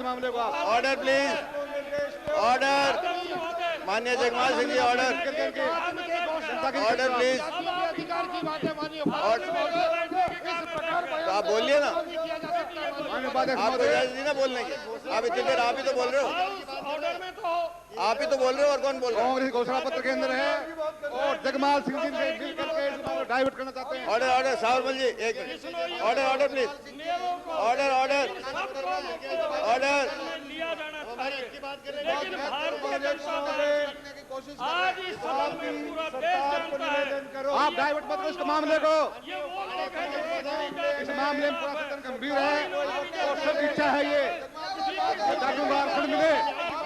मामले का ऑर्डर प्लीज, ऑर्डर। माननीय जगमाल सिंह जी ऑर्डर, ऑर्डर प्लीज। तो आप बोलिए ना, आपको इजाजत दी ना बोलने की? आप इतनी देर आप ही तो बोल रहे हो, आप ही तो बोल रहे हो, और कौन बोल रहा है? कांग्रेस घोषणा पत्र के अंदर है और जगमाल सिंह जी से मिल करके डाइवर्ट करना चाहते हैं। ऑर्डर ऑर्डर सावरमल जी, एक minute, order order please, order order order. आज इस सदन में पूरा देश जानता है। आप डाइवर्ट मत करो इस मामले को। इस मामले में पूरा सदन गंभीर है और सब इच्छा है ये जाटों को आरक्षण मिले,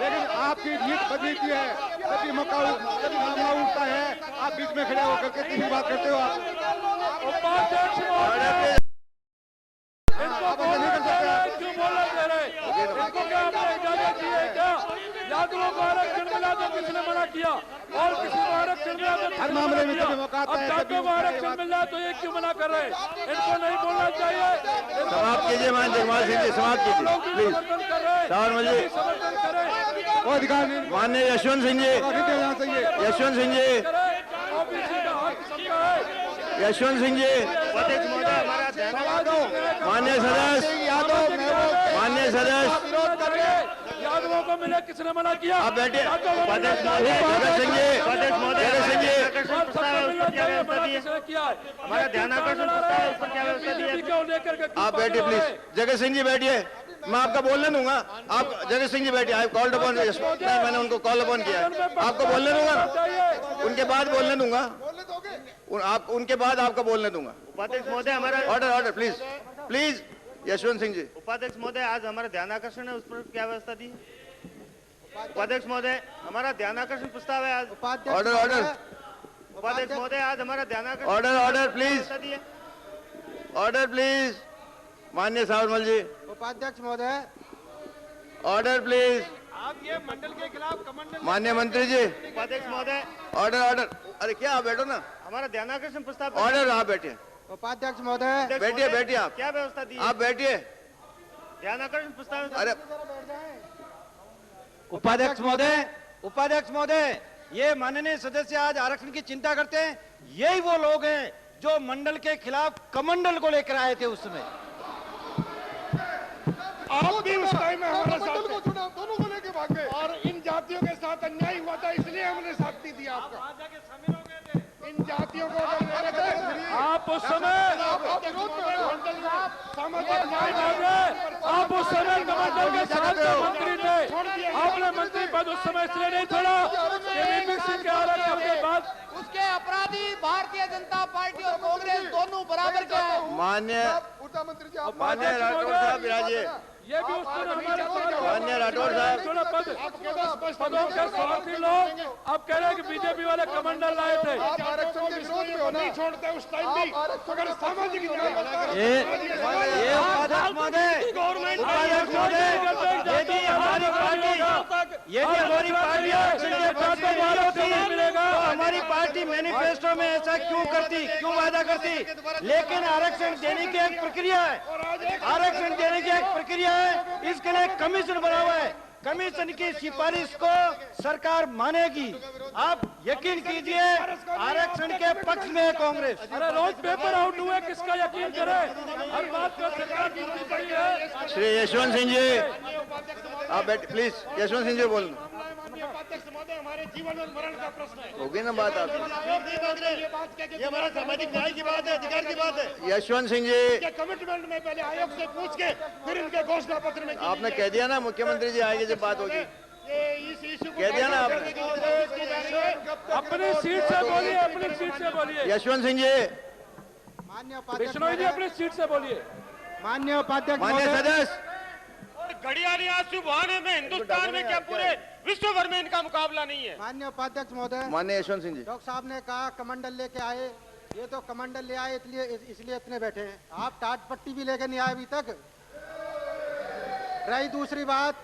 लेकिन आपकी नीति बदनीति है। जब मौका जब मामला उठता है आप बीच में खड़े होकर के तीसरी बात करते हो। आप क्यों बोलना दे रहे? इनको क्या आपने इजाजत दी है क्या? यादवों को आरक्षण मिला तो किसने मना किया? और किसी को आरक्षण मिला तो हर मामले में जब मौका आता है, जाटों को आरक्षण मिला तो ये क्यों मना कर रहे हैं? इनको नहीं बोलना चाहिए। समाप्त कीजिए माननीय जगमाल सिंह जी, समाप्त कीजिए प्लीज। सावरमल जी, कोई अधिकार नहीं। माननीय यशवंत सिंह जी, यशवंत सिंह जी, यशवंत सिंह जी, माननीय सदस्य, माननीय सदस्य, यादवों को मिले किसने मना किया? आप बैठिए। जगत सिंह जी, जगत सिंह जी, हमारा ध्यान आकर्षण आप बैठिए प्लीज। जगत सिंह जी बैठिए, मैं आपका बोलने दूंगा। आप जगत सिंह जी बैठिए, आई कॉल्ड अपॉन, नहीं मैंने उनको कॉल अपॉन किया है, आपको बोलने दूंगा ना, उनके बाद बोलने दूंगा, आप उनके बाद आपका बोलने दूंगा। उपाध्यक्ष महोदय हमारा order order please please. Yashwant Singh ji, उपाध्यक्ष महोदय आज हमारा ध्यान आकर्षण है, उस पर क्या व्यवस्था दी? उपाध्यक्ष महोदय हमारा ध्यान आकर्षण प्रस्ताव है आज। Order order. उपाध्यक्ष महोदय आज हमारा ध्यान आकर्षण, order order please, order please. माननीय सावरमल जी, उपाध्यक्ष महोदय ऑर्डर प्लीज। आप ये मंडल के खिलाफ कमंडल। माननीय मंत्री जी, उपाध्यक्ष महोदय ऑर्डर ऑर्डर। अरे क्या आप बैठो ना, हमारा ध्यान आकर्षण प्रस्ताव। ऑर्डर, आप बैठिए, उपाध्यक्ष महोदय बैठिए बैठिए, आप क्या व्यवस्था दी? आप बैठिए। ध्यान आकर्षण प्रस्ताव। अरे उपाध्यक्ष महोदय, उपाध्यक्ष महोदय, ये माननीय सदस्य आज आरक्षण की चिंता करते हैं, यही वो लोग हैं जो मंडल के खिलाफ कमंडल को लेकर आए थे उस समय। आप भी उस टाइम में हमारे साथ को छोड़ा, दोनों को लेके भाग गए और इन जातियों के साथ अन्याय हुआ था, इसलिए हमने साथ नहीं दिया आपका। इन जातियों को आप उस समय आप उस समय कमंडल के सहकारिता मंत्री थे, आपने मंत्री पद उस समय इसलिए नहीं छोड़ा के आरक्षण के बाद उसके अपराधी भारतीय जनता पार्टी और कांग्रेस दोनों बराबर के हैं। मान्य मंत्री जी, मान्य राठौर साहब विराजिए। ये भी उस दिन हमारे माननीय राठौर साहब, पदों के स्वार्थी लोग अब कह रहे हैं कि बीजेपी वाले कमंडल लाए थे। आप आरक्षण के विरोध में हो ना, नहीं छोड़ते उस टाइम भी, अगर सामाजिक न्याय होता है। ये उपाध्यक्ष महोदय, उपाध्यक्ष महोदय, यदि हमारी पार्टी मिलेगा तो हमारी पार्टी मैनिफेस्टो में ऐसा क्यों करती, क्यों वादा करती? लेकिन आरक्षण देने की एक प्रक्रिया है, आरक्षण देने की एक प्रक्रिया है, इसके लिए कमीशन बना हुआ है, कमीशन की सिफारिश को सरकार मानेगी। आप यकीन कीजिए आरक्षण के पक्ष में है कांग्रेस। अरे रोज पेपर आउट हुए, किसका यकीन करे? हर बात पर सरकार की पड़ी है। श्री यशवंत सिंह जी, आप बैठ प्लीज। यशवंत सिंह जी बोलना। उपाध्यक्ष महोदय, हमारे जीवन और मरण का प्रश्न है। होगी ना बात आप? ये हमारा सामाजिक न्याय की बात है, अधिकार की बात है। यशवंत सिंह जी, कमिटमेंट में पहले आयोग से पूछ के फिर इनके घोषणा पत्र में आपने कह दिया ना मुख्यमंत्री जी आएंगे जब बात होगी, कह दिया ना आपने। अपनी सीट से बोलिए, अपनी सीट से बोलिए। यशवंत सिंह जी, माननीय बिश्नोई जी अपनी सीट से बोलिए। माननीय उपाध्यक्ष माननीय महोदय। सदस्य, और घड़ियाली आंसू बहाने में हिंदुस्तान में क्या पूरे विश्व भर में इनका मुकाबला नहीं है। माननीय उपाध्यक्ष महोदय, माननीय यशवंत सिंह जी, डॉक्टर साहब ने कहा कमंडल लेके आए, ये तो कमंडल ले आए इसलिए इतने बैठे हैं। आप टाट पट्टी भी लेके नहीं आए अभी तक। रही दूसरी बात,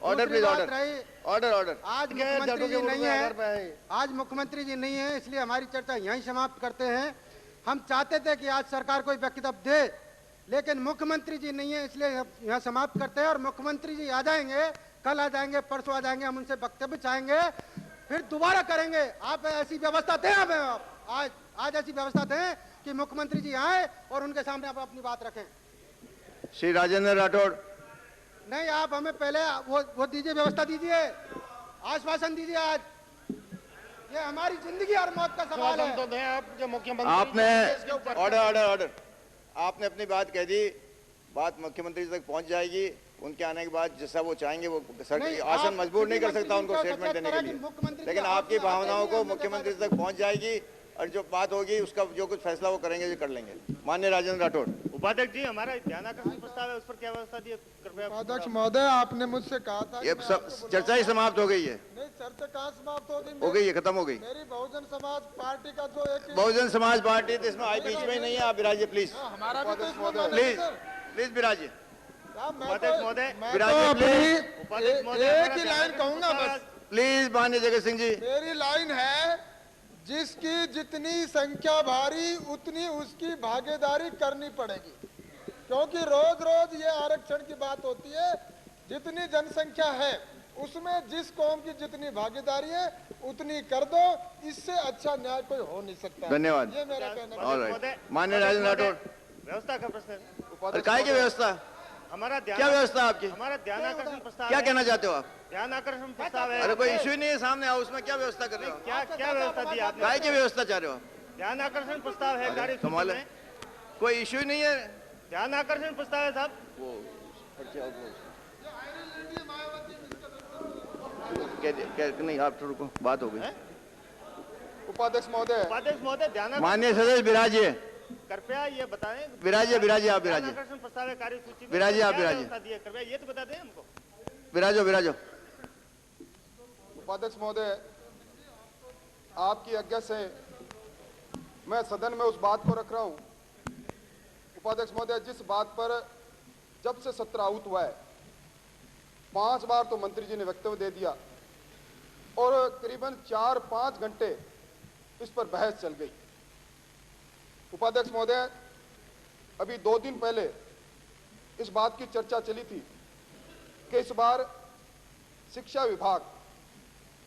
ऑर्डर प्लीज, ऑर्डर रही ऑर्डर ऑर्डर। आज मुख्यमंत्री जी नहीं है, आज मुख्यमंत्री जी नहीं है, इसलिए हमारी चर्चा यहीं समाप्त करते हैं। हम चाहते थे कि आज सरकार कोई वक्तव्य दे, लेकिन मुख्यमंत्री जी नहीं है, इसलिए यहाँ समाप्त करते हैं। और मुख्यमंत्री जी आ जाएंगे, कल आ जाएंगे, परसों आ जाएंगे, हम उनसे वक्तव्य चाहेंगे, फिर दोबारा करेंगे। आप ऐसी व्यवस्था दें, आप आज ऐसी व्यवस्था दें कि मुख्यमंत्री जी आए और उनके सामने आप अपनी बात रखें। श्री राजेंद्र राठौड़, नहीं, आप हमें पहले वो दीजिए, व्यवस्था दीजिए, आश्वासन दीजिए। आज ये हमारी जिंदगी और मौत का सवाल है। तो दें आप जो मुख्यमंत्री आपने ऑर्डर ऑर्डर ऑर्डर, आपने अपनी बात कह दी, बात मुख्यमंत्री तक पहुंच जाएगी। उनके आने के बाद जैसा वो चाहेंगे वो आसन मजबूर नहीं कर सकता उनको स्टेटमेंट देने के लिए, लेकिन आपकी भावनाओं को मुख्यमंत्री तक पहुंच जाएगी और जो बात होगी उसका जो कुछ फैसला वो करेंगे, जो कर लेंगे। माननीय राजेंद्र राठौड़। उपाध्यक्ष जी, हमारा ध्यानाकर्षण प्रस्ताव है, उस पर क्या व्यवस्था दी है? कृपया। उपाध्यक्ष महोदय, आपने मुझसे कहा था ये चर्चा ही समाप्त हो गई है। नहीं, चर्चा कहाँ समाप्त हो गई है, खत्म हो गई। मेरी बहुजन समाज पार्टी का जो एक बहुजन समाज पार्टी तो इसमें आई बीच में ही नहीं है। आप विराजिए प्लीज, हमारा भी प्लीज प्लीज विराजिए, उपाध्यक्ष महोदय, विराजिए प्लीज, उपाध्यक्ष महोदय, एक ही लाइन कहूंगा बस, प्लीज। माननीय जगत सिंह जी, मेरी लाइन है, जिसकी जितनी संख्या भारी उतनी उसकी भागीदारी करनी पड़ेगी, क्योंकि रोज रोज ये आरक्षण की बात होती है। जितनी जनसंख्या है उसमें जिस कौम की जितनी भागीदारी है उतनी कर दो, इससे अच्छा न्याय कोई हो नहीं सकता। धन्यवाद। ये मेरा कहना है। ऑलराइट, माननीय राजेंद्र राठौड़, व्यवस्था का प्रश्न है। काय की व्यवस्था? हमारा क्या व्यवस्था आपकी? हमारा ध्यानाकर्षण प्रस्ताव क्या कहना चाहते हो आप? ध्यानाकर्षण प्रस्ताव है। अरे कोई इश्यू ही नहीं है, सामने आओ, उसमें क्या व्यवस्था कर रहे हो? क्या व्यवस्था दी आपने? काय की व्यवस्था चाह रहे हो आप? ध्यानाकर्षण प्रस्ताव है कार्य कमाल है, कोई इश्यू ही नहीं है। ध्यानाकर्षण प्रस्ताव है साहब। नहीं, आप रुको, बात हो गई। उपाध्यक्ष महोदय, ध्यानाकर्षण, माननीय सदस्य विराजिए, कृपया ये बताएं। विराजिए विराजिए, आप विराजिए, ध्यानाकर्षण प्रस्ताव है कार्य सूची में, विराजिए, आप क्या विराजिए, व्यवस्था दी है? कृपया ये तो बता दें हमको। विराजो विराजो। उपाध्यक्ष महोदय, आपकी आज्ञा से मैं सदन में उस बात को रख रहा हूं। उपाध्यक्ष महोदय, जिस बात पर जब से सत्र आहूत हुआ है 5 बार तो मंत्री जी ने वक्तव्य दे दिया और करीबन 4-5 घंटे इस पर बहस चल गई। उपाध्यक्ष महोदय, अभी 2 दिन पहले इस बात की चर्चा चली थी कि इस बार शिक्षा विभाग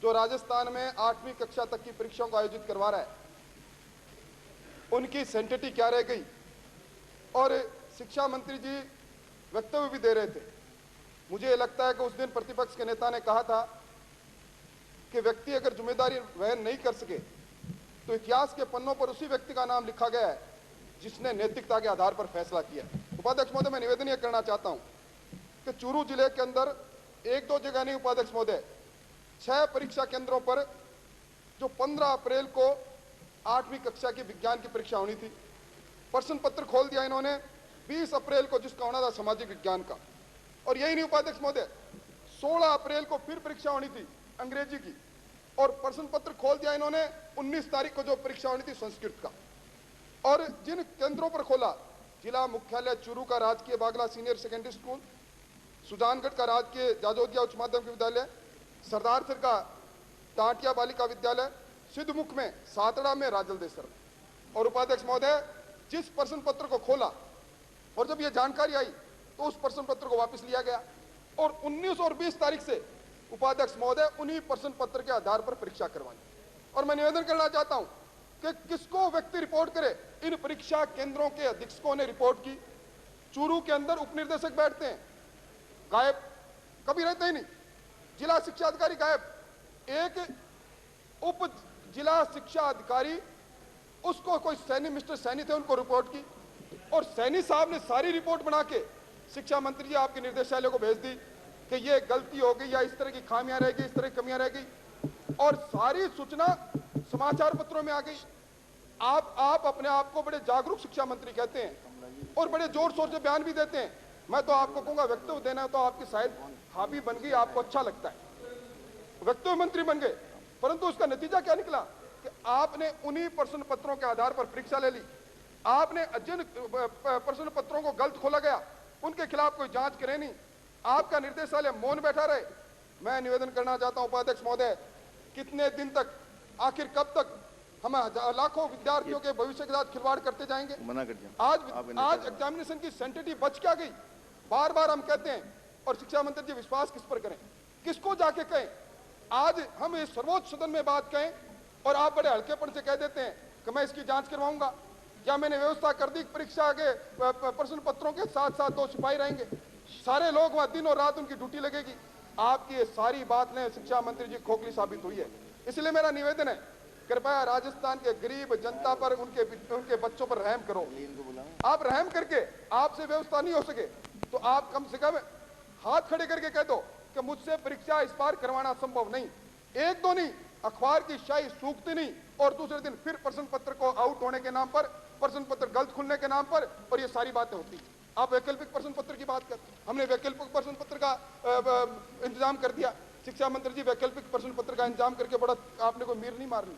जो राजस्थान में 8वीं कक्षा तक की परीक्षाओं को आयोजित करवा रहा है, उनकी सेंटिटी क्या रह गई। और शिक्षा मंत्री जी वक्तव्य भी दे रहे थे। मुझे लगता है कि उस दिन प्रतिपक्ष के नेता ने कहा था कि व्यक्ति अगर जिम्मेदारी वहन नहीं कर सके तो इतिहास के पन्नों पर उसी व्यक्ति का नाम लिखा गया है जिसने नैतिकता के आधार पर फैसला किया। उपाध्यक्ष महोदय, मैं निवेदन यह करना चाहता हूं कि चूरू जिले के अंदर 1-2 जगह नहीं, उपाध्यक्ष महोदय, 6 परीक्षा केंद्रों पर जो 15 अप्रैल को 8वीं कक्षा की विज्ञान की परीक्षा होनी थी, प्रश्न पत्र खोल दिया इन्होंने 20 अप्रैल को, जिसका होना था सामाजिक विज्ञान का। और यही नहीं उपाध्यक्ष महोदय, 16 अप्रैल को फिर परीक्षा होनी थी अंग्रेजी की और प्रश्न पत्र खोल दिया इन्होंने 19 तारीख को जो परीक्षा होनी थी संस्कृत का। और जिन केंद्रों पर खोला, जिला मुख्यालय चूरू का राजकीय बागला सीनियर सेकेंडरी स्कूल, सुजानगढ़ का राजकीय जाजोदिया उच्च माध्यमिक विद्यालय, सरदारसर का टाटिया बालिका विद्यालय, सिद्धमुख में, सातड़ा में, राजलदेसर। और उपाध्यक्ष महोदय, जिस प्रश्न पत्र को खोला और जब यह जानकारी आई तो उस प्रश्न पत्र को वापस लिया गया और 19 और 20 तारीख से उपाध्यक्ष महोदय उन्हीं प्रश्न पत्र के आधार पर परीक्षा करवाई। और मैं निवेदन करना चाहता हूं कि किसको व्यक्ति रिपोर्ट करे। इन परीक्षा केंद्रों के अधीक्षकों ने रिपोर्ट की। चूरू के अंदर उपनिर्देशक बैठते हैं, गायब, कभी रहते ही नहीं। जिला शिक्षा अधिकारी गायब, एक उप जिला शिक्षा अधिकारी, उसको कोई सैनी, मिस्टर सैनी थे, उनको रिपोर्ट की और सैनी साहब ने सारी रिपोर्ट बना के शिक्षा मंत्री जी आपके निर्देशालय को भेज दी कि ये गलती हो गई या इस तरह की खामियां रह गई, इस तरह की कमियां रह गई और सारी सूचना समाचार पत्रों में आ गई। आप अपने आप को बड़े जागरूक शिक्षा मंत्री कहते हैं, और बड़े जोर शोर से बयान भी देते हैं। मैं तो आपको कहूंगा वक्तव्य देना तो आपकी शायद हॉबी बन गई, आपको अच्छा लगता है, वक्तव्य मंत्री बन गए, परंतु उसका नतीजा क्या निकला कि आपने उन्हीं प्रश्न पत्रों के आधार पर परीक्षा ले ली। आपने जिन प्रश्न पत्रों को गलत खोला गया उनके खिलाफ कोई जांच करे नहीं, आपका निर्देशालय मौन बैठा रहे। मैं निवेदन करना चाहता हूं उपाध्यक्ष महोदय, कितने दिन तक, आखिर कब तक हम लाखों विद्यार्थियों के भविष्य के साथ खिलवाड़ करते जाएंगे? मना कर दिया। आज एग्जामिनेशन की सेंटिटी बच क्या गई? बार बार हम कहते हैं, और शिक्षा मंत्री जी विश्वास किस पर करें, किसको जाके कहें? आज हम इस सर्वोच्च सदन में बात कहें और आप बड़े हल्केपन से कह देते हैं कि मैं इसकी जांच करवाऊंगा, या मैंने व्यवस्था कर दी परीक्षा के प्रश्न पत्रों के साथ साथ 2 सिपाही रहेंगे, सारे लोग वहां दिन और रात उनकी ड्यूटी लगेगी। आपकी ये सारी बात ने शिक्षा मंत्री जी खोखली साबित हुई है। इसलिए मेरा निवेदन है, कृपया राजस्थान के गरीब जनता पर, उनके बच्चों पर रहम करो। आप रहम करके, आपसे व्यवस्था नहीं हो सके तो आप कम से कम हाथ खड़े करके कह दो कि मुझसे परीक्षा इस बार करवाना संभव नहीं। एक दो नहीं, अखबार की शाही सूखती नहीं और दूसरे दिन फिर प्रश्न पत्र को आउट होने के नाम पर, प्रश्न पत्र गलत खुलने के नाम पर, और ये सारी बातें होती। आप वैकल्पिक प्रश्न पत्र की बात करते, हमने वैकल्पिक प्रश्न पत्र का इंतजाम कर दिया। शिक्षा मंत्री जी वैकल्पिक प्रश्न पत्र का इंतजाम करके बड़ा आपने कोई मीर नहीं मारनी,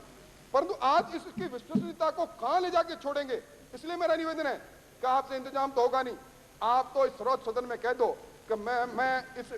परंतु आज इसकी विश्वसनीयता को कहां ले जाके छोड़ेंगे? इसलिए मेरा निवेदन है कि आपसे इंतजाम तो होगा नहीं, आप तो इस सर्वोच्च सदन में कह दो कि मैं इस